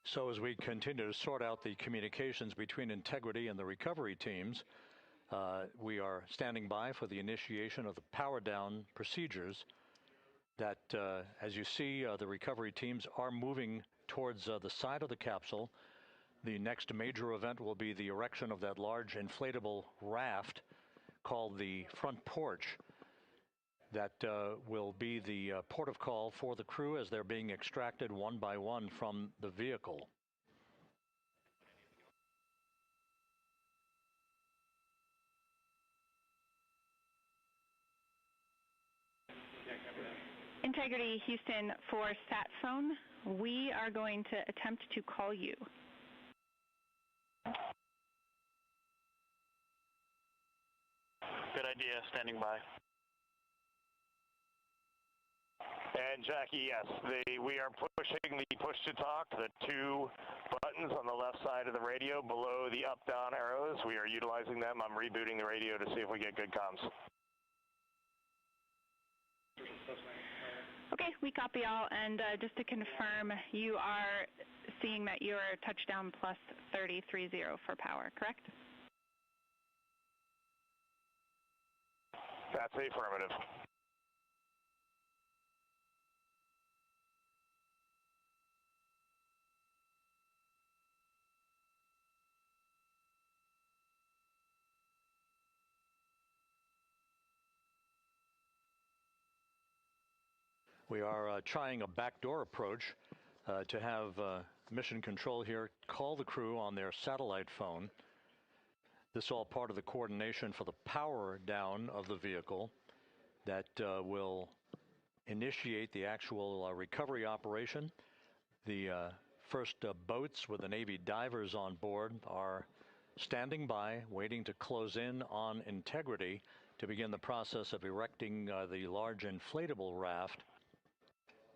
So as we continue to sort out the communications between Integrity and the recovery teams, we are standing by for the initiation of the power down procedures that, as you see, the recovery teams are moving towards the side of the capsule. The next major event will be the erection of that large inflatable raft called the front porch. That will be the port of call for the crew as they're being extracted one by one from the vehicle. Integrity, Houston, for sat phone, we are going to attempt to call you. Good idea, standing by. And Jackie, yes, we are pushing the push to talk, the two buttons on the left side of the radio below the up-down arrows. We are utilizing them. I'm rebooting the radio to see if we get good comms. Okay, we copy all, and just to confirm, you are seeing that you are touchdown plus 3030 for power, correct? That's affirmative. We are trying a backdoor approach to have mission control here call the crew on their satellite phone. This is all part of the coordination for the power down of the vehicle that will initiate the actual recovery operation. The first boats with the Navy divers on board are standing by, waiting to close in on Integrity to begin the process of erecting the large inflatable raft.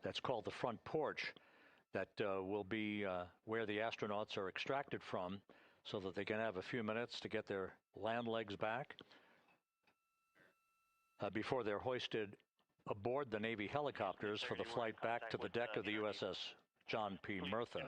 That's called the front porch. That will be where the astronauts are extracted from so that they can have a few minutes to get their land legs back before they're hoisted aboard the Navy helicopters for the flight back to the deck of the USS John P. Murtha.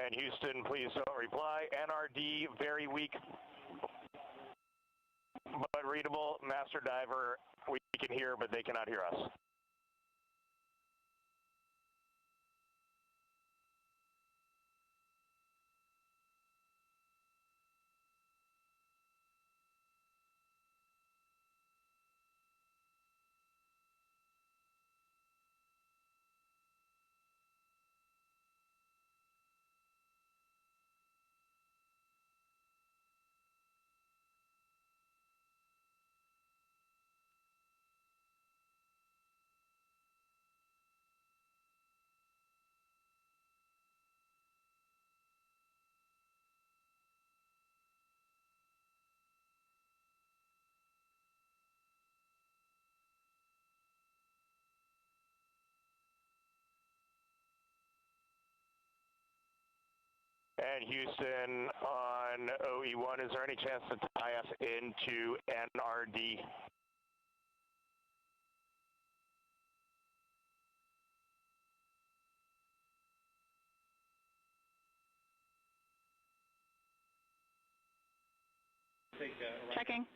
And Houston, please don't reply. NRD, very weak, but readable. Master Diver, we can hear, but they cannot hear us. And Houston on OE1, is there any chance to tie us into NRD? Checking.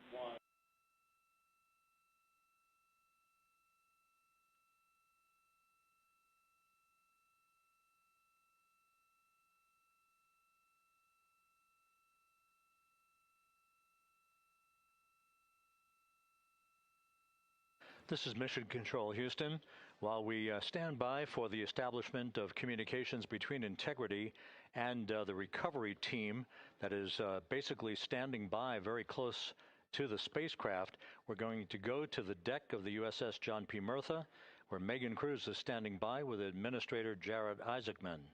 This is Mission Control Houston. While we stand by for the establishment of communications between Integrity and the recovery team that is basically standing by very close to the spacecraft, we're going to go to the deck of the USS John P. Murtha, where Megan Cruz is standing by with Administrator Jared Isaacman.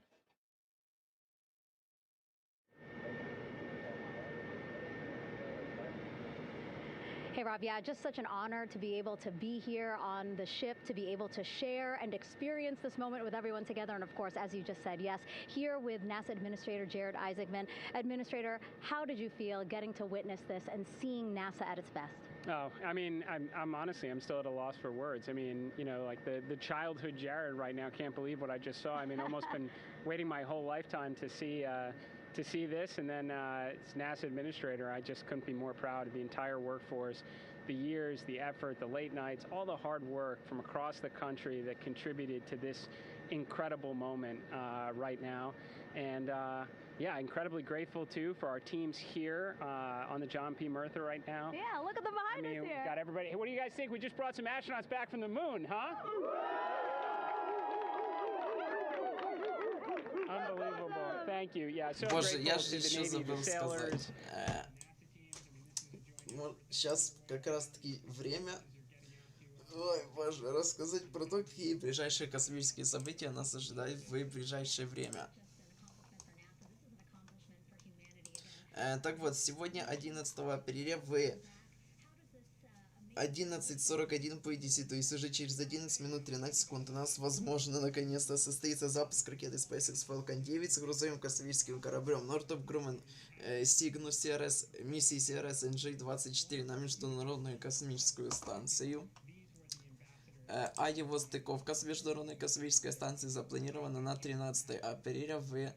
Hey, Rob, yeah, just such an honor to be able to be here on the ship, to be able to share and experience this moment with everyone together. And of course, as you just said, yes, here with NASA Administrator Jared Isaacman. Administrator, how did you feel getting to witness this and seeing NASA at its best? Oh, I mean, I'm honestly, I'm still at a loss for words. I mean, you know, like the childhood Jared right now can't believe what I just saw. I mean, almost been waiting my whole lifetime to see this, and then it's NASA Administrator. I just couldn't be more proud of the entire workforce, the years, the effort, the late nights, all the hard work from across the country that contributed to this incredible moment right now. And yeah, incredibly grateful too for our teams here on the John P. Murtha right now. Yeah, look at the behind us here. Got everybody. What do you guys think? We just brought some astronauts back from the moon, huh? Unbelievable. Thank you. Yeah, so Боже, я grateful же to the еще Navy, the забыл sailors. сказать. Сейчас как раз таки время. Ой, боже, рассказать про то, какие ближайшие космические события нас ожидают в ближайшее время. Так вот, сегодня 11 апреля в 11:41 по EDC, то есть уже через 11 минут 13 секунд у нас, возможно, наконец-то состоится запуск ракеты SpaceX Falcon 9 с грузовым космическим кораблем Northrop Grumman Cygnus CRS, миссии CRS NJ-24 на Международную космическую станцию. А его стыковка с Международной космической станцией запланирована на 13 апреля в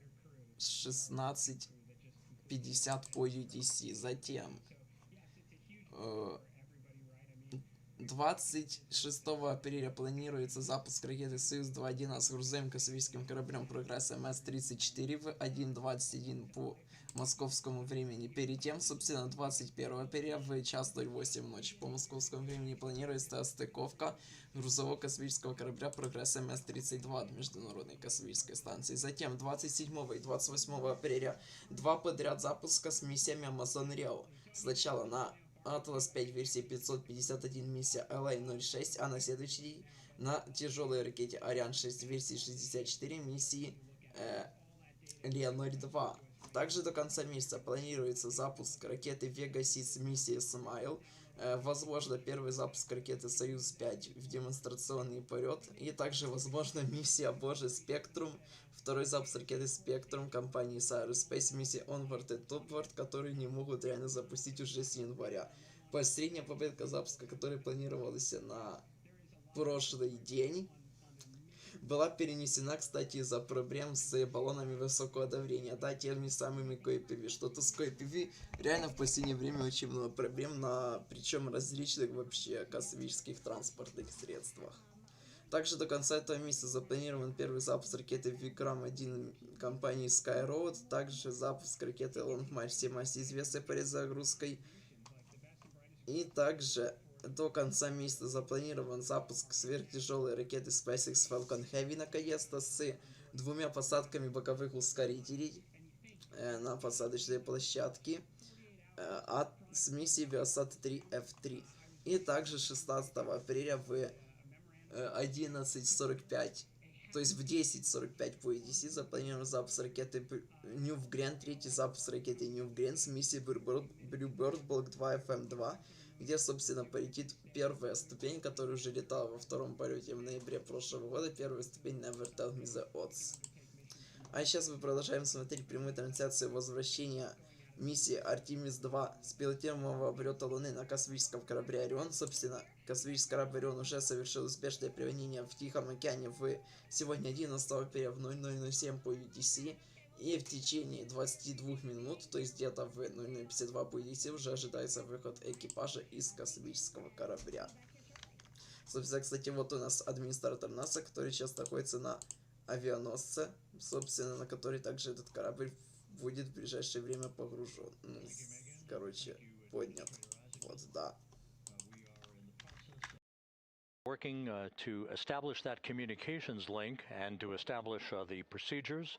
16:50 по UTC. Затем 26 апреля планируется запуск ракеты Союз-2.1 с грузовым космическим кораблем Прогресс МС-34 в 1:21 по московскому времени. Перед тем, собственно, 21 апреля в час 08 ночи по московскому времени планируется стыковка грузового космического корабля Прогресс МС-32 от Международной космической станции. Затем 27 и 28 апреля два подряд запуска с миссиями Amazon Rio. Сначала на Atlas 5 версии 551 миссия LA-06, а на следующий день на тяжелой ракете Ariane 6 версии 64 миссии Leo-02. Также до конца месяца планируется запуск ракеты Vega-C с миссией Smile, возможно первый запуск ракеты Союз-5 в демонстрационный полет, и также возможно миссия Божий Spectrum, второй запуск ракеты Spectrum компании IoSpace, миссия Onward и Topward, которые не могут реально запустить уже с января. Последняя попытка запуска, которая планировалась на прошлый день, была перенесена, кстати, из-за проблем с баллонами высокого давления, да, теми самыми КПВ. Что-то с КПВ реально в последнее время очень много проблем, причем различных вообще космических транспортных средствах. Также до конца этого месяца запланирован первый запуск ракеты Vikram-1 компании Skyroad, также запуск ракеты Long March 7 известной перезагрузкой. И также до конца месяца запланирован запуск сверхтяжелой ракеты SpaceX Falcon Heavy наконец-то с двумя посадками боковых ускорителей на посадочной площадке с миссией Viasat 3F3. И также 16 апреля в 11:45, то есть в 10:45 по EDC запланирован запуск ракеты New Glenn, третий запуск ракеты New Glenn с миссией Bluebird Block 2 FM2, где, собственно, полетит первая ступень, которая уже летала во втором полете в ноябре прошлого года, первая ступень Never Tell Me The Odds. А сейчас мы продолжаем смотреть прямую трансляцию возвращения миссии Artemis-2 с пилотируемого облета Луны на космическом корабле Орион. Собственно, космический корабль Орион уже совершил успешное приводнение в Тихом океане сегодня 11 апреля в 00:07 по UTC. И в течение 22 минут, то есть где-то в 00:52 по UTC, уже ожидается выход экипажа из космического корабля. Собственно, кстати, вот у нас администратор НАСА, который сейчас находится на авианосце, собственно, на который также этот корабль будет в ближайшее время погружен. Ну, короче, поднят. Вот, да. Working to establish that communications link and to establish the procedures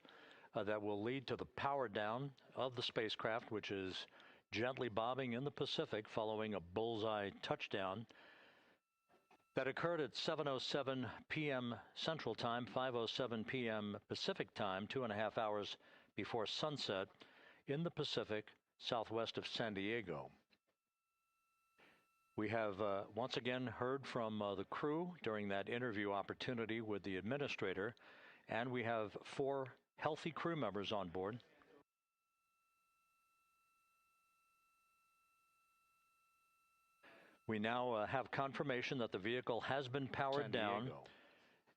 that will lead to the power down of the spacecraft, which is gently bobbing in the Pacific following a bullseye touchdown that occurred at 7:07 p.m. Central Time, 5:07 p.m. Pacific Time, 2.5 hours before sunset in the Pacific, southwest of San Diego. We have once again heard from the crew during that interview opportunity with the administrator, and we have 4 healthy crew members on board. We now have confirmation that the vehicle has been powered down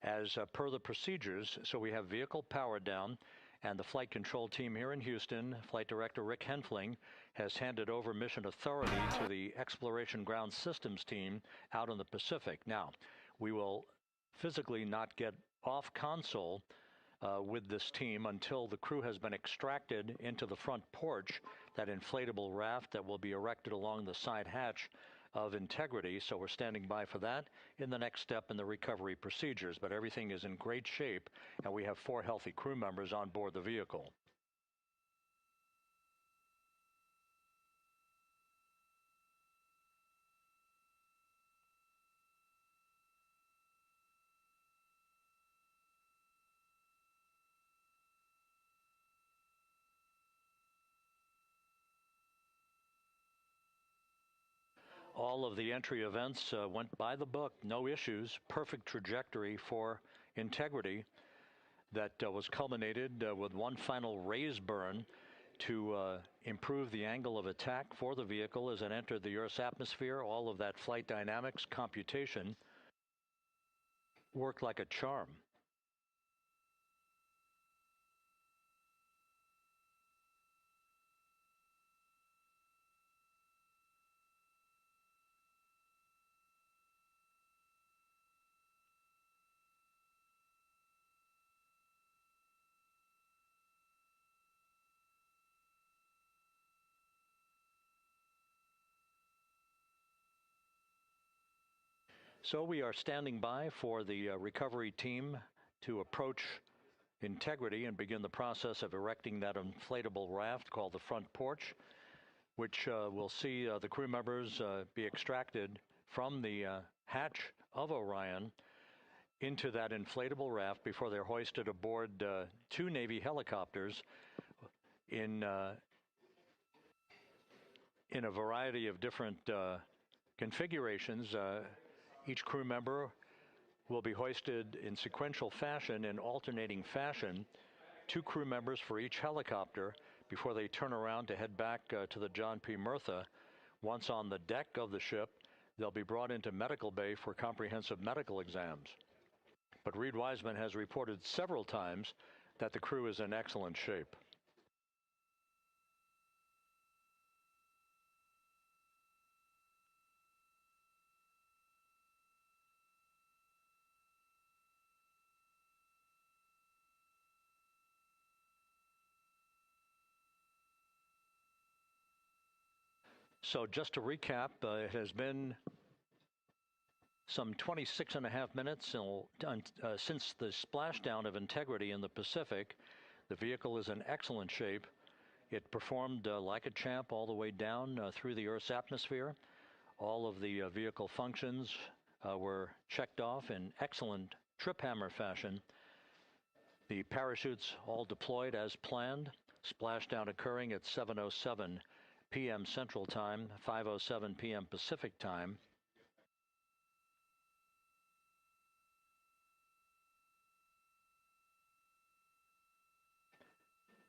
as per the procedures. So we have vehicle powered down, and the flight control team here in Houston, Flight Director Rick Henfling, has handed over mission authority to the Exploration Ground Systems team out in the Pacific. Now, we will physically not get off console with this team until the crew has been extracted into the front porch, that inflatable raft that will be erected along the side hatch of Integrity. So we're standing by for that in the next step in the recovery procedures. But everything is in great shape, and we have 4 healthy crew members on board the vehicle. All of the entry events went by the book, no issues, perfect trajectory for Integrity that was culminated with one final raise burn to improve the angle of attack for the vehicle as it entered the Earth's atmosphere. All of that flight dynamics computation worked like a charm. So we are standing by for the recovery team to approach Integrity and begin the process of erecting that inflatable raft called the front porch, which will see the crew members be extracted from the hatch of Orion into that inflatable raft before they're hoisted aboard 2 Navy helicopters in a variety of different configurations. Each crew member will be hoisted in sequential fashion, in alternating fashion, 2 crew members for each helicopter before they turn around to head back to the John P. Murtha. Once on the deck of the ship, they'll be brought into medical bay for comprehensive medical exams. But Reid Wiseman has reported several times that the crew is in excellent shape. So just to recap, it has been some 26.5 minutes since the splashdown of Integrity in the Pacific. The vehicle is in excellent shape. It performed like a champ all the way down through the Earth's atmosphere. All of the vehicle functions were checked off in excellent trip hammer fashion. The parachutes all deployed as planned. Splashdown occurring at 7:07 p.m. Central Time, 5:07 p.m. Pacific Time.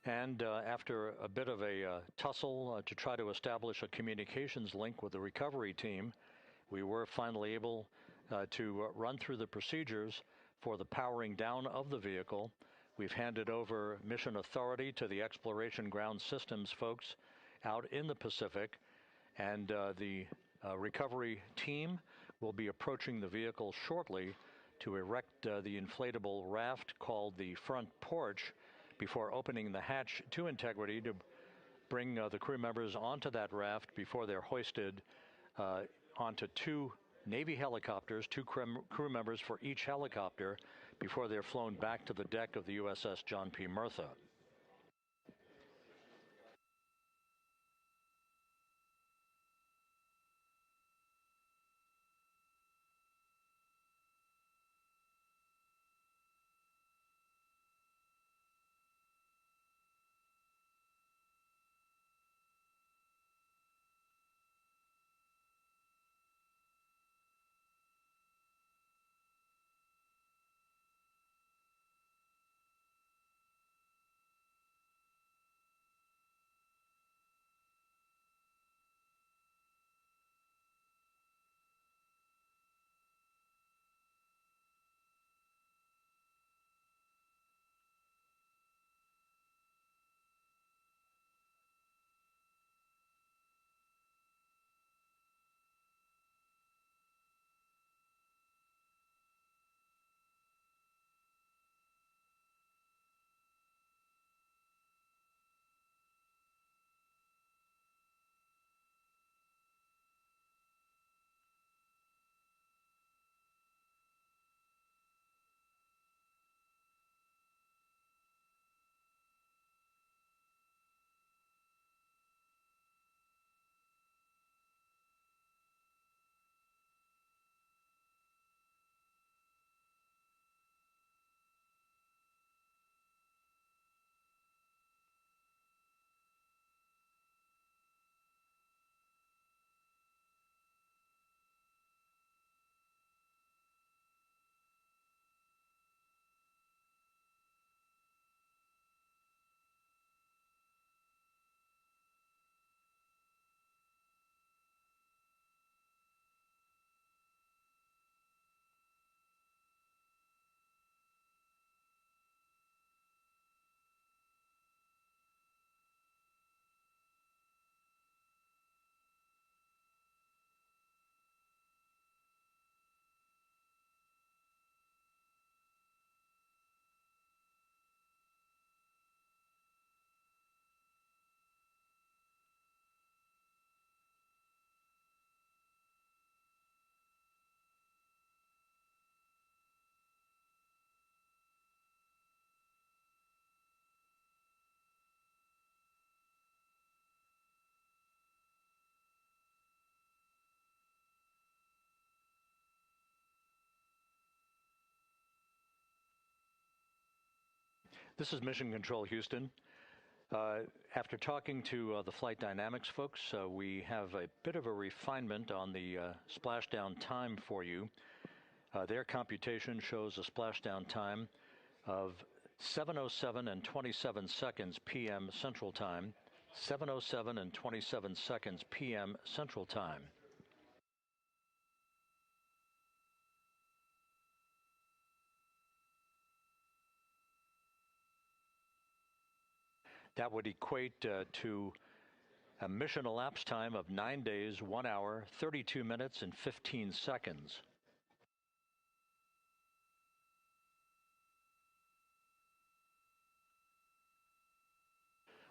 And after a bit of a tussle to try to establish a communications link with the recovery team, we were finally able to run through the procedures for the powering down of the vehicle. We've handed over mission authority to the Exploration Ground Systems folks out in the Pacific, and the recovery team will be approaching the vehicle shortly to erect the inflatable raft called the front porch before opening the hatch to Integrity to bring the crew members onto that raft before they're hoisted onto two Navy helicopters, two crew members for each helicopter, before they're flown back to the deck of the USS John P. Murtha. This is Mission Control Houston. After talking to the flight dynamics folks, we have a bit of a refinement on the splashdown time for you. Their computation shows a splashdown time of 7:07 and 27 seconds p.m. Central Time, 7:07 and 27 seconds p.m. Central Time. That would equate to a mission elapsed time of 9 days, 1 hour, 32 minutes, and 15 seconds.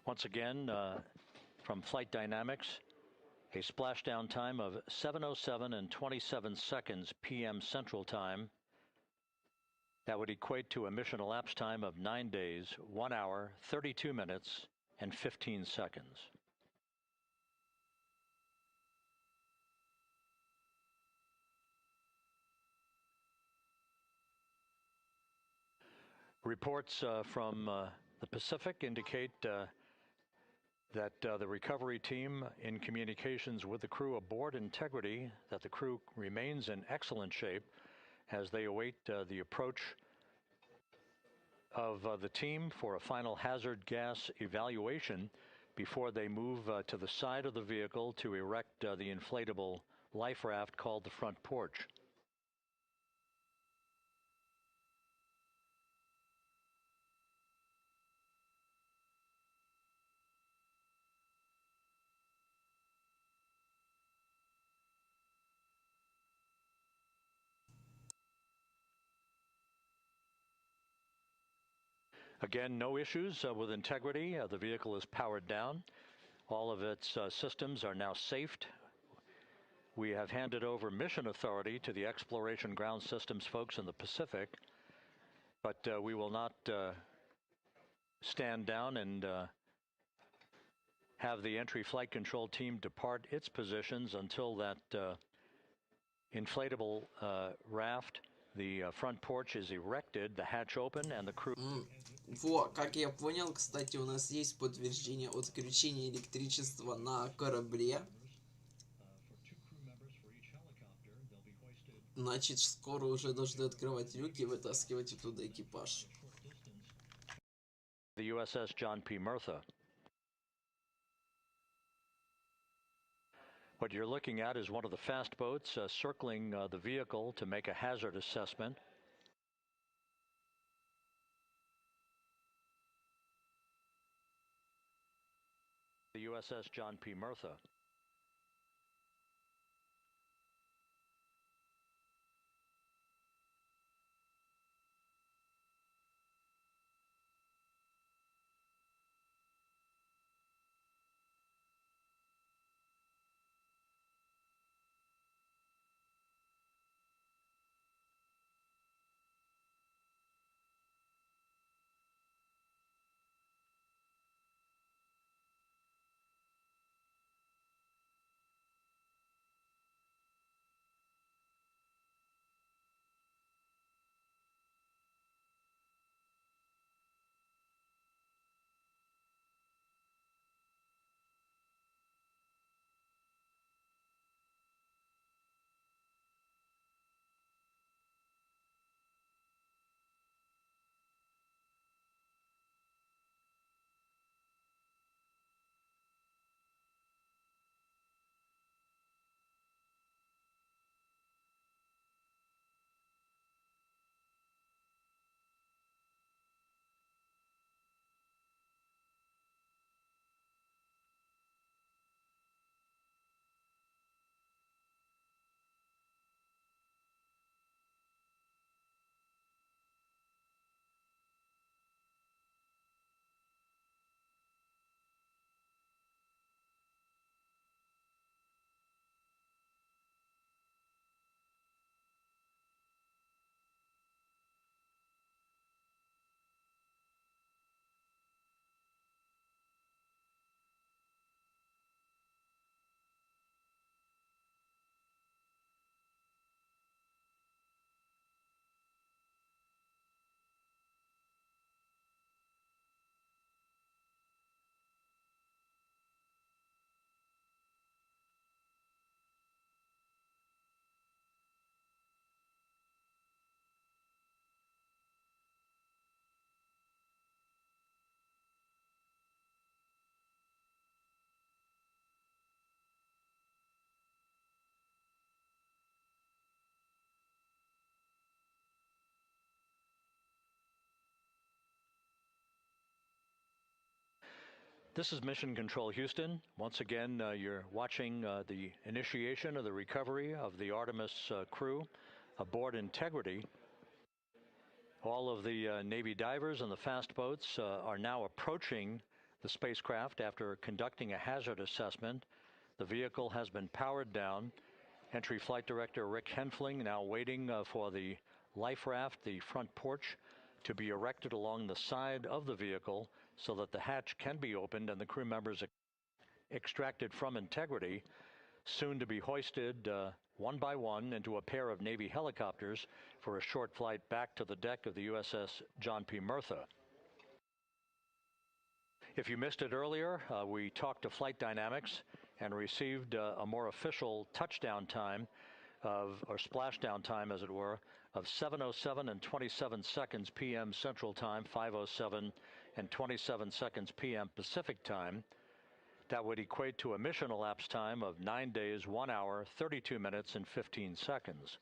Once again, from Flight Dynamics, a splashdown time of 7:07 and 27 seconds p.m. Central Time. That would equate to a mission elapsed time of 9 days, 1 hour, 32 minutes, and 15 seconds. Reports from the Pacific indicate that the recovery team in communications with the crew aboard Integrity, that the crew remains in excellent shape as they await the approach of the team for a final hazard gas evaluation before they move to the side of the vehicle to erect the inflatable life raft called the front porch. Again, no issues with integrity. The vehicle is powered down. All of its systems are now safed. We have handed over mission authority to the Exploration Ground Systems folks in the Pacific, but we will not stand down and have the entry flight control team depart its positions until that inflatable raft, the front porch, is erected, the hatch open, and the crew... Во, как я понял, кстати, у нас есть подтверждение отключения электричества на корабле. Значит, скоро уже должны открывать люки и вытаскивать оттуда экипаж. The USS John P. Murtha. What you're looking at is one of the fast boats circling the vehicle to make a hazard assessment. The USS John P. Murtha. This is Mission Control Houston. Once again, you're watching the initiation of the recovery of the Artemis crew aboard Integrity. All of the Navy divers and the fast boats are now approaching the spacecraft after conducting a hazard assessment. The vehicle has been powered down. Entry Flight Director Rick Henfling now waiting for the life raft, the front porch, to be erected along the side of the vehicle so that the hatch can be opened and the crew members extracted from Integrity, soon to be hoisted one by one into a pair of Navy helicopters for a short flight back to the deck of the USS John P. Murtha. If you missed it earlier, we talked to Flight Dynamics and received a more official touchdown time or splashdown time, as it were, of 7:07 and 27 seconds p.m. Central Time, 5:07 and 27 seconds p.m. Pacific Time. That would equate to a mission elapsed time of 9 days, 1 hour, 32 minutes, and 15 seconds.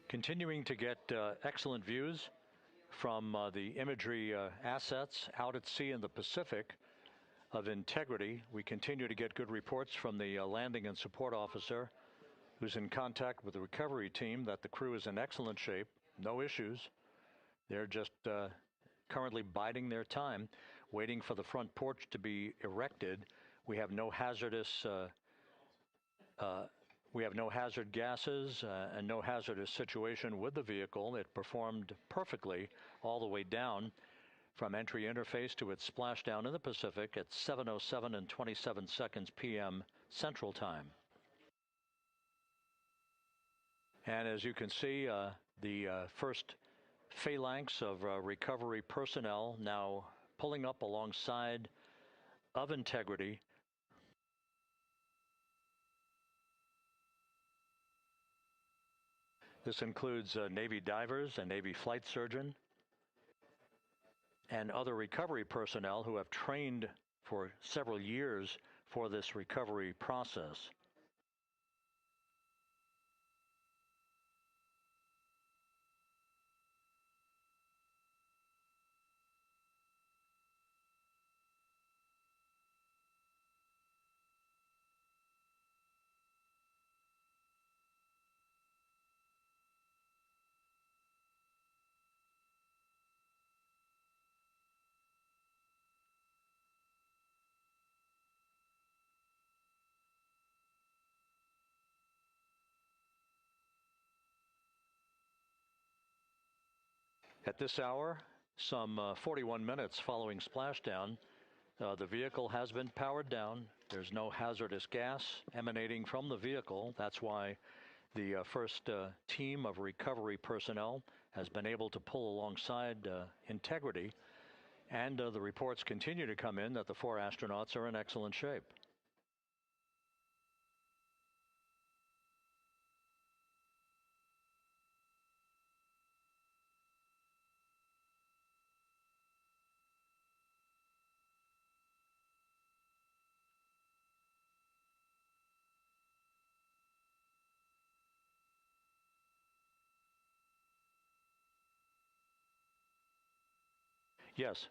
Continuing to get excellent views from the imagery assets out at sea in the Pacific of integrity. We continue to get good reports from the landing and support officer, who's in contact with the recovery team, that the crew is in excellent shape, no issues. They're just currently biding their time, waiting for the front porch to be erected. We have no hazardous hazard gases and no hazardous situation with the vehicle. It performed perfectly all the way down from entry interface to its splashdown in the Pacific at 7:07 and 27 seconds p.m. Central Time. And as you can see, the first phalanx of recovery personnel now pulling up alongside of integrity. This includes Navy divers, a Navy flight surgeon, and other recovery personnel who have trained for several years for this recovery process. At this hour, some 41 minutes following splashdown, the vehicle has been powered down. There's no hazardous gas emanating from the vehicle. That's why The first team of recovery personnel has been able to pull alongside Integrity, and the reports continue to come in that the 4 astronauts are in excellent shape. Yes.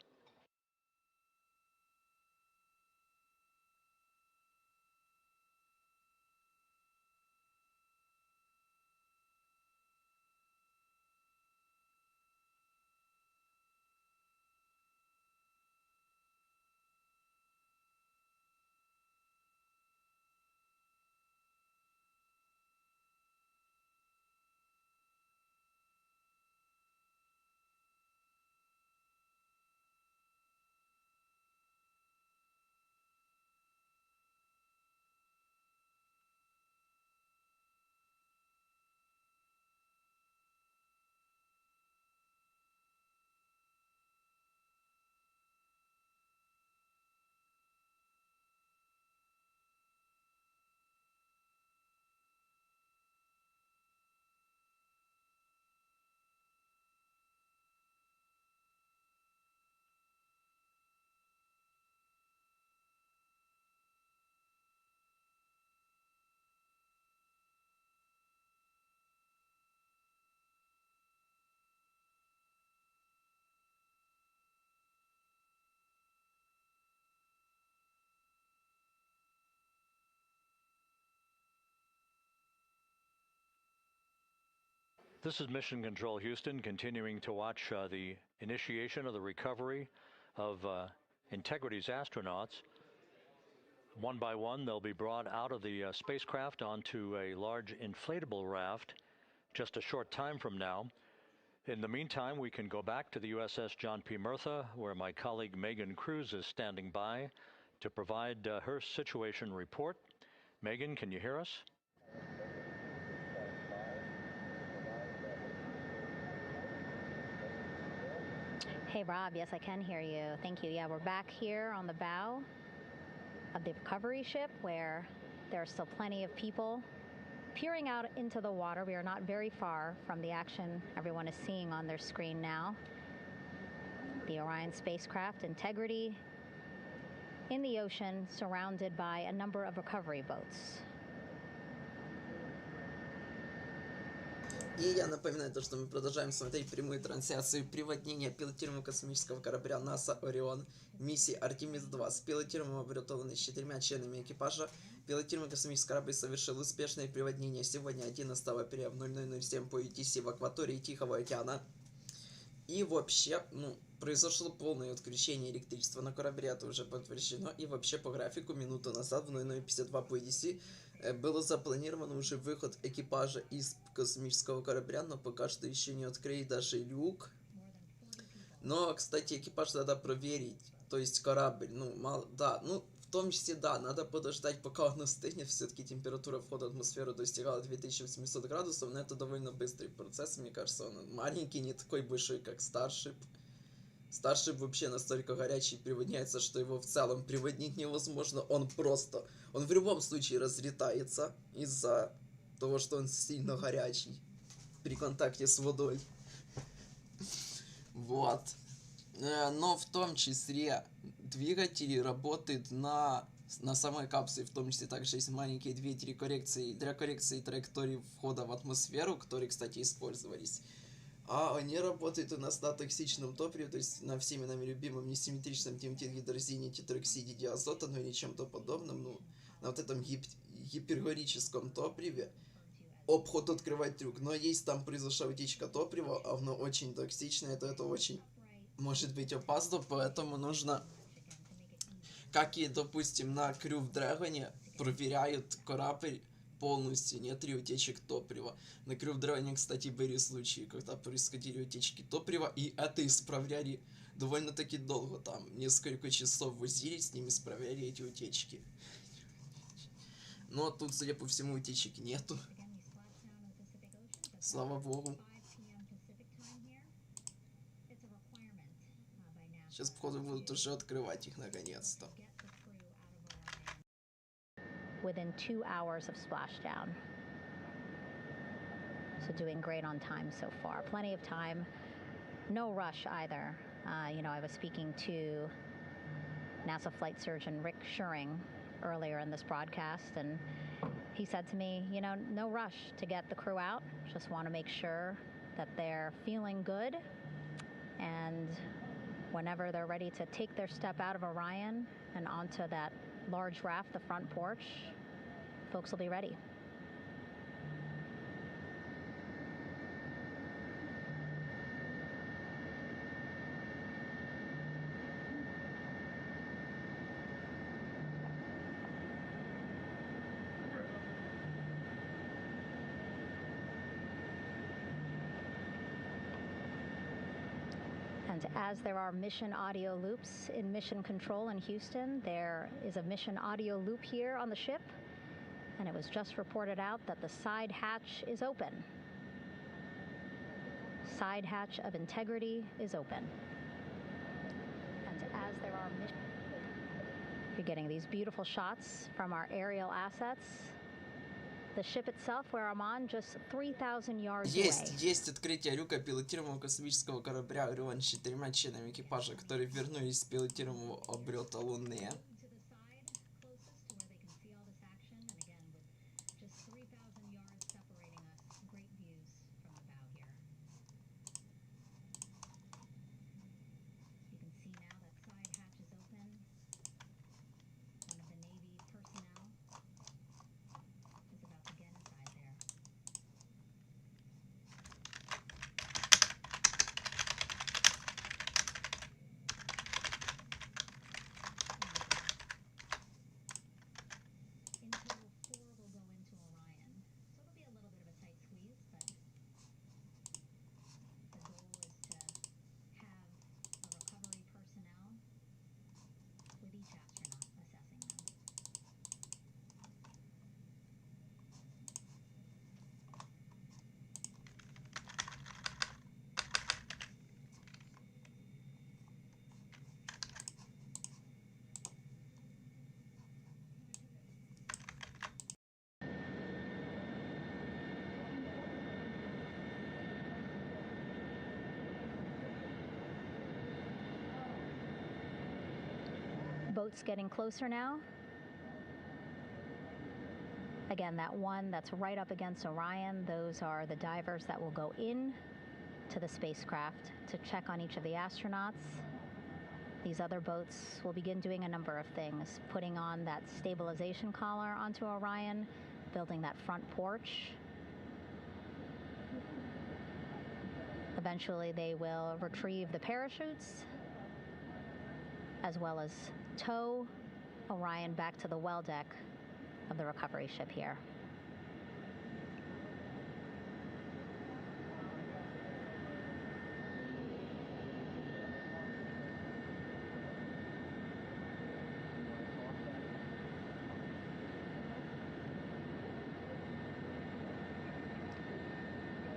This is Mission Control Houston, continuing to watch the initiation of the recovery of Integrity's astronauts. One by one, they'll be brought out of the spacecraft onto a large inflatable raft just a short time from now. In the meantime, we can go back to the USS John P. Murtha, where my colleague Megan Cruz is standing by to provide her situation report. Megan, can you hear us? Hey, Rob. Yes, I can hear you. Thank you. Yeah, we're back here on the bow of the recovery ship where there are still plenty of people peering out into the water. We are not very far from the action everyone is seeing on their screen now. The Orion spacecraft, Integrity, in the ocean, surrounded by a number of recovery boats. И я напоминаю, что мы продолжаем смотреть прямую трансляцию приводнения пилотируемого космического корабля НАСА «Орион» миссии Artemis-2 с пилотируемого «ОБЛЕТа ЛУНЫ» с 4 членами экипажа. Пилотируемый космический корабль совершил успешное приводнение сегодня 11 апреля в 00:07 по UTC в акватории Тихого океана. И вообще, произошло полное отключение электричества на корабле, это уже подтверждено. И вообще по графику минуту назад в 00:52 по UTC было запланировано уже выход экипажа из космического корабля, но пока что еще не открыли даже люк. Но, кстати, экипаж надо проверить, то есть корабль, в том числе, да, надо подождать, пока он остынет, все-таки температура входа в атмосферу достигала 2800 градусов, но это довольно быстрый процесс, мне кажется, он маленький, не такой большой, как Starship. Starship вообще настолько горячий приводняется, что его в целом приводнить невозможно. Он в любом случае разлетается из-за того, что он сильно горячий при контакте с водой. Вот. Но в том числе двигатели работают на самой капсуле, в том числе также есть маленькие двигатели для коррекции траектории входа в атмосферу, которые, кстати, использовались. А они работают у нас на токсичном топливе, то есть на всеми нами любимом несимметричном диметилгидрозине, тетроксиде диазота, или чем-то подобном, на вот этом гипергорическом топливе. Обход открывать трюк, но если там произошла утечка топлива, а оно очень токсичное, то это очень может быть опасно, поэтому нужно, как и, допустим, на Crew Dragon проверяют корабль полностью, нет ли утечек топлива. На Crew Dragon, кстати, были случаи, когда происходили утечки топлива, и это исправляли довольно-таки долго, там несколько часов возились с ними, исправляли эти утечки. Но тут, судя по всему, утечек нету. Слава богу. Сейчас, походу, будут уже открывать их наконец-то. Within 2 hours of splashdown. So doing great on time so far. Plenty of time. No rush either. You know, I was speaking to NASA flight surgeon Rick Schuring earlier in this broadcast, and he said to me, you know, no rush to get the crew out. Just want to make sure that they're feeling good, and whenever they're ready to take their step out of Orion and onto that large raft, the front porch, folks will be ready. And as there are mission audio loops in mission control in Houston, there is a mission audio loop here on the ship, and it was just reported out that the side hatch is open. Side hatch of integrity is open. And as there are you're getting these beautiful shots from our aerial assets. The ship itself, where I'm on, just 3,000 yards away. Есть открытие люка пилотируемого космического корабля Орион с 4 членами экипажа, которые вернулись с пилотируемого облета Луны. Boats getting closer now. Again, that one that's right up against Orion, those are the divers that will go in to the spacecraft to check on each of the astronauts. These other boats will begin doing a number of things, putting on that stabilization collar onto Orion, building that front porch. Eventually, they will retrieve the parachutes, as well as tow Orion back to the well deck of the recovery ship here.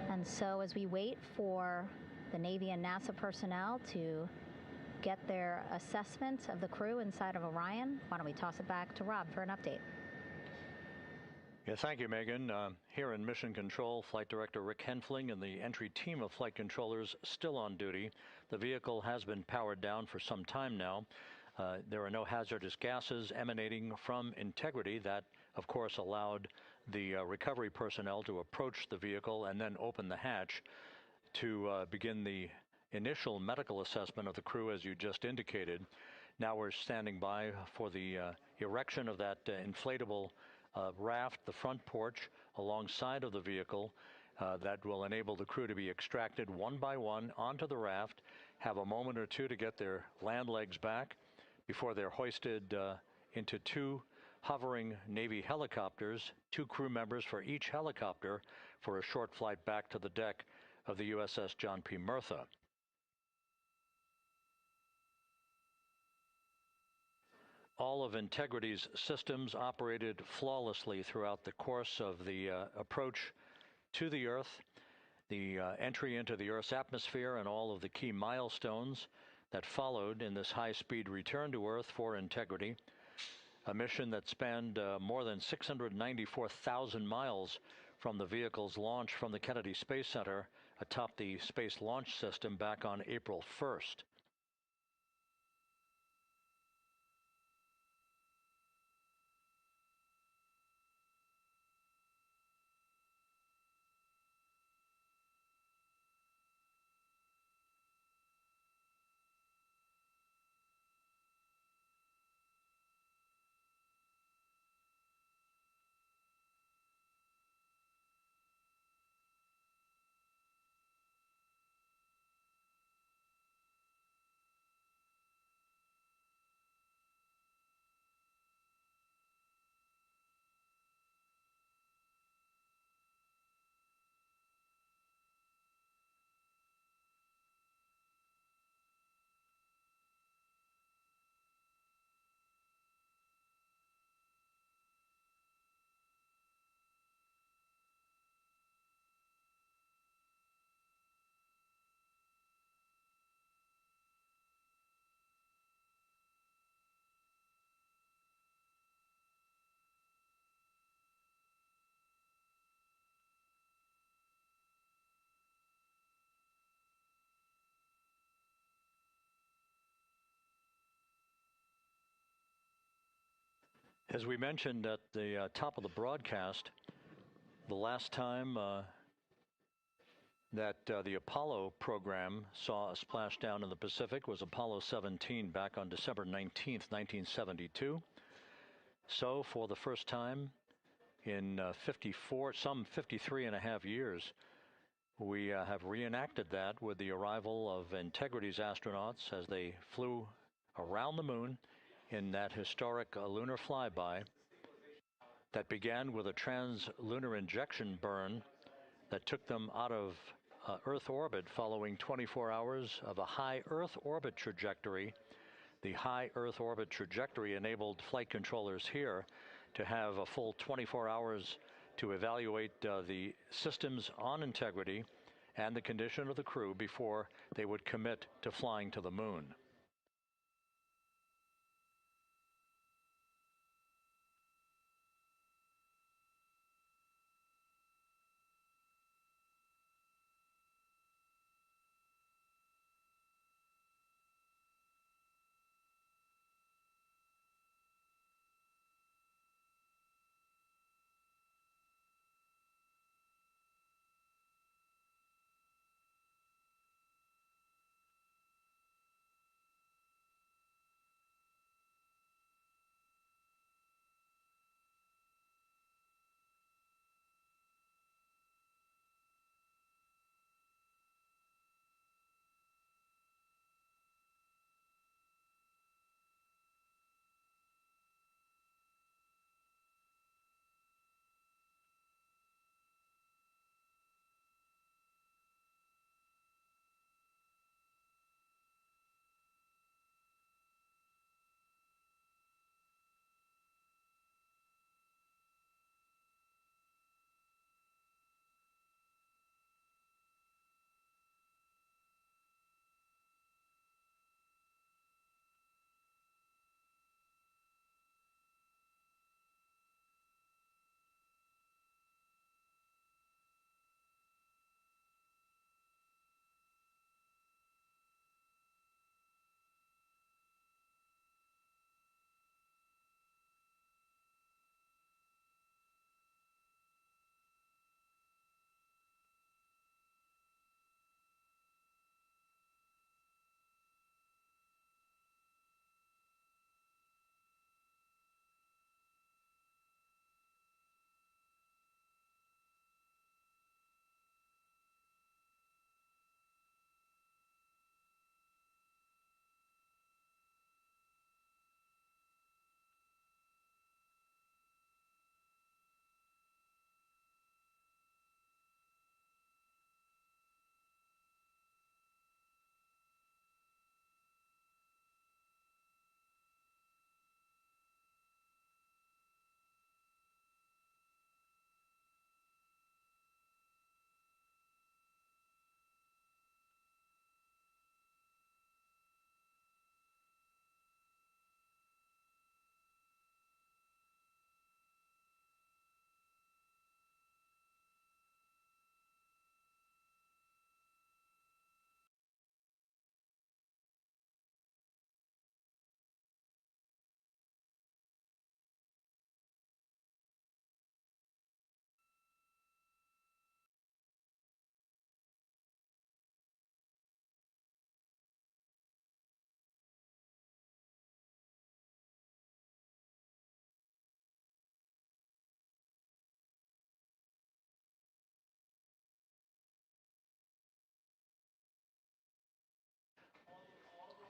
And so as we wait for the Navy and NASA personnel to get their assessment of the crew inside of Orion, why don't we toss it back to Rob for an update? Yeah, thank you, Megan. Here in Mission Control, Flight Director Rick Henfling and the entry team of flight controllers still on duty. The vehicle has been powered down for some time now. There are no hazardous gases emanating from integrity. That, of course, allowed the recovery personnel to approach the vehicle and then open the hatch to begin the initial medical assessment of the crew, as you just indicated. Now we're standing by for the erection of that inflatable raft, the front porch, alongside of the vehicle that will enable the crew to be extracted one by one onto the raft, have a moment or two to get their land legs back before they're hoisted into two hovering Navy helicopters, 2 crew members for each helicopter, for a short flight back to the deck of the USS John P. Murtha. All of Integrity's systems operated flawlessly throughout the course of the approach to the Earth. the entry into the Earth's atmosphere and all of the key milestones that followed in this high-speed return to Earth for integrity, a mission that spanned more than 694,000 miles from the vehicle's launch from the Kennedy Space Center atop the Space Launch System back on April 1st. As we mentioned at the top of the broadcast, the last time that the Apollo program saw a splashdown in the Pacific was Apollo 17 back on December 19th, 1972. So for the first time in 53 and a half years, we have reenacted that with the arrival of Integrity's astronauts as they flew around the moon in that historic lunar flyby that began with a trans-lunar injection burn that took them out of Earth orbit following 24 hours of a high Earth orbit trajectory. The high Earth orbit trajectory enabled flight controllers here to have a full 24 hours to evaluate the systems on Integrity and the condition of the crew before they would commit to flying to the moon.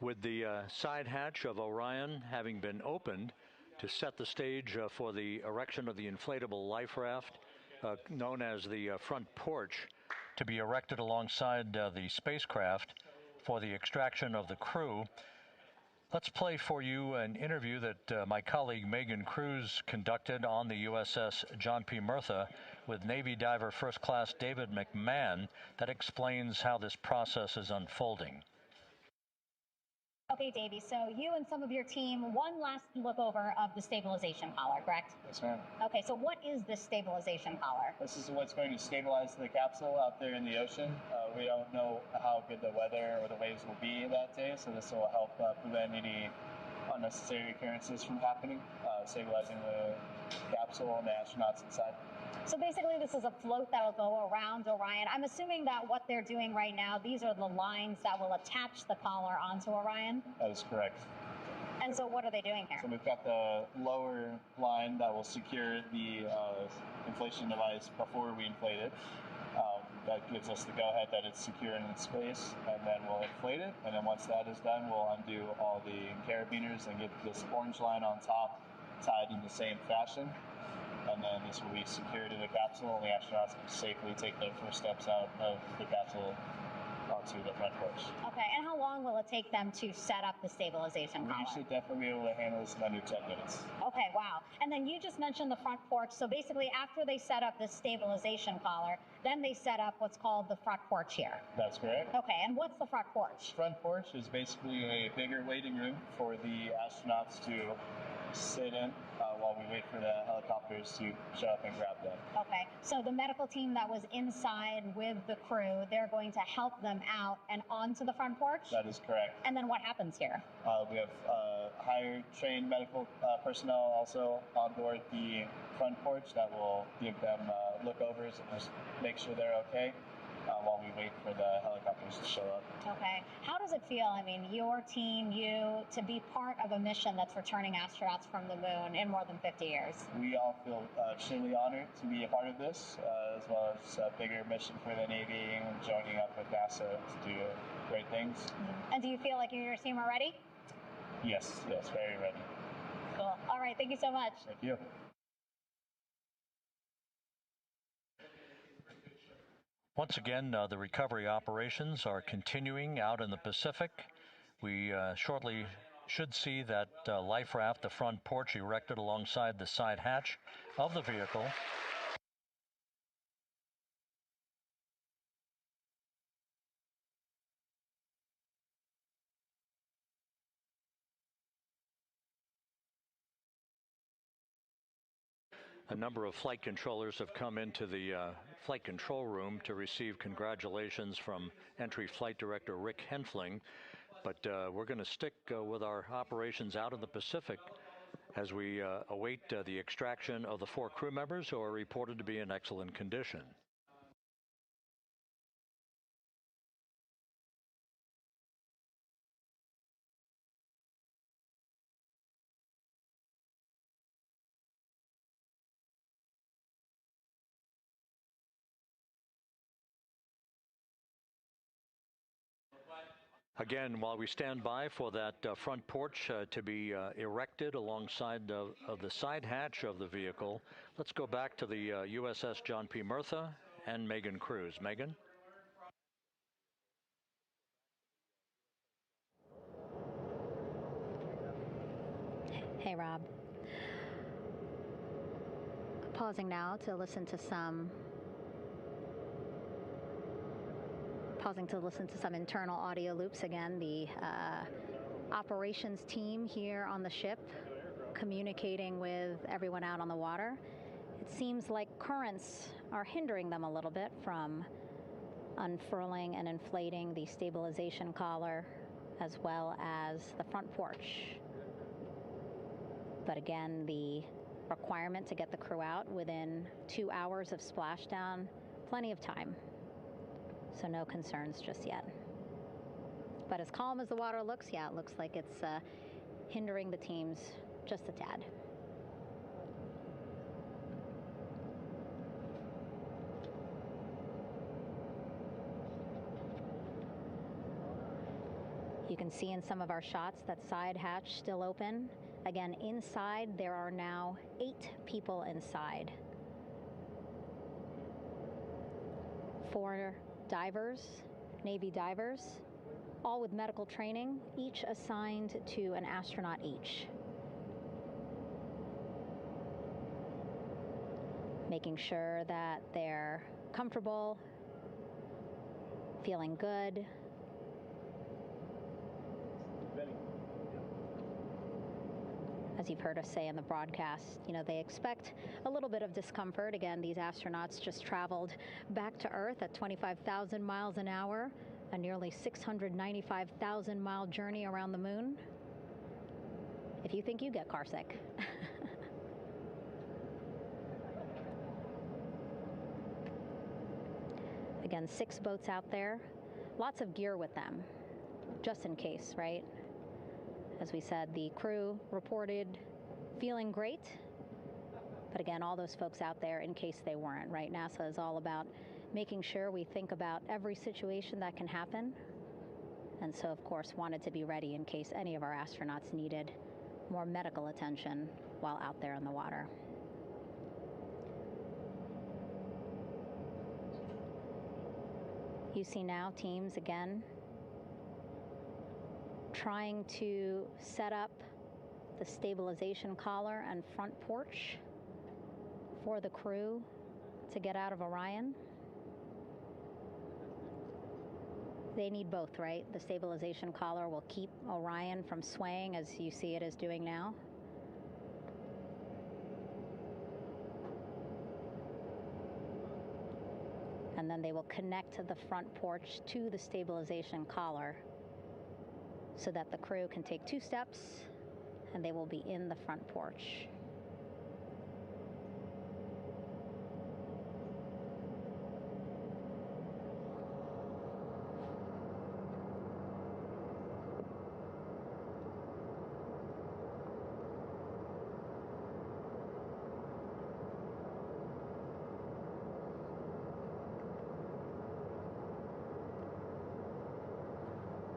With the side hatch of Orion having been opened to set the stage for the erection of the inflatable life raft, known as the front porch, to be erected alongside the spacecraft for the extraction of the crew. Let's play for you an interview that my colleague Megan Cruz conducted on the USS John P. Murtha with Navy diver First Class David McMahon that explains how this process is unfolding. Okay, Davey, so you and some of your team, one last look over of the stabilization collar, correct? Yes, ma'am. Okay, so what is this stabilization collar? This is what's going to stabilize the capsule out there in the ocean. We don't know how good the weather or the waves will be that day, so this will help prevent any unnecessary occurrences from happening, stabilizing the capsule and the astronauts inside. So basically this is a float that will go around Orion. I'm assuming that what they're doing right now, these are the lines that will attach the collar onto Orion? That is correct. And so what are they doing here? So we've got the lower line that will secure the inflation device before we inflate it. That gives us the go-ahead that it's secure in its space, and then we'll inflate it. And then once that is done, we'll undo all the carabiners and get this orange line on top tied in the same fashion. And then this will be secured to the capsule, and the astronauts can safely take their first steps out of the capsule onto the front porch. Okay, and how long will it take them to set up the stabilization collar? We should definitely be able to handle this in under 10 minutes. Okay, wow. And then you just mentioned the front porch. So basically after they set up this stabilization collar, then they set up what's called the front porch here. That's correct. Okay, and what's the front porch? Front porch is basically a bigger waiting room for the astronauts to sit in while we wait for the helicopters to show up and grab them. Okay, so the medical team that was inside with the crew, they're going to help them out and onto the front porch? That is correct. And then what happens here? We have hired trained medical personnel also on board the front porch that will give them lookovers and just make sure they're okay while we wait for the helicopters to show up. Okay. How does it feel, I mean, your team, you, to be part of a mission that's returning astronauts from the moon in more than 50 years? We all feel extremely honored to be a part of this, as well as a bigger mission for the Navy and joining up with NASA to do great things. And do you feel like you and your team are ready? Yes, very ready. Cool. All right, thank you so much. Thank you. Once again, the recovery operations are continuing out in the Pacific. We shortly should see that life raft, the front porch, erected alongside the side hatch of the vehicle. A number of flight controllers have come into the flight control room to receive congratulations from Entry Flight Director Rick Henfling, but we're going to stick with our operations out in the Pacific as we await the extraction of the 4 crew members who are reported to be in excellent condition. Again, while we stand by for that front porch to be erected alongside of the side hatch of the vehicle, let's go back to the USS John P. Murtha and Megan Cruz. Megan? Hey, Rob. Pausing now to listen to some internal audio loops. Again, the operations team here on the ship communicating with everyone out on the water. It seems like currents are hindering them a little bit from unfurling and inflating the stabilization collar as well as the front porch. But again, the requirement to get the crew out within 2 hours of splashdown, plenty of time. So no concerns just yet. But as calm as the water looks, yeah, it looks like it's hindering the teams just a tad. You can see in some of our shots that side hatch still open. Again, inside there are now 8 people inside. 4 divers, Navy divers, all with medical training, each assigned to an astronaut each. Making sure that they're comfortable, feeling good. As you've heard us say in the broadcast, you know, they expect a little bit of discomfort. Again, these astronauts just traveled back to Earth at 25,000 miles an hour, a nearly 695,000-mile journey around the moon. If you think you get carsick. Again, 6 boats out there, lots of gear with them, just in case, right? As we said, the crew reported feeling great, but again, all those folks out there in case they weren't, right? NASA is all about making sure we think about every situation that can happen, and so of course wanted to be ready in case any of our astronauts needed more medical attention while out there in the water. You see now teams again trying to set up the stabilization collar and front porch for the crew to get out of Orion. They need both, right? The stabilization collar will keep Orion from swaying as you see it is doing now. And then they will connect the front porch to the stabilization collar so that the crew can take 2 steps and they will be in the front porch.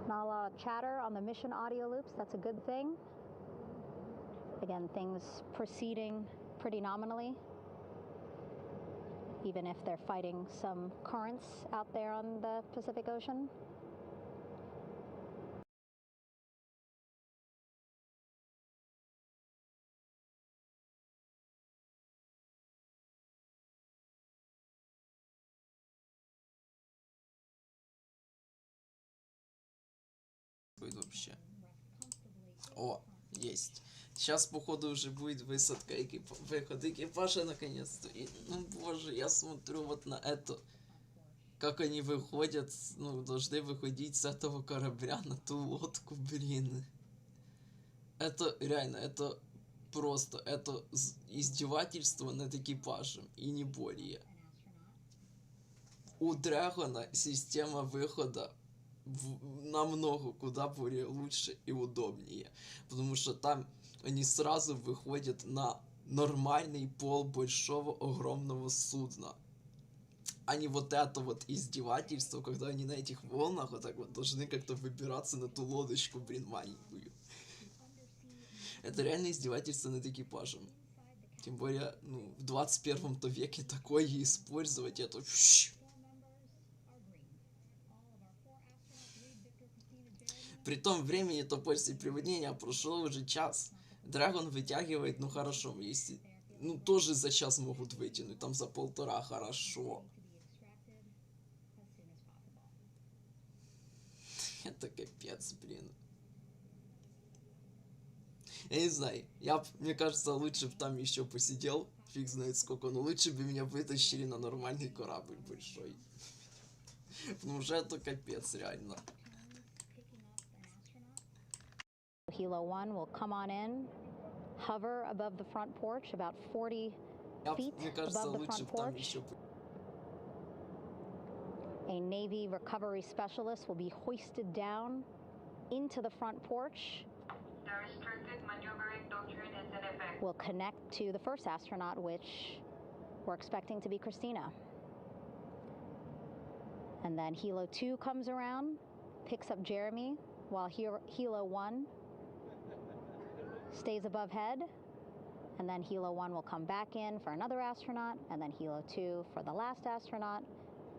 Not a lot of chatter on the mission audio loops. That's a good thing. Again, things proceeding pretty nominally, even if they're fighting some currents out there on the Pacific Ocean. Вообще. О, есть. Сейчас, походу, уже будет высадка, выход экипажа, наконец-то. И, ну, боже, я смотрю вот на это. Как они выходят, ну, должны выходить с этого корабля на ту лодку, блин. Это реально, это просто, это издевательство над экипажем, и не более. У Дрэгона система выхода намного куда более лучше и удобнее, потому что там они сразу выходят на нормальный пол большого огромного судна, а не вот это вот издевательство, когда они на этих волнах вот так вот должны как-то выбираться на ту лодочку, блин, маленькую. Это реально издевательство над экипажем. Тем более, ну, в 21 веке такое использовать, это... При том времени, то после приводнения прошло уже час. Дрэгон вытягивает, ну хорошо, если... Ну, тоже за час могут вытянуть, там за 1,5, хорошо. Это капец, блин. Я не знаю, мне кажется, лучше бы там еще посидел, фиг знает сколько, но лучше бы меня вытащили на нормальный корабль большой. Ну, уже это капец, реально. Hilo 1 will come on in, hover above the front porch, about 40 feet above the front porch. A Navy recovery specialist will be hoisted down into the front porch. The restricted maneuvering doctrine is in effect. Will connect to the first astronaut, which we're expecting to be Christina. And then Hilo 2 comes around, picks up Jeremy, while Helo 1 stays above head, and then Helo 1 will come back in for another astronaut, and then Helo 2 for the last astronaut,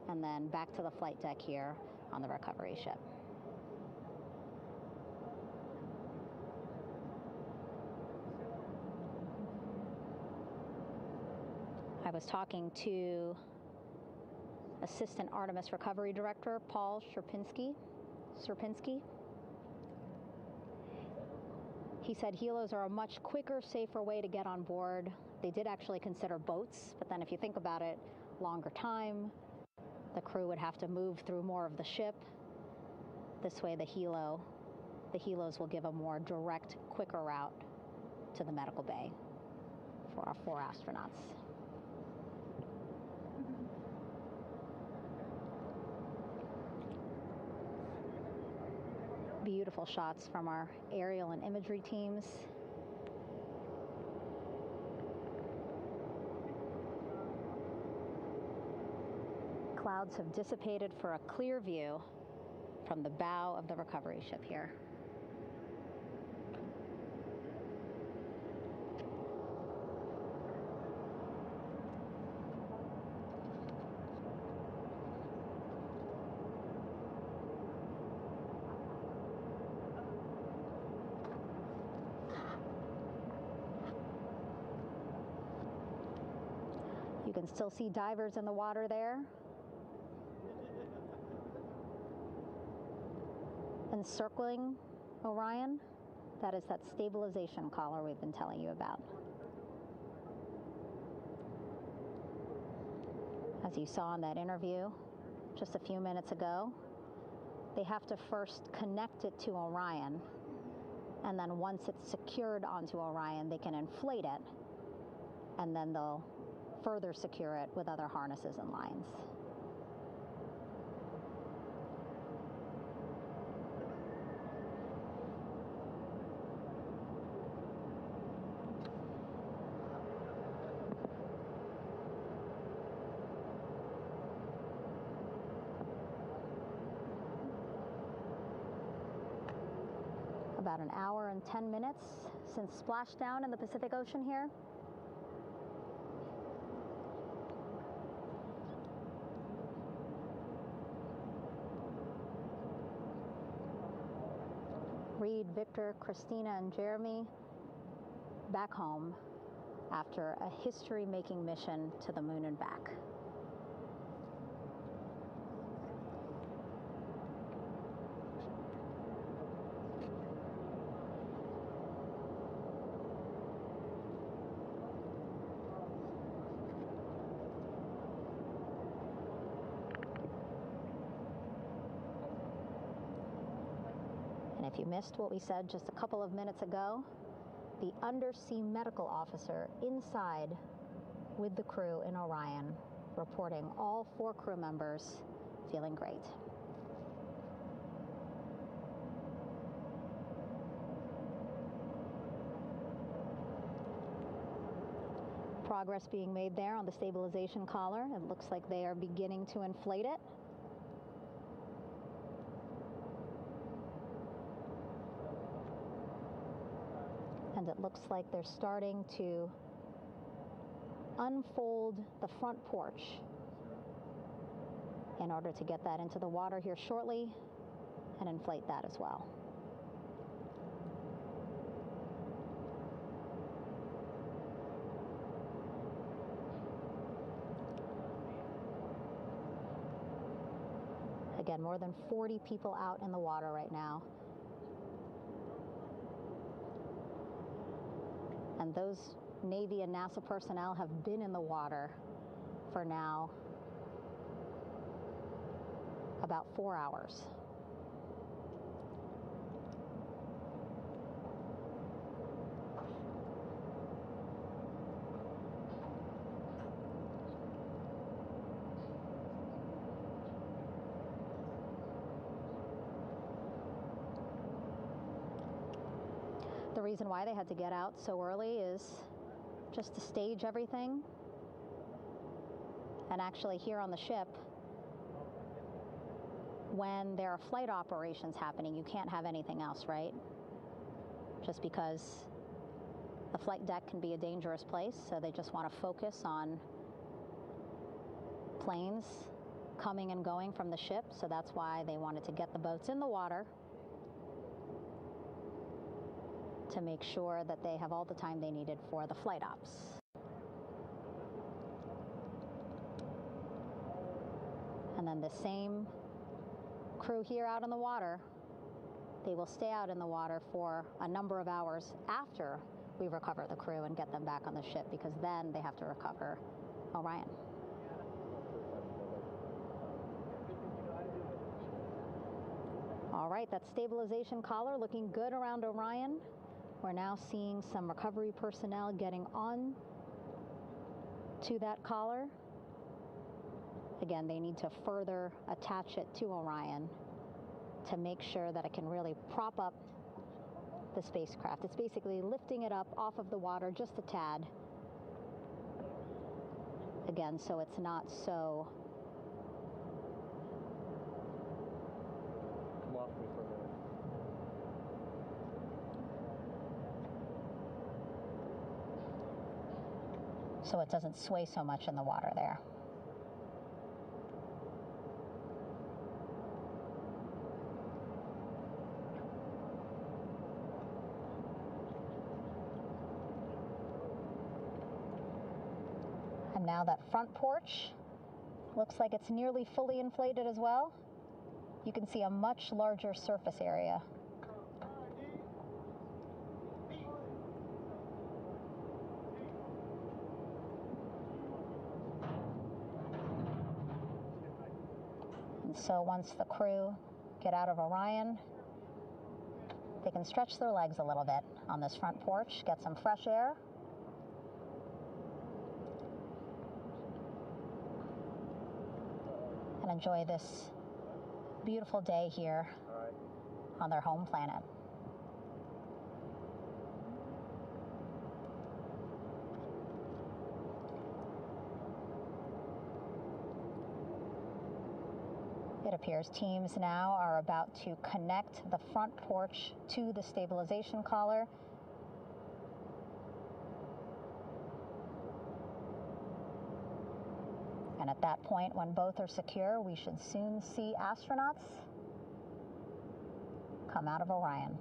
and then back to the flight deck here on the recovery ship. I was talking to Assistant Artemis Recovery Director Paul Sierpinski. He said helos are a much quicker, safer way to get on board. They did actually consider boats, but then if you think about it, longer time, the crew would have to move through more of the ship. This way the helos will give a more direct, quicker route to the medical bay for our 4 astronauts. Beautiful shots from our aerial and imagery teams. Clouds have dissipated for a clear view from the bow of the recovery ship here. You can still see divers in the water there. Encircling Orion, that is that stabilization collar we've been telling you about. As you saw in that interview just a few minutes ago, they have to first connect it to Orion, and then once it's secured onto Orion, they can inflate it, and then they'll further secure it with other harnesses and lines. About an hour and 10 minutes since splashdown in the Pacific Ocean here. Reid, Victor, Christina, and Jeremy back home after a history-making mission to the moon and back. If you missed what we said just a couple of minutes ago, the undersea medical officer inside with the crew in Orion, reporting all 4 crew members feeling great. Progress being made there on the stabilization collar. It looks like they are beginning to inflate it. And it looks like they're starting to unfold the front porch in order to get that into the water here shortly and inflate that as well. Again, more than 40 people out in the water right now. And those Navy and NASA personnel have been in the water for now about 4 hours. The reason why they had to get out so early is just to stage everything. And actually here on the ship, when there are flight operations happening, you can't have anything else, right? Just because the flight deck can be a dangerous place, so they just want to focus on planes coming and going from the ship, so that's why they wanted to get the boats in the water to make sure that they have all the time they needed for the flight ops. And then the same crew here out in the water, they will stay out in the water for a number of hours after we recover the crew and get them back on the ship, because then they have to recover Orion. All right, that stabilization collar looking good around Orion. We're now seeing some recovery personnel getting on to that collar. Again, they need to further attach it to Orion to make sure that it can really prop up the spacecraft. It's basically lifting it up off of the water just a tad. Again, so it's not so so it doesn't sway so much in the water there. And now that front porch looks like it's nearly fully inflated as well. You can see a much larger surface area. And so once the crew get out of Orion, they can stretch their legs a little bit on this front porch, get some fresh air. And enjoy this beautiful day here on their home planet. It appears teams now are about to connect the front porch to the stabilization collar. And at that point, when both are secure, we should soon see astronauts come out of Orion.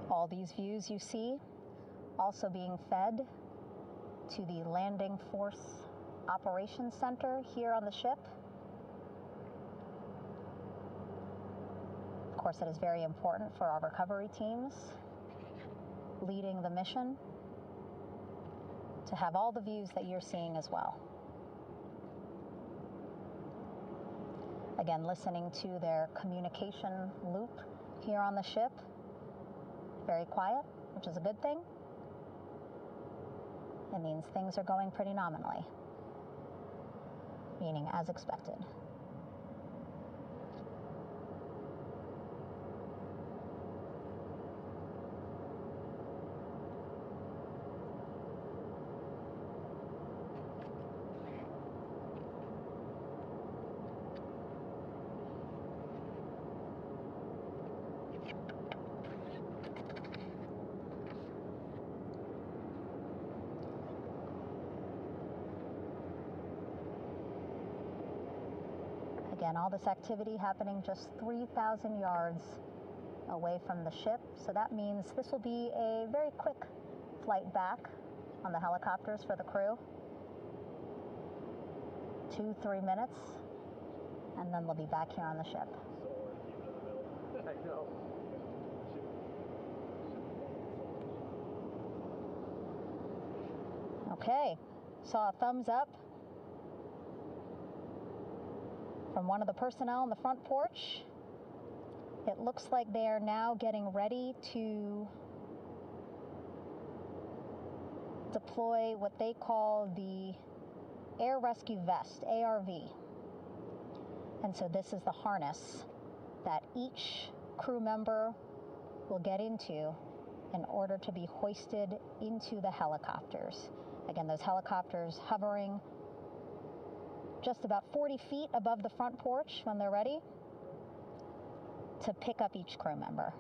All these views you see also being fed to the Landing Force Operations Center here on the ship. Of course, it is very important for our recovery teams leading the mission to have all the views that you're seeing as well. Again, listening to their communication loop here on the ship. Very quiet, which is a good thing. It means things are going pretty nominally, meaning as expected. Again, all this activity happening just 3,000 yards away from the ship. So that means this will be a very quick flight back on the helicopters for the crew. 2-3 minutes, and then they'll be back here on the ship. I know. Okay, saw a thumbs up from one of the personnel on the front porch. It looks like they are now getting ready to deploy what they call the Air Rescue Vest, ARV. And so this is the harness that each crew member will get into in order to be hoisted into the helicopters. Again, those helicopters hovering just about 40 feet above the front porch when they're ready to pick up each crew member.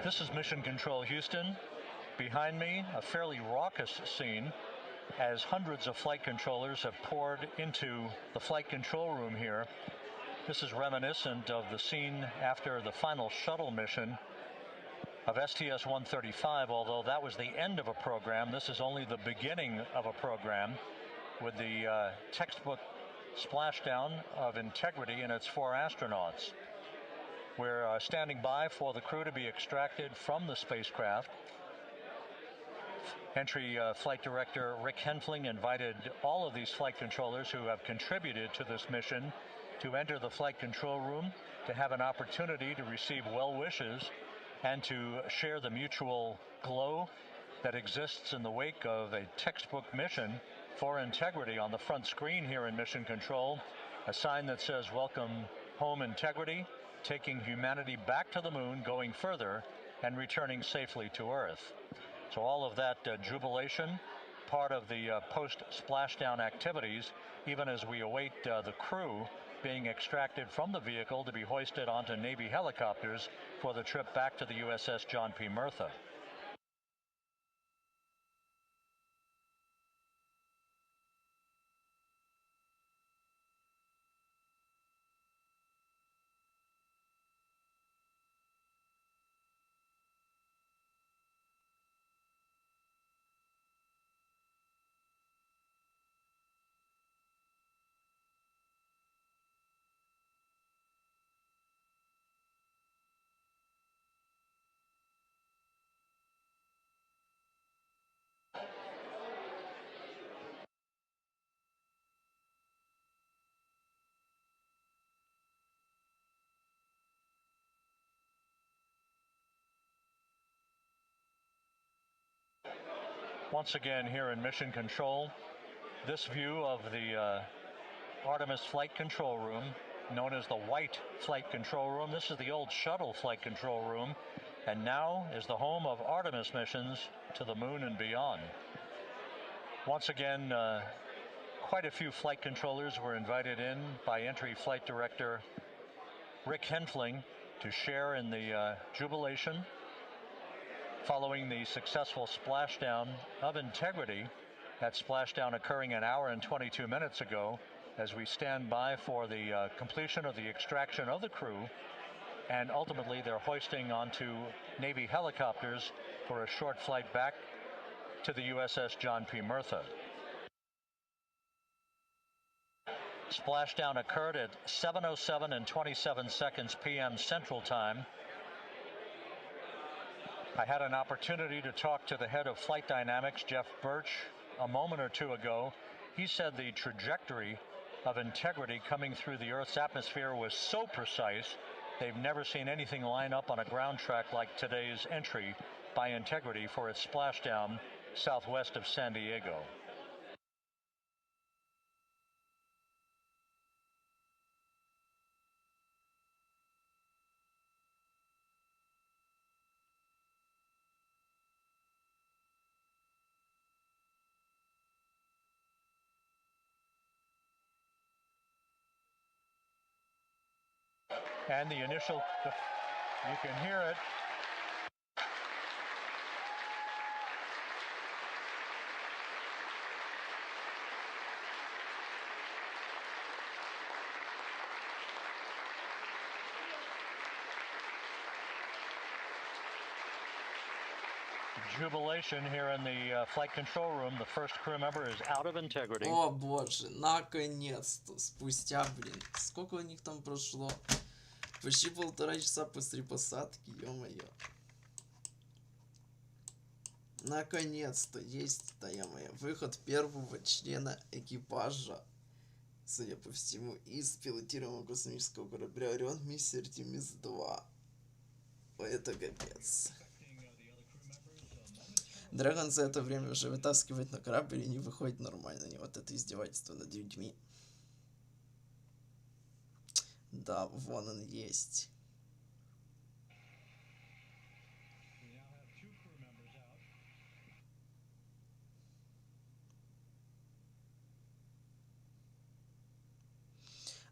This is Mission Control Houston. Behind me, a fairly raucous scene as hundreds of flight controllers have poured into the flight control room here. This is reminiscent of the scene after the final shuttle mission of STS-135, although that was the end of a program. This is only the beginning of a program with the textbook splashdown of Integrity and its 4 astronauts. We're standing by for the crew to be extracted from the spacecraft. Entry Flight Director Rick Henfling invited all of these flight controllers who have contributed to this mission to enter the flight control room to have an opportunity to receive well wishes and to share the mutual glow that exists in the wake of a textbook mission for Integrity. On the front screen here in Mission Control, a sign that says "Welcome Home, Integrity," taking humanity back to the moon, going further, and returning safely to Earth. So all of that jubilation, part of the post-splashdown activities, even as we await the crew being extracted from the vehicle to be hoisted onto Navy helicopters for the trip back to the USS John P. Murtha. Once again here in Mission Control, this view of the Artemis Flight Control Room, known as the White Flight Control Room. This is the old shuttle flight control room, and now is the home of Artemis missions to the moon and beyond. Once again, quite a few flight controllers were invited in by Entry Flight Director Rick Henfling to share in the jubilation following the successful splashdown of Integrity. That splashdown occurring an hour and 22 minutes ago, as we stand by for the completion of the extraction of the crew, and ultimately they're hoisting onto Navy helicopters for a short flight back to the USS John P. Murtha. Splashdown occurred at 7:07 and 27 seconds p.m. Central Time. I had an opportunity to talk to the head of flight dynamics, Jeff Birch, a moment or two ago. He said the trajectory of Integrity coming through the Earth's atmosphere was so precise, they've never seen anything line up on a ground track like today's entry by Integrity for its splashdown southwest of San Diego. And the initial, you can hear it. Jubilation here in the flight control room. The first crew member is out of Integrity. О боже, наконец-то! Спустя, блин, сколько у них там прошло? Почти 1,5 часа после посадки, ё-моё. Наконец-то есть, да ё-моё, выход первого члена экипажа, судя по всему, из пилотируемого космического корабля Орион, миссия Artemis-2. Это капец. Драгон за это время уже вытаскивает на корабль и не выходит нормально. Не вот это издевательство над людьми. Да, вон он есть.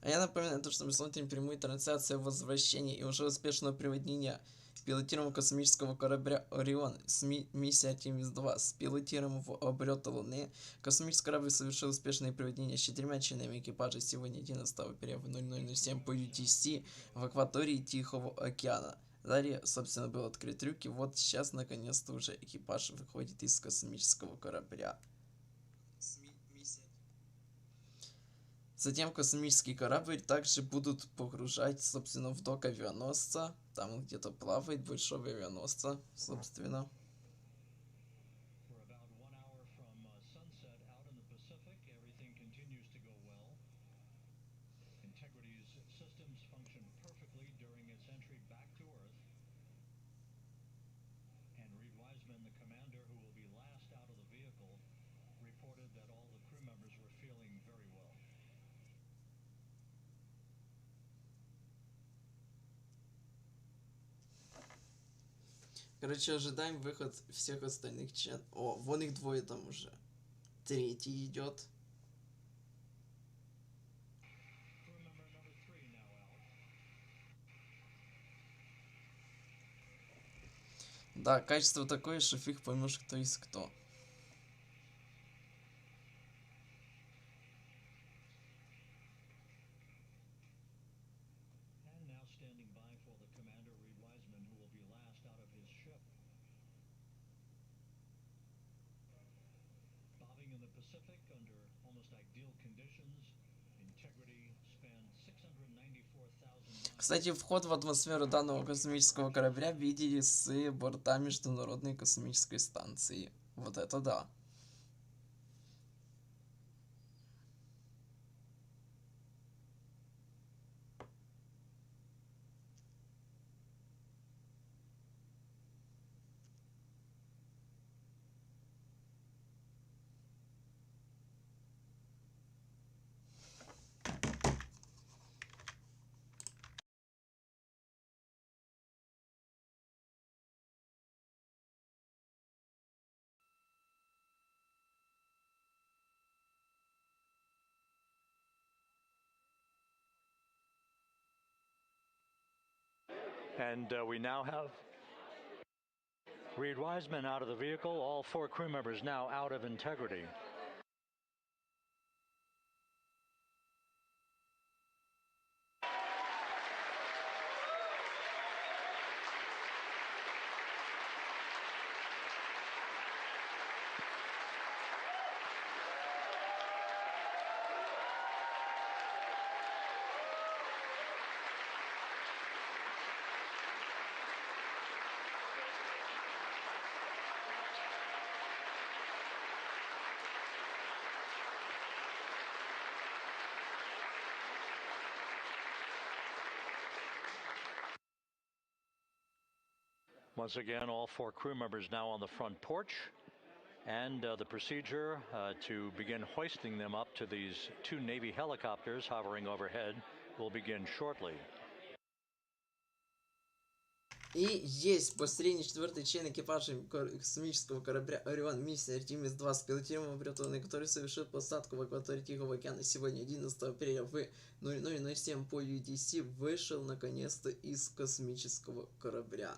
А я напоминаю, что мы смотрим прямую трансляцию возвращения и уже успешного приводнения пилотируемого космического корабля Орион с миссией Artemis-2 с пилотируемого облета Луны. Космический корабль совершил успешное приводнение с 4 членами экипажа сегодня 11 периода 0007 по UTC в акватории Тихого океана. Далее, собственно, был открыт трюк, и вот сейчас наконец-то уже экипаж выходит из космического корабля. Затем космический корабль также будут погружать, собственно, в док авианосца. Там он где-то плавает, большого авианосца, собственно. Короче, ожидаем выход всех остальных членов. О, вон их двое там уже. Третий идет. Да, качество такое, что фиг поймешь, кто из кто. Кстати, вход в атмосферу данного космического корабля видели с борта Международной космической станции. Вот это да. And we now have Reid Wiseman out of the vehicle, all 4 crew members now out of Integrity. Once again, all 4 crew members now on the front porch, and the procedure to begin hoisting them up to these 2 Navy helicopters hovering overhead will begin shortly. И есть построение 4-й член экипажа космического корабля Орион миссии Artemis-2 с пилотируемого прилета, который совершит посадку в акватории Тихого океана сегодня, 11 апреля в 00:07 по UTC, вышел наконец-то из космического корабля.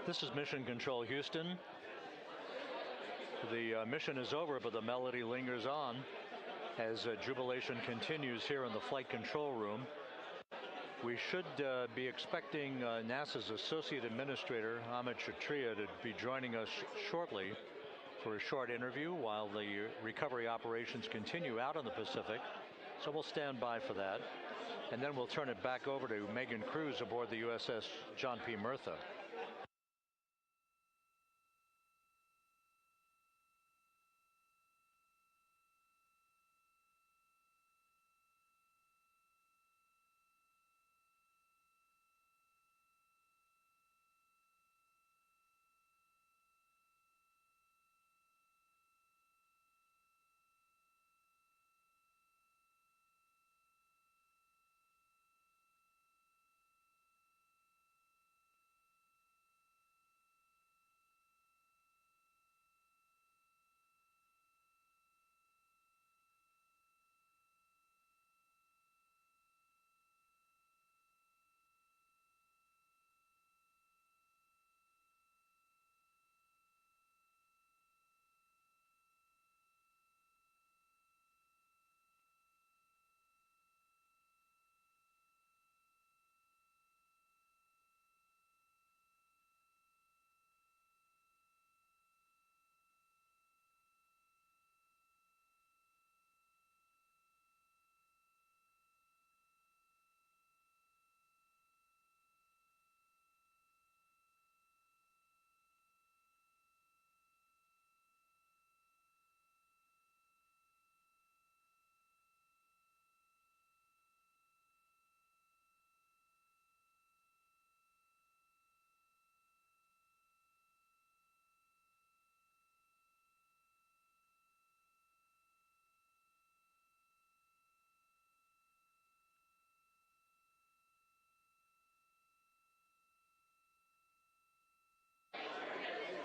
This is Mission Control Houston. The mission is over, but the melody lingers on as jubilation continues here in the flight control room. We should be expecting NASA's Associate Administrator, Amit Kshatriya, to be joining us shortly for a short interview while the recovery operations continue out in the Pacific. So we'll stand by for that. And then we'll turn it back over to Megan Cruz aboard the USS John P. Murtha.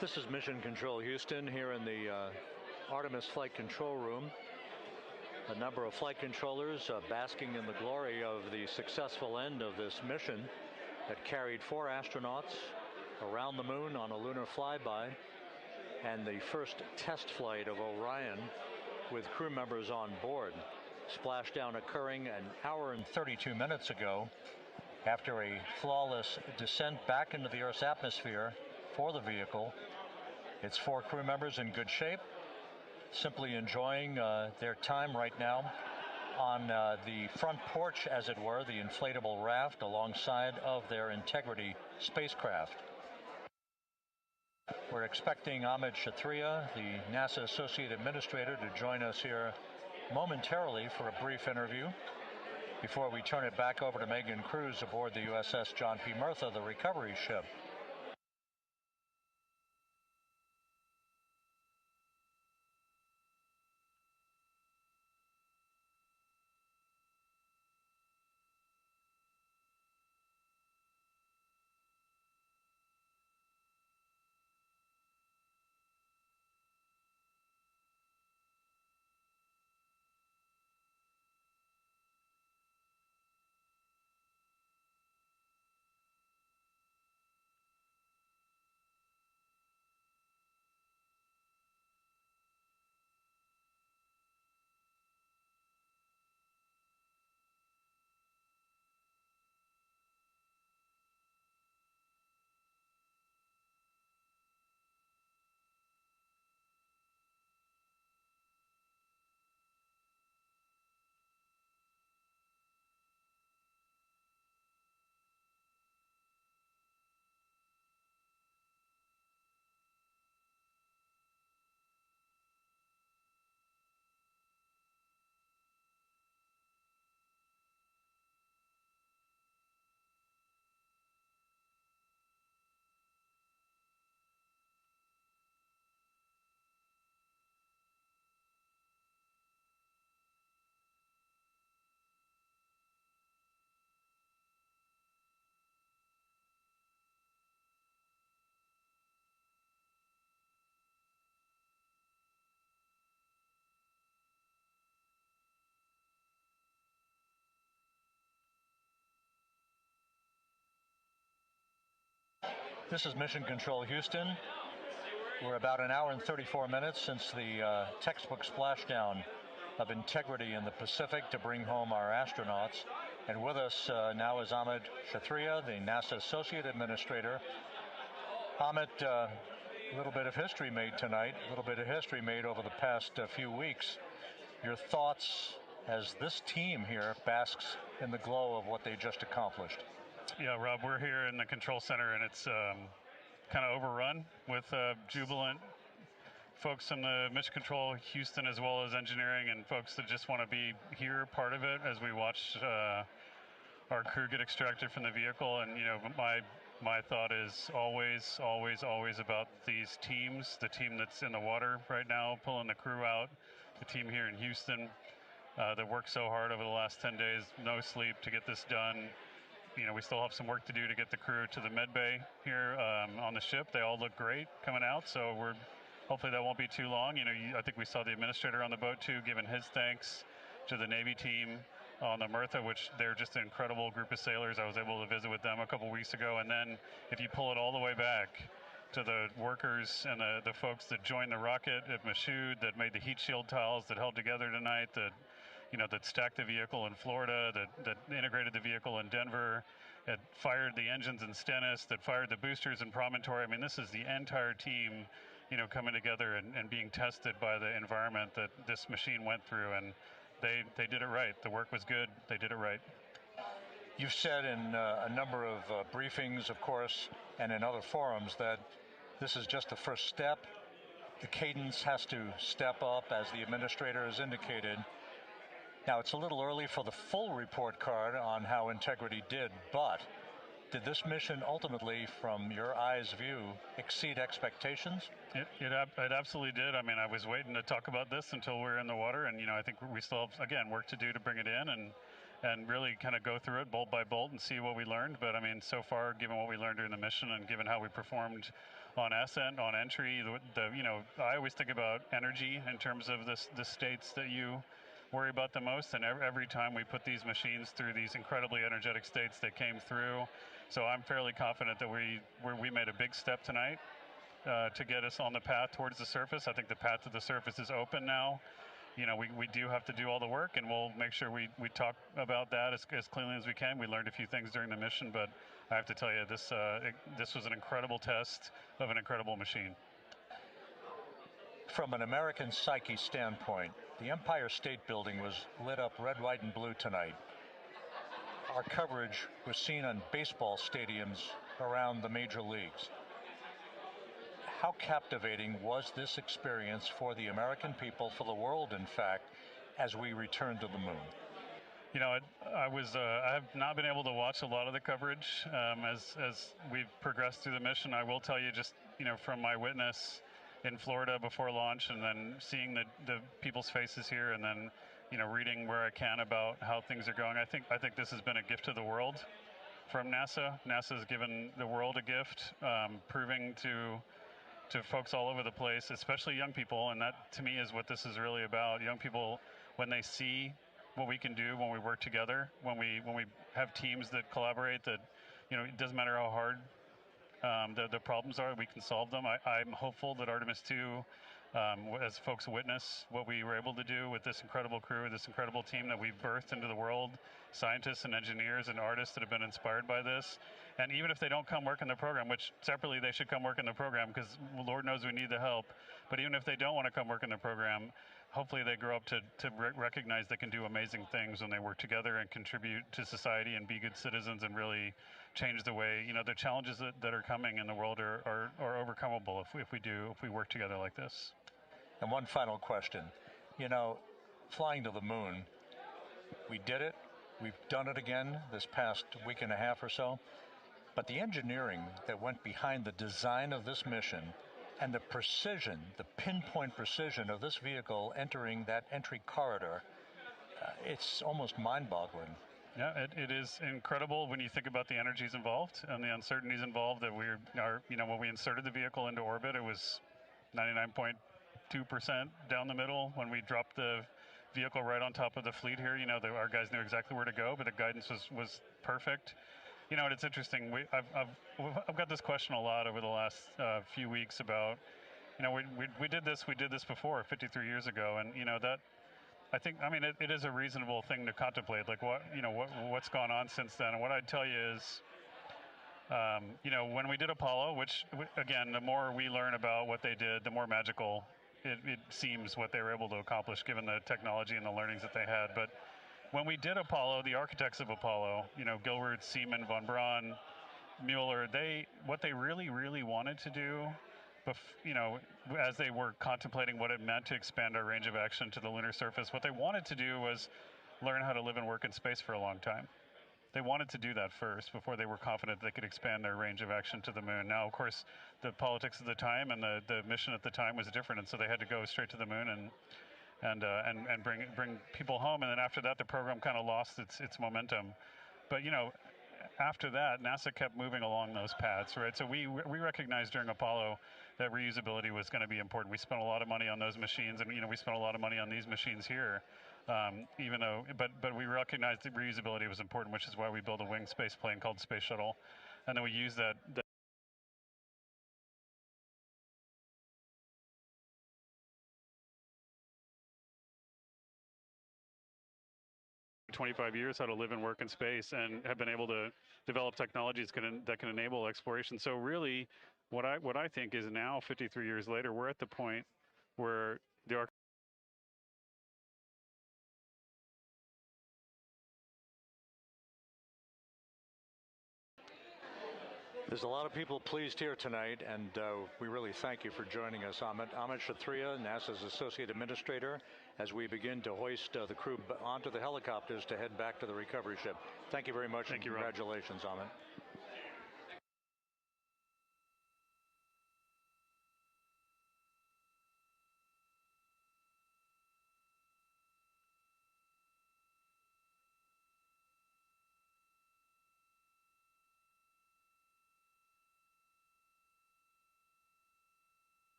This is Mission Control Houston here in the Artemis Flight Control Room. A number of flight controllers basking in the glory of the successful end of this mission that carried 4 astronauts around the moon on a lunar flyby, and the first test flight of Orion with crew members on board. Splashdown occurring an hour and 32 minutes ago after a flawless descent back into the Earth's atmosphere for the vehicle. Its 4 crew members in good shape, simply enjoying their time right now on the front porch, as it were, the inflatable raft alongside of their Integrity spacecraft. We're expecting Amit Kshatriya, the NASA Associate Administrator, to join us here momentarily for a brief interview before we turn it back over to Megan Cruz aboard the USS John P. Murtha, the recovery ship. This is Mission Control Houston. We're about an hour and 34 minutes since the textbook splashdown of integrity in the Pacific to bring home our astronauts. And with us now is Amit Kshatriya, the NASA Associate Administrator. Amit, a little bit of history made tonight, a little bit of history made over the past few weeks. Your thoughts as this team here basks in the glow of what they just accomplished? Yeah, Rob, we're here in the control center, and it's kind of overrun with jubilant folks in the Mission Control Houston, as well as engineering, and folks that just want to be here, part of it, as we watch our crew get extracted from the vehicle. And you know, my thought is always about these teams. The team that's in the water right now, pulling the crew out. The team here in Houston that worked so hard over the last 10 days, no sleep to get this done. You know, we still have some work to do to get the crew to the med bay here on the ship. They all look great coming out, so hopefully that won't be too long. You know, I think we saw the administrator on the boat too, giving his thanks to the Navy team on the Mirtha, which they're just an incredible group of sailors. I was able to visit with them a couple weeks ago. And then if you pull it all the way back to the workers and the folks that joined the rocket at Michoud, that made the heat shield tiles that held together tonight, that stacked the vehicle in Florida, that integrated the vehicle in Denver, that fired the engines in Stennis, that fired the boosters in Promontory. I mean, this is the entire team, coming together and being tested by the environment that this machine went through, and they did it right. The work was good. They did it right. You've said in a number of briefings, of course, and in other forums that this is just the first step. The cadence has to step up, as the administrator has indicated. Now, it's a little early for the full report card on how Integrity did, but did this mission ultimately, from your eyes view, exceed expectations? It absolutely did. I mean, I was waiting to talk about this until we were in the water, and I think we still have, again, work to do to bring it in and really kind of go through it bolt by bolt and see what we learned. But I mean, so far, given what we learned during the mission and given how we performed on ascent, on entry, I always think about energy in terms of the states that you worry about the most, and every time we put these machines through these incredibly energetic states, they came through. So I'm fairly confident that we made a big step tonight to get us on the path towards the surface. I think the path to the surface is open now. We do have to do all the work, and we'll make sure we talk about that as cleanly as we can. We learned a few things during the mission, but I have to tell you, this was an incredible test of an incredible machine. From an American psyche standpoint, the Empire State Building was lit up red, white, and blue tonight. Our coverage was seen on baseball stadiums around the major leagues. How captivating was this experience for the American people, for the world, in fact, as we returned to the moon? I have not been able to watch a lot of the coverage as we've progressed through the mission. I will tell you, just from my witness in Florida before launch, and then seeing the people's faces here, and then reading where I can about how things are going. I think this has been a gift to the world from NASA. NASA has given the world a gift, proving to folks all over the place, especially young people, and that to me is what this is really about. Young people, when they see what we can do when we work together, when we have teams that collaborate, that it doesn't matter how hard the problems are, we can solve them. I'm hopeful that Artemis 2, as folks witness what we were able to do with this incredible crew, this incredible team that we've birthed into the world, scientists and engineers and artists that have been inspired by this. And even if they don't come work in the program, which separately they should come work in the program because Lord knows we need the help, but even if they don't want to come work in the program, hopefully they grow up to recognize they can do amazing things when they work together and contribute to society and be good citizens and really change the way, the challenges that are coming in the world are overcomable if we work together like this. And one final question. Flying to the moon, we did it. We've done it again this past week and a half or so. But the engineering that went behind the design of this mission and the precision, the pinpoint precision of this vehicle entering that entry corridor, it's almost mind-boggling. Yeah, it is incredible when you think about the energies involved and the uncertainties involved. That when we inserted the vehicle into orbit, it was 99.2% down the middle. When we dropped the vehicle right on top of the fleet here, our guys knew exactly where to go, but the guidance was perfect. You know, it's interesting. I've got this question a lot over the last few weeks about, you know, we did this before 53 years ago, and you know that. I think, I mean, it is a reasonable thing to contemplate, like what's gone on since then. And what I'd tell you is, you know, when we did Apollo, which again, the more we learn about what they did, the more magical it seems what they were able to accomplish given the technology and the learnings that they had. But when we did Apollo, the architects of Apollo, you know, Gilbert, Seaman, von Braun, Mueller, what they really wanted to do, you know, as they were contemplating what it meant to expand our range of action to the lunar surface, what they wanted to do was learn how to live and work in space for a long time. They wanted to do that first before they were confident they could expand their range of action to the moon. Now, of course, the politics of the time and the mission at the time was different, and so they had to go straight to the moon and bring people home. And then after that, the program kind of lost its momentum. But you know, after that, NASA kept moving along those paths, right? So we recognized during Apollo that reusability was going to be important. We spent a lot of money on those machines, and you know, we spent a lot of money on these machines here. Even though, but we recognized that reusability was important, which is why we built a winged space plane called Space Shuttle, and then we use that 25 years how to live and work in space, and have been able to develop technologies that can enable exploration. So really, what I think is now, 53 years later, we're at the point where the There's a lot of people pleased here tonight, and we really thank you for joining us. Amit Kshatriya, NASA's Associate Administrator, as we begin to hoist the crew onto the helicopters to head back to the recovery ship. Thank you very much, and congratulations, Amit.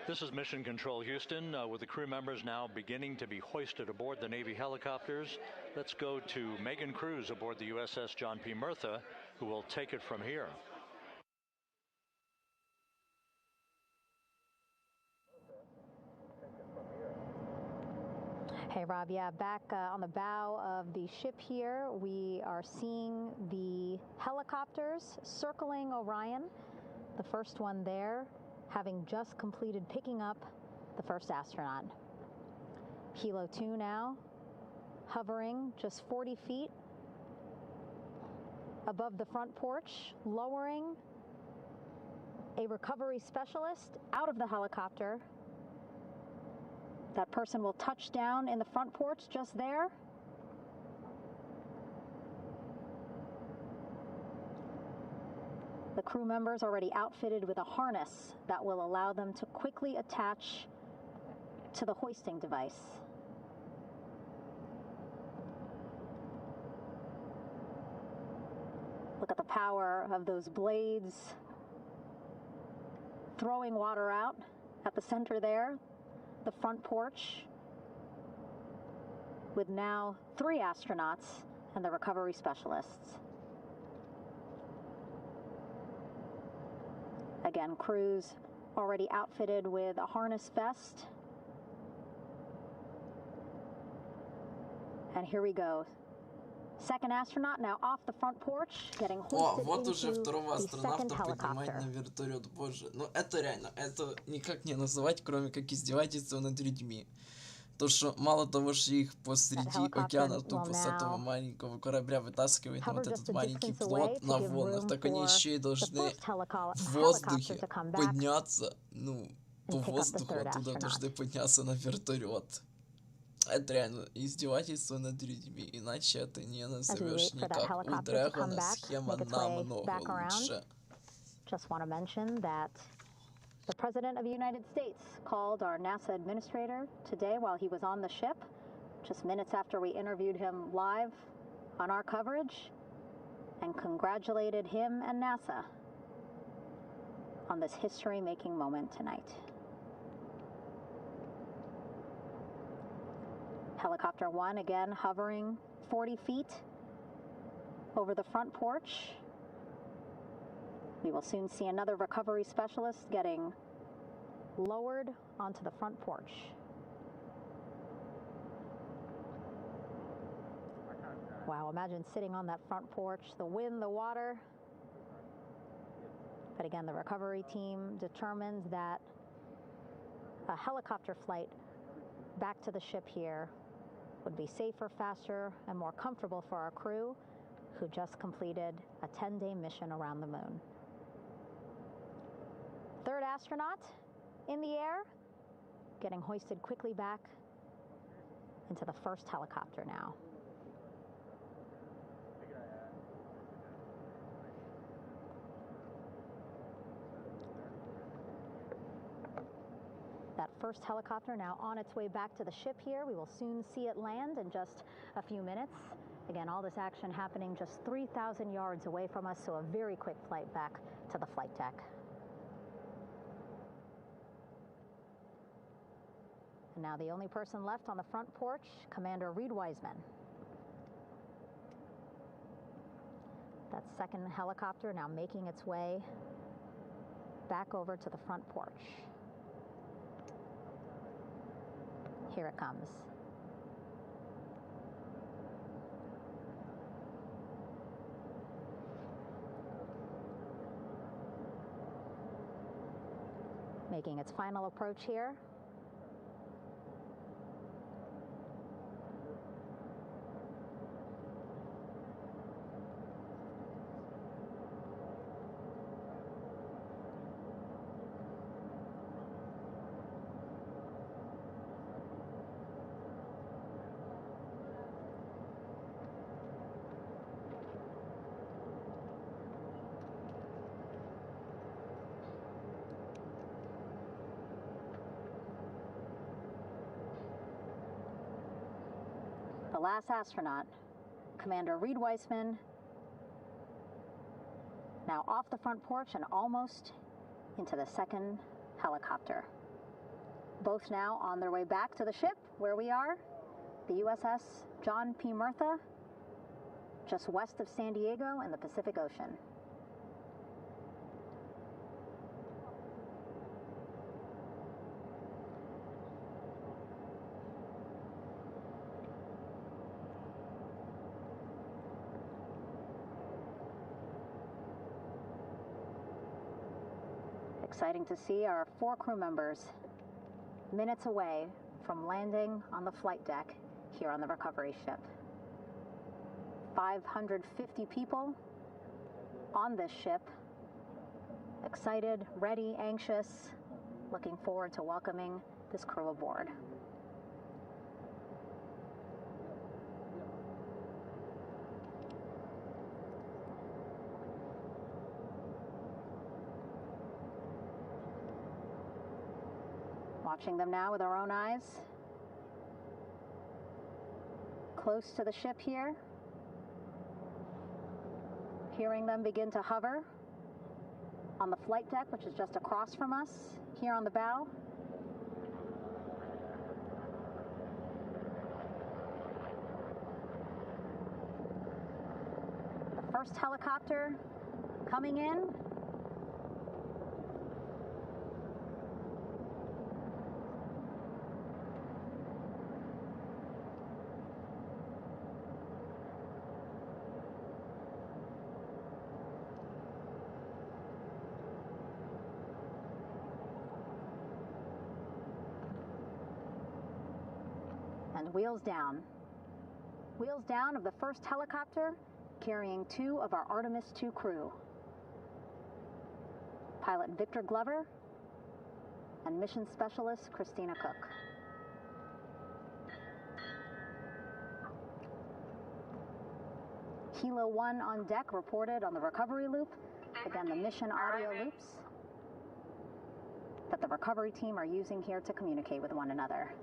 This is Mission Control Houston, with the crew members now beginning to be hoisted aboard the Navy helicopters. Let's go to Megan Cruz aboard the USS John P. Murtha, who will take it from here. Hey, Rob, yeah, back on the bow of the ship here, we are seeing the helicopters circling Orion, the first one there, having just completed picking up the first astronaut. Helo 2 now, hovering just 40 feet above the front porch, lowering a recovery specialist out of the helicopter. That person will touch down in the front porch just there. The crew members already outfitted with a harness that will allow them to quickly attach to the hoisting device. Look at the power of those blades throwing water out at the center there, the front porch, with now 3 astronauts and the recovery specialists. Again, crews already outfitted with a harness vest. And here we go. Second astronaut now off the front porch, getting hoisted вот уже into второго the second астронавта поднимать helicopter. на вертолет, боже. Ну это реально, это никак не называть, кроме как издевательство над людьми. То, что мало того, что их посреди океана тупо с этого маленького корабля вытаскивает на вот этот маленький плот на волнах, так они еще и должны в воздухе подняться, ну, по воздуху оттуда должны подняться на вертолет. Это реально издевательство над людьми, иначе это не назовешь никак. У Дрэгона схема намного лучше. Just want to mention that the President of the United States called our NASA administrator today while he was on the ship, just minutes after we interviewed him live on our coverage, and congratulated him and NASA on this history-making moment tonight. Helicopter 1 again hovering 40 feet over the front porch. We will soon see another recovery specialist getting lowered onto the front porch. Wow, imagine sitting on that front porch, the wind, the water. But again, the recovery team determined that a helicopter flight back to the ship here would be safer, faster, and more comfortable for our crew who just completed a 10-day mission around the moon. Third astronaut in the air, getting hoisted quickly back into the first helicopter now. That first helicopter now on its way back to the ship here. We will soon see it land in just a few minutes. Again, all this action happening just 3,000 yards away from us, so a very quick flight back to the flight deck. And now the only person left on the front porch, Commander Reid Wiseman. That second helicopter now making its way back over to the front porch. Here it comes. Making its final approach here. The last astronaut, Commander Reid Wiseman, now off the front porch and almost into the second helicopter. Both now on their way back to the ship where we are, the USS John P. Murtha, just west of San Diego in the Pacific Ocean. Exciting to see our 4 crew members minutes away from landing on the flight deck here on the recovery ship. 550 people on this ship, excited, ready, anxious, looking forward to welcoming this crew aboard. Watching them now with our own eyes. Close to the ship here. Hearing them begin to hover on the flight deck, which is just across from us, here on the bow. The first helicopter coming in. And wheels down. Wheels down of the first helicopter carrying 2 of our Artemis-2 crew. Pilot Victor Glover and mission specialist Christina Koch. Kilo 1 on deck reported on the recovery loop. Again, the mission audio loops that the recovery team are using here to communicate with one another.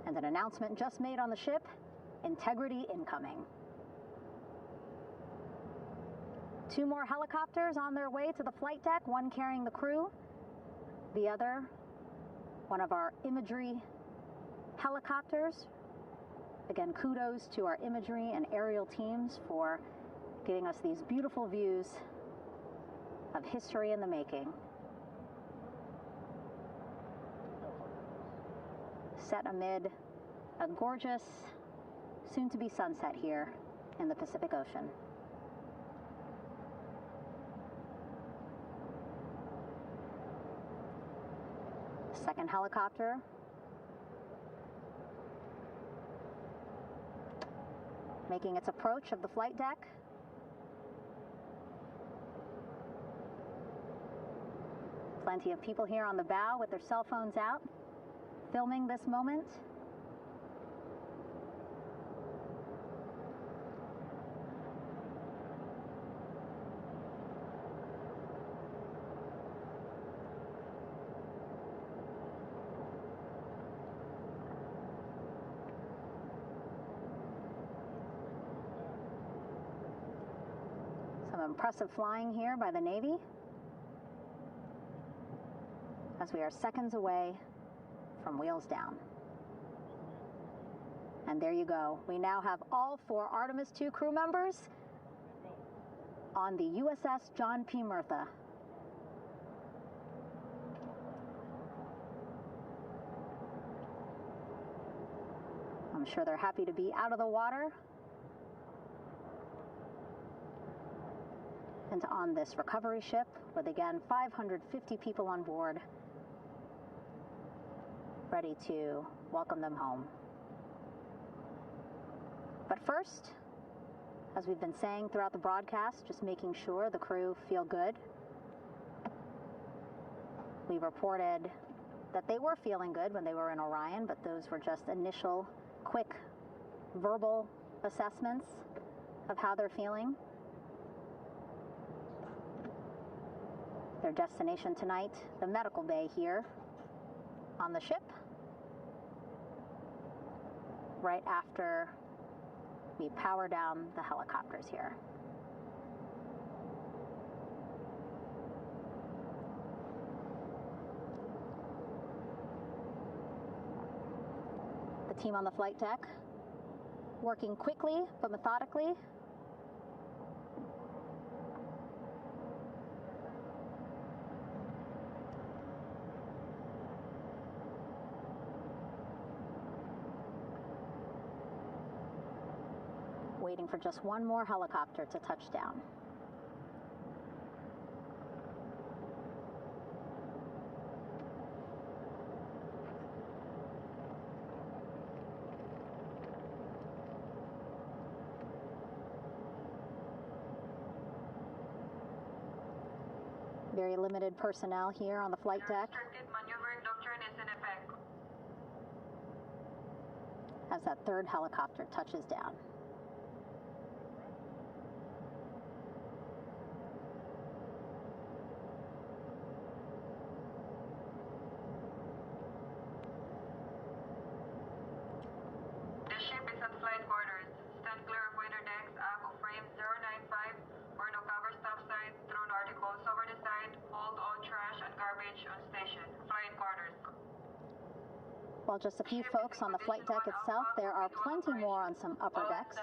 And an announcement just made on the ship, integrity incoming. 2 more helicopters on their way to the flight deck, one carrying the crew, the other, one of our imagery helicopters, Again, kudos to our imagery and aerial teams for giving us these beautiful views of history in the making. Set amid a gorgeous, soon-to-be sunset here in the Pacific Ocean. Second helicopter making its approach of the flight deck. Plenty of people here on the bow with their cell phones out, filming this moment. Some impressive flying here by the Navy, as we are seconds away from wheels down. And there you go. We now have all 4 Artemis 2 crew members on the USS John P. Murtha. I'm sure they're happy to be out of the water and on this recovery ship with, again, 550 people on board, ready to welcome them home. But first, as we've been saying throughout the broadcast, just making sure the crew feel good. We reported that they were feeling good when they were in Orion, but those were just initial, quick, verbal assessments of how they're feeling. Their destination tonight, the medical bay here on the ship, right after we power down the helicopters here. The team on the flight deck working quickly but methodically. Waiting for just one more helicopter to touch down. Very limited personnel here on the flight deck. Restricted maneuvering doctrine is in effect. As that third helicopter touches down. The ship is at flight quarters. Stand clear of waiter decks, ACO frame 095, or no cover stop signs, thrown articles over the side, hold all trash and garbage on station. Flight quarters. While just a few folks on the flight deck itself, there are plenty more on some upper decks.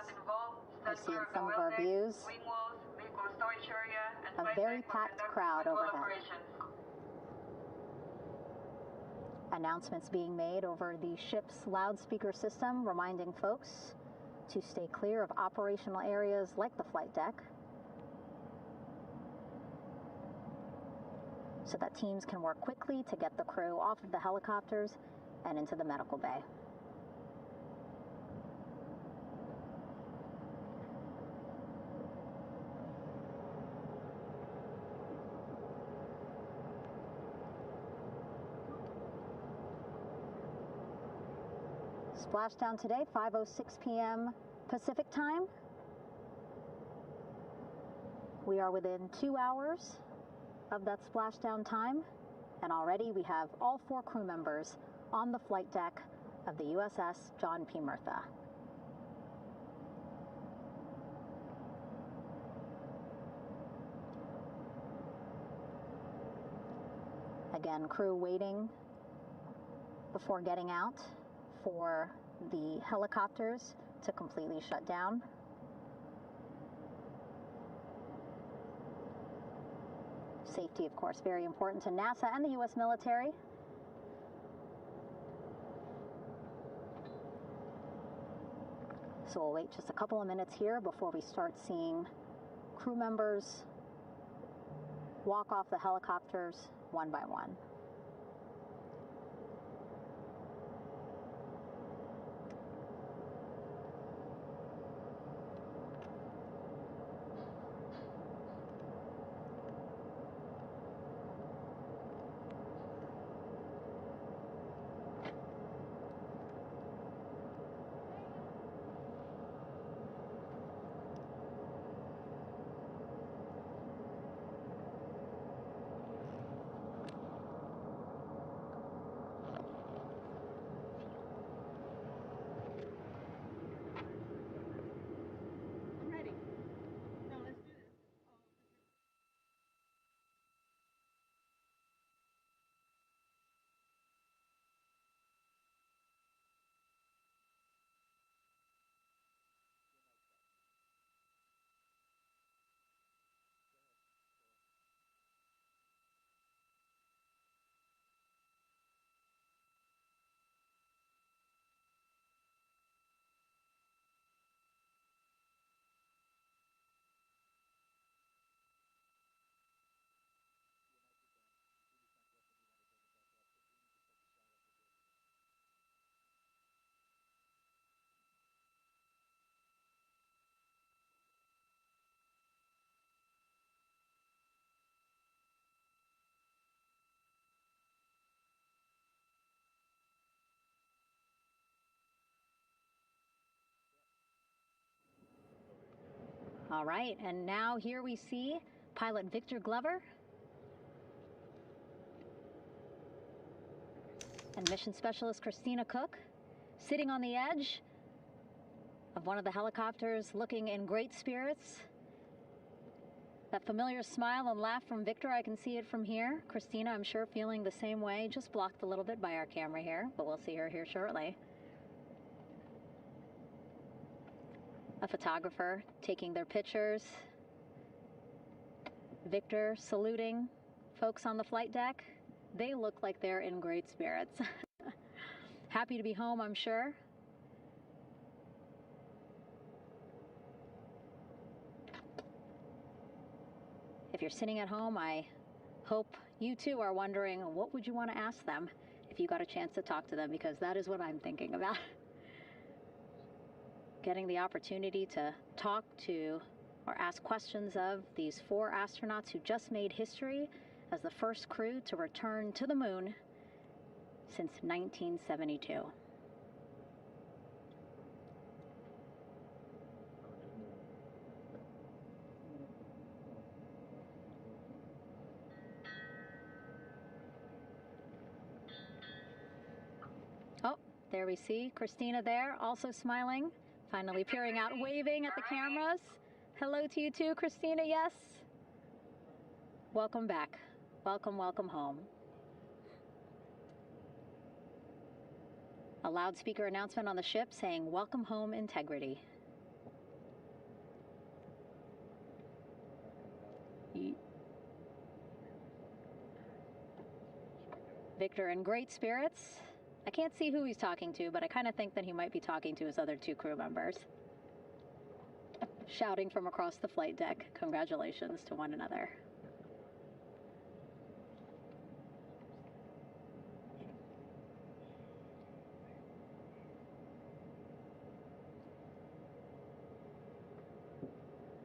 You see in some of our views a very packed crowd overhead. Announcements being made over the ship's loudspeaker system, reminding folks to stay clear of operational areas like the flight deck, so that teams can work quickly to get the crew off of the helicopters and into the medical bay. Splashdown today, 5:06 p.m. Pacific time. We are within 2 hours of that splashdown time, and already we have all 4 crew members on the flight deck of the USS John P. Murtha. Again, crew waiting before getting out for the helicopters to completely shut down. Safety, of course, very important to NASA and the U.S. military. So we'll wait just a couple of minutes here before we start seeing crew members walk off the helicopters one by one. All right, and now here we see pilot Victor Glover and mission specialist Christina Koch sitting on the edge of one of the helicopters, looking in great spirits. That familiar smile and laugh from Victor, I can see it from here. Christina, I'm sure, feeling the same way, just blocked a little bit by our camera here, but we'll see her here shortly. A photographer taking their pictures. Victor saluting folks on the flight deck. They look like they're in great spirits. Happy to be home, I'm sure. If you're sitting at home, I hope you too are wondering, what would you want to ask them if you got a chance to talk to them? Because that is what I'm thinking about. Getting the opportunity to talk to or ask questions of these 4 astronauts who just made history as the first crew to return to the moon since 1972. Oh, there we see Christina there, also smiling. Finally peering out, waving at the cameras. Hello to you too, Christina, yes. Welcome back. Welcome, welcome home. A loudspeaker announcement on the ship saying, "Welcome home, Integrity." Victor in great spirits. I can't see who he's talking to, but I kind of think that he might be talking to his other 2 crew members. Shouting from across the flight deck, congratulations to one another.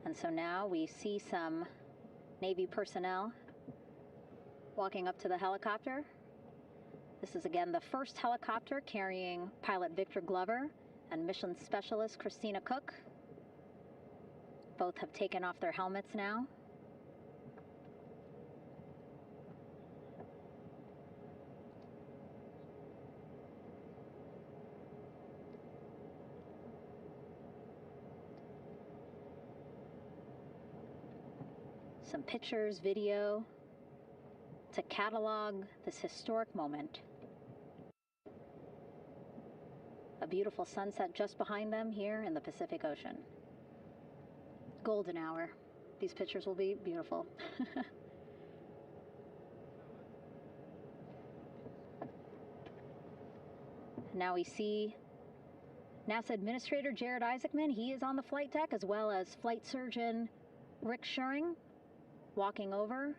And so now we see some Navy personnel walking up to the helicopter. This is again the first helicopter carrying pilot Victor Glover and mission specialist Christina Koch. Both have taken off their helmets now. Some pictures, video to catalog this historic moment. A beautiful sunset just behind them here in the Pacific Ocean. Golden hour. These pictures will be beautiful. Now we see NASA Administrator Jared Isaacman. He is on the flight deck, as well as Flight Surgeon Rick Schuring walking over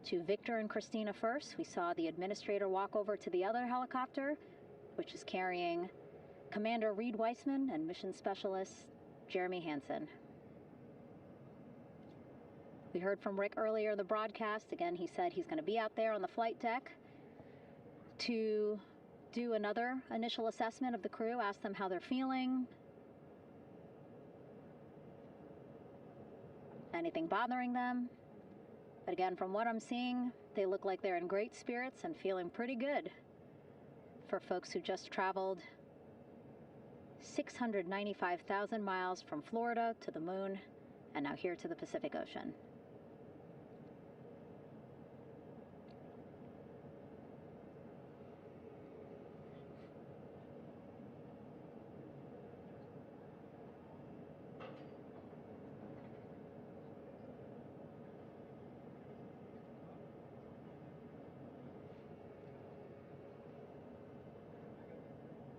to Victor and Christina first. We saw the Administrator walk over to the other helicopter, which is carrying Commander Reid Wiseman and Mission Specialist Jeremy Hansen. We heard from Rick earlier in the broadcast. Again, he said he's going to be out there on the flight deck to do another initial assessment of the crew, ask them how they're feeling, anything bothering them. But again, from what I'm seeing, they look like they're in great spirits and feeling pretty good for folks who just traveled 695,000 miles from Florida to the moon and now here to the Pacific Ocean.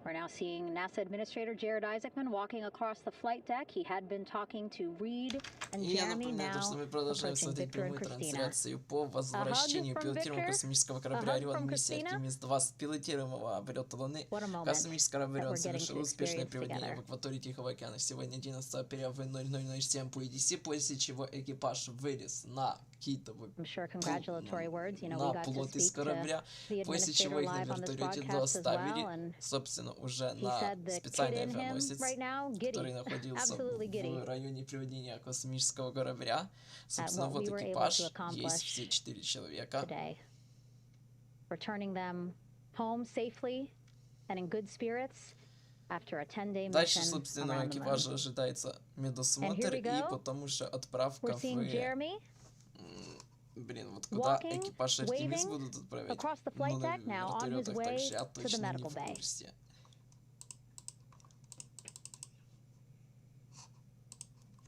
We're now seeing NASA Administrator Jared Isaacman walking across the flight deck. He had been talking to Reid and Jeremy. Now что мы продолжаем смотреть прямую трансляцию по возвращению пилотируемого космического корабля «Орион-миссия Artemis-2» с пилотируемого облета Луны. Космический корабль «Орион» совершил успешное приводнение в акватории Тихого океана сегодня 11 апреля в 00:07 по EDC, после чего экипаж вылез на китовый на плот из корабля, после чего их на вертолете доставили, собственно, уже на специальный авианосец, который находился в районе приводнения космического корабля. Собственно, вот экипаж, есть все 4 человека. Дальше, собственно, экипажа ожидается медосмотр и потом уже отправка в... Блин, вот куда экипаж Артемис будут отправить? Ну, на вертолетах также я точно не в курсе.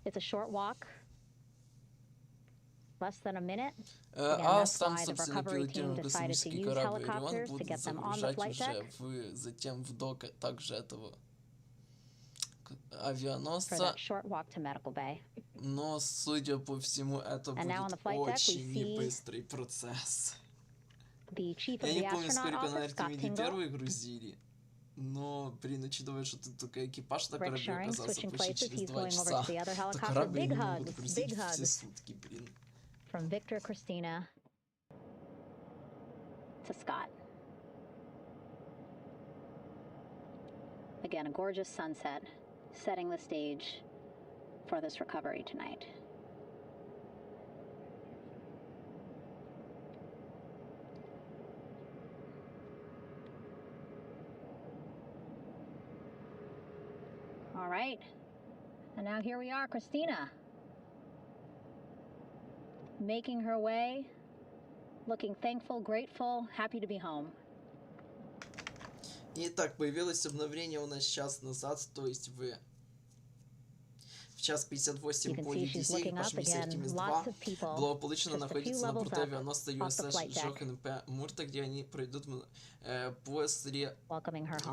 It's a short walk, less than a minute. А сам, собственно, пилотируемый космический корабль «Орион» будут загружать уже затем в док также этого авианосца. Но, судя по всему, это будет очень небыстрый процесс. Я не помню, сколько на Артемиде первый грузили. Но, блин, учитывая, что тут только экипаж на корабле оказался почти через 2 часа, то корабль не могут грузить все сутки, блин. From Victor, Christina to Scott. Again, a gorgeous sunset, setting the stage for this recovery tonight. All right, and now here we are, Christina, making her way, looking thankful, grateful, happy to be home. Итак, появилось обновление у нас час назад, то есть в час 58 по EDC, экипаж миссии Artemis-2 благополучно находится на борту авианосца USS Jochen P. Murta, где они пройдут после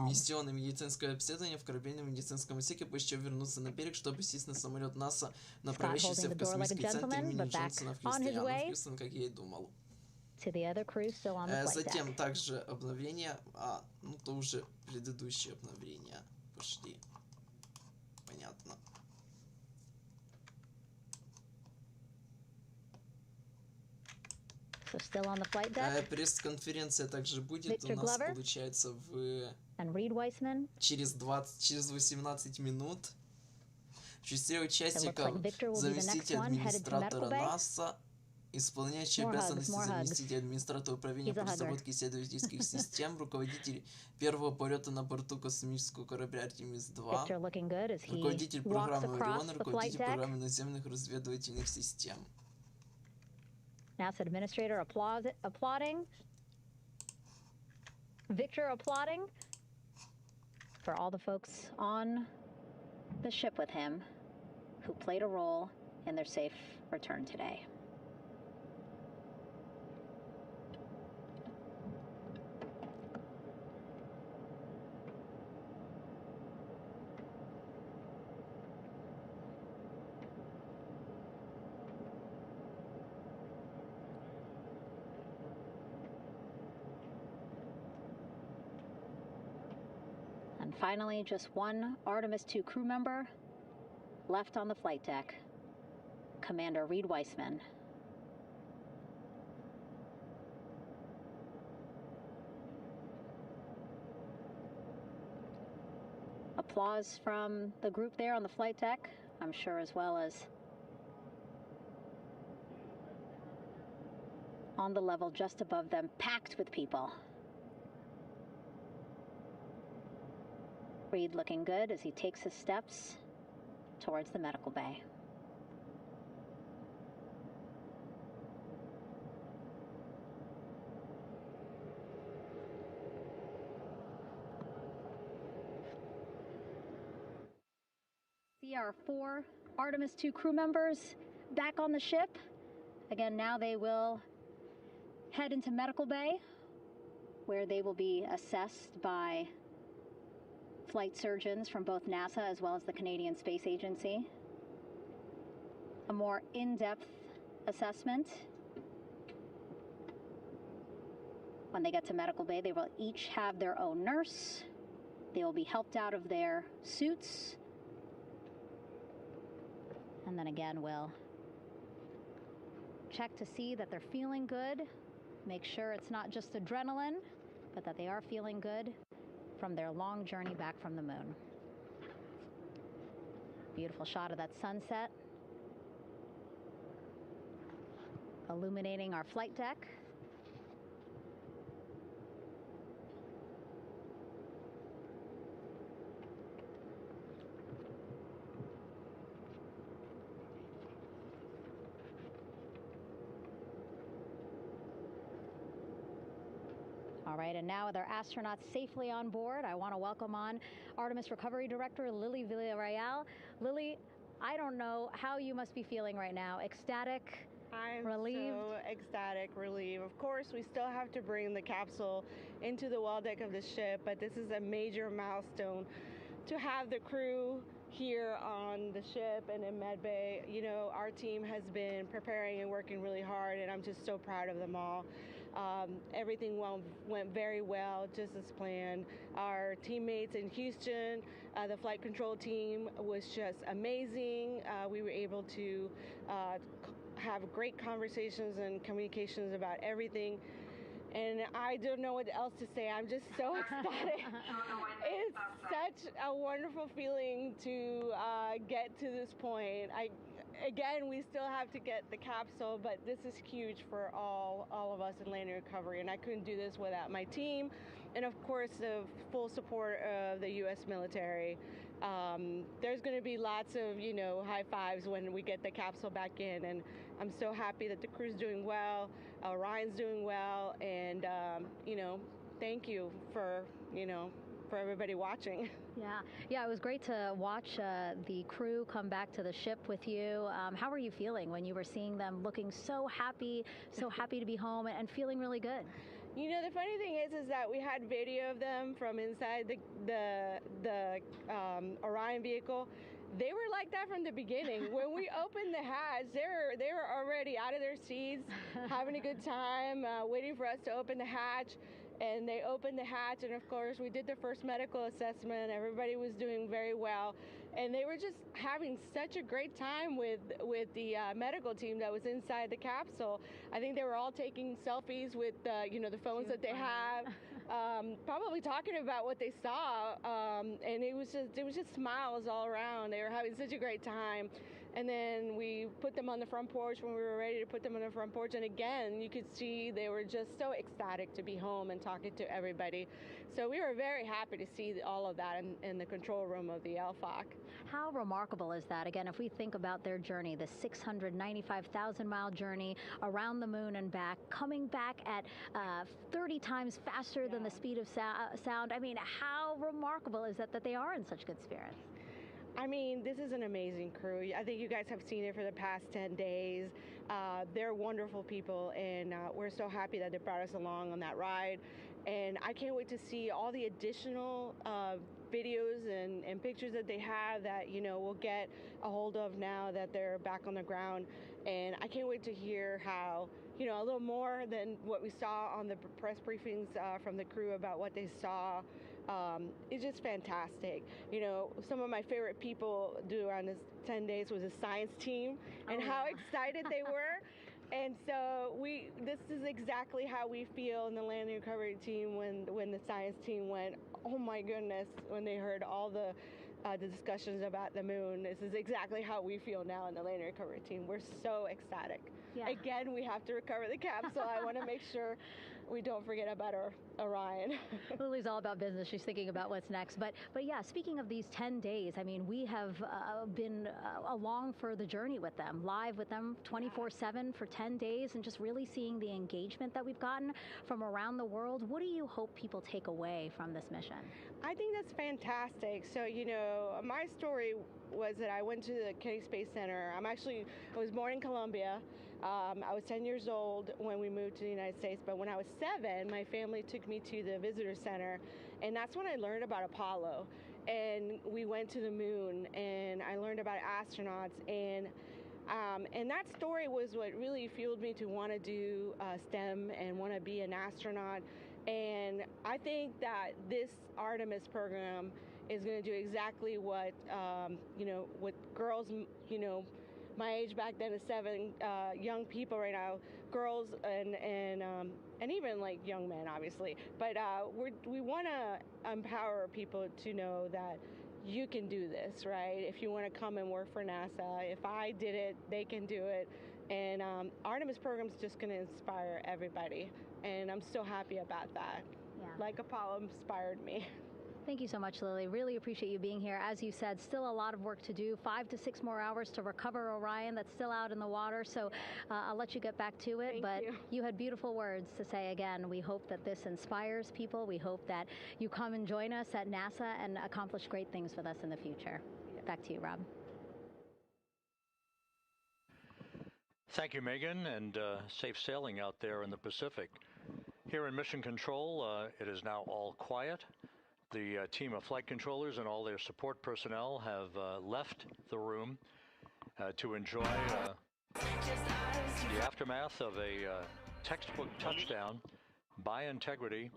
миссионное медицинское обследование в корабельном медицинском отсеке, после чего вернутся на берег, чтобы сесть на самолет НАСА, направляющийся в космический центр имени Джонсона в Хьюстон, как я и думал. Затем также обновление, ну то уже предыдущие обновления пошли. Понятно. Пресс-конференция также будет у нас, получается, через 18 минут. В числе участников заместитель администратора НАСА, исполняющий обязанности заместителя администратора управления по разработке исследовательских систем, руководитель первого полета на борту космического корабля Artemis-2, руководитель программы «Орион», руководитель программы наземных разведывательных систем. NASA Administrator applauding. Victor applauding. for all the folks on the ship with him who played a role in their safe return today. And finally, just one Artemis-2 crew member left on the flight deck, Commander Reid Wiseman. Applause from the group there on the flight deck, I'm sure, as well as on the level just above them, packed with people. Reid looking good as he takes his steps towards the medical bay. See our 4 Artemis-2 crew members back on the ship. Again, now they will head into medical bay, where they will be assessed by flight surgeons from both NASA as well as the Canadian Space Agency. A more in-depth assessment. When they get to medical bay, they will each have their own nurse. They will be helped out of their suits. And then again, we'll check to see that they're feeling good. Make sure it's not just adrenaline, but that they are feeling good from their long journey back from the moon. Beautiful shot of that sunset, illuminating our flight deck. All right, and now with our astronauts safely on board, I want to welcome on Artemis Recovery Director Lily Villarreal. Lily, I don't know how you must be feeling right now. Ecstatic, relieved? So ecstatic, relieved. Of course, we still have to bring the capsule into the well deck of the ship, but this is a major milestone to have the crew here on the ship and in medbay. You know, our team has been preparing and working really hard, and I'm just so proud of them all. Everything went very well, just as planned. Our teammates in Houston, the flight control team was just amazing. We were able to have great conversations and communications about everything. And I don't know what else to say. I'm just so ecstatic. It's such a wonderful feeling to get to this point. Again, we still have to get the capsule, but this is huge for all of us in landing recovery, and I couldn't do this without my team, and of course the full support of the U.S. military. There's going to be lots of, you know, high fives when we get the capsule back in, and I'm so happy that the crew's doing well, Ryan's doing well, and you know, thank you for, you know, for everybody watching. Yeah, it was great to watch the crew come back to the ship with you. How were you feeling when you were seeing them looking so happy to be home and feeling really good? You know, the funny thing is that we had video of them from inside the Orion vehicle. They were like that from the beginning. When we opened the hatch, they were already out of their seats, having a good time, waiting for us to open the hatch. And they opened the hatch, and of course we did the first medical assessment. Everybody was doing very well, and they were just having such a great time with the medical team that was inside the capsule. I think they were all taking selfies with you know, the phones that they have, probably talking about what they saw, and it was just smiles all around. They were having such a great time. And then we put them on the front porch when we were ready to put them on the front porch. And again, you could see they were just so ecstatic to be home and talking to everybody. So we were very happy to see all of that in the control room of the LFOC. how remarkable is that? Again, if we think about their journey, the 695,000-mile journey around the moon and back, coming back at 30 times faster than the speed of sound. I mean, how remarkable is that they are in such good spirits? I mean, this is an amazing crew. I think you guys have seen it for the past 10 days. They're wonderful people, and we're so happy that they brought us along on that ride. And I can't wait to see all the additional videos and pictures that they have that, you know, we'll get a hold of now that they're back on the ground. And I can't wait to hear how, you know, a little more than what we saw on the press briefings from the crew about what they saw. It's just fantastic. You know, some of my favorite people around this 10 days was the science team and how excited they were. And so this is exactly how we feel in the landing recovery team when the science team went, oh my goodness, when they heard all the discussions about the moon. This is exactly how we feel now in the landing recovery team. We're so ecstatic. Yeah. Again, we have to recover the capsule. I want to make sure we don't forget about our Orion. Lily's all about business. She's thinking about what's next. But yeah, speaking of these 10 days, I mean, we have been along for the journey with them, live with them 24/7 for 10 days, and just really seeing the engagement that we've gotten from around the world. What do you hope people take away from this mission? I think that's fantastic. So, you know, my story was that I went to the Kennedy Space Center. I was born in Colombia. I was 10 years old when we moved to the United States, but when I was 7, my family took me to the visitor center, and that's when I learned about Apollo. And we went to the moon, and I learned about astronauts, and that story was what really fueled me to want to do STEM and want to be an astronaut. And I think that this Artemis program is going to do exactly what, you know, what girls, you know, my age back then is 7, young people right now, girls and even like young men, obviously. But we want to empower people to know that you can do this, right? If you want to come and work for NASA, if I did it, they can do it. And Artemis program is just going to inspire everybody. And I'm so happy about that. Yeah. Like Apollo inspired me. Thank you so much, Lily. Really appreciate you being here. As you said, still a lot of work to do. 5 to 6 more hours to recover Orion that's still out in the water. So I'll let you get back to it. But you had beautiful words to say again. We hope that this inspires people. We hope that you come and join us at NASA and accomplish great things with us in the future. Yeah. Back to you, Rob. Thank you, Megan, and safe sailing out there in the Pacific. Here in Mission Control, it is now all quiet. The team of flight controllers and all their support personnel have left the room to enjoy the aftermath of a textbook touchdown by Integrity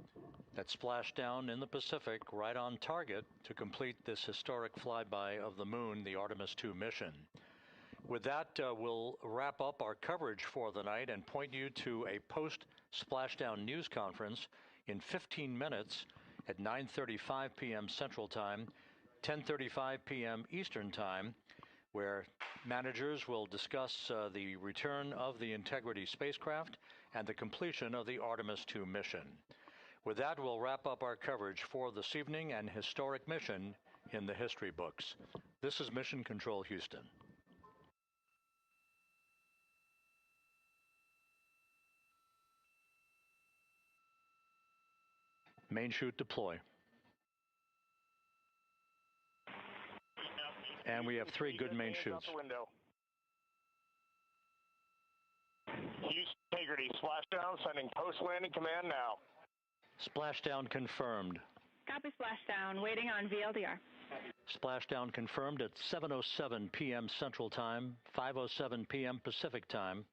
that splashed down in the Pacific right on target to complete this historic flyby of the moon, the Artemis-2 mission. With that, we'll wrap up our coverage for the night and point you to a post-splashdown news conference in 15 minutes at 9:35 p.m. Central Time, 10:35 p.m. Eastern Time, where managers will discuss the return of the Integrity spacecraft and the completion of the Artemis-2 mission. With that, we'll wrap up our coverage for this evening and historic mission in the history books. This is Mission Control Houston. Main chute deploy. And we have 3 good main chutes. Houston Integrity, splashdown, sending post-landing command now. Splashdown confirmed. Copy splashdown, waiting on VLDR. Splashdown confirmed at 7:07 p.m. Central Time, 5:07 p.m. Pacific Time.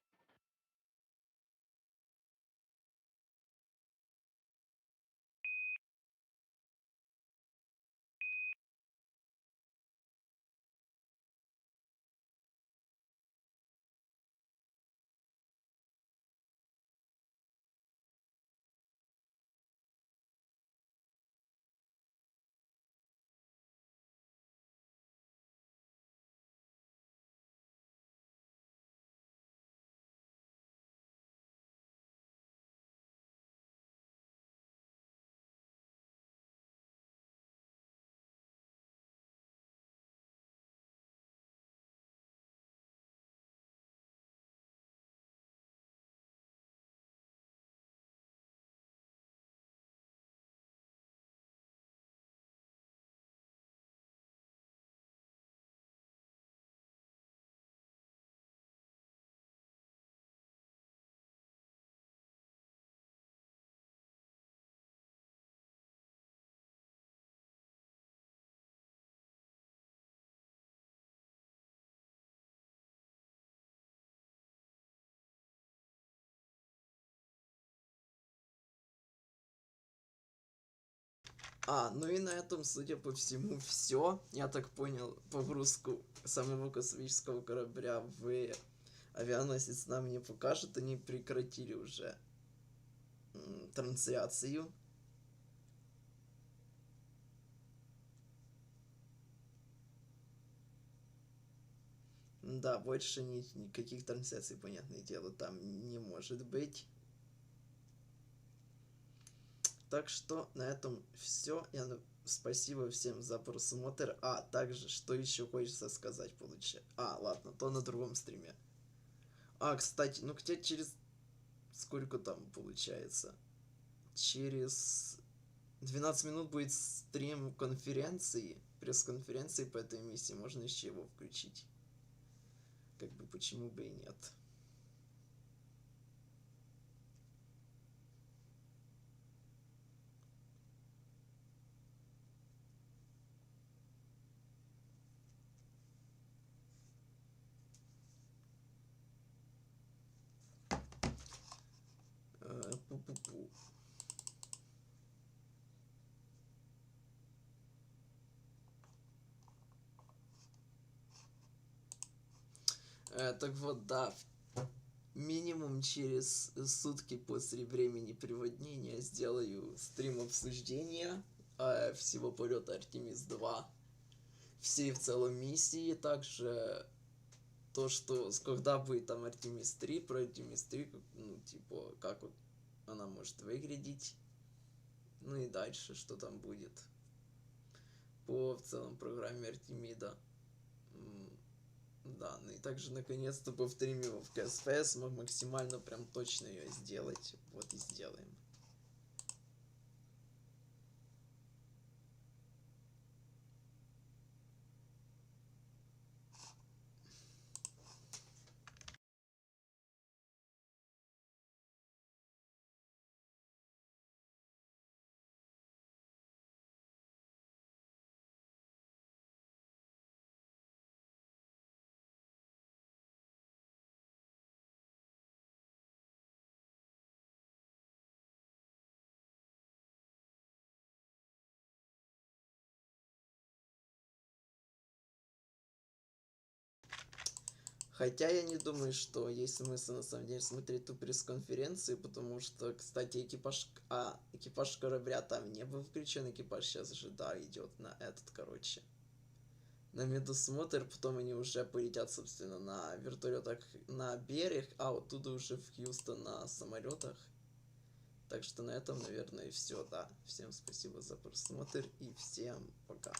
Ну и на этом, судя по всему, все. Я так понял, погрузку самого космического корабля в авианосец нам не покажут. Они прекратили уже трансляцию. Да, больше никаких трансляций, понятное дело, там не может быть. Так что на этом все. Спасибо всем за просмотр. Также, что еще хочется сказать, ладно, то на другом стриме. Кстати, где через... Сколько там получается? Через 12 минут будет стрим конференции, пресс-конференции по этой миссии. Можно еще его включить. Как бы, почему бы и нет. Пу-пу-пу. Так вот, да, минимум через сутки после времени приводнения сделаю стрим обсуждения всего полета Artemis-2, всей в целом миссии, также то, что когда будет там Artemis-3, про Artemis-3, как вот она может выглядеть, и дальше, что там будет по в целом программе Артемида. Да, и также наконец-то повторим его в КСП, смог максимально прям точно ее сделать. Вот и сделаем. Хотя я не думаю, что есть смысл на самом деле смотреть ту пресс-конференцию, потому что, кстати, экипаж корабля там не был включен, экипаж сейчас же, идет на на медосмотр, потом они уже полетят, собственно, на вертолетах на берег, оттуда уже в Хьюстон на самолетах. Так что на этом, наверное, и все, да. Всем спасибо за просмотр и всем пока.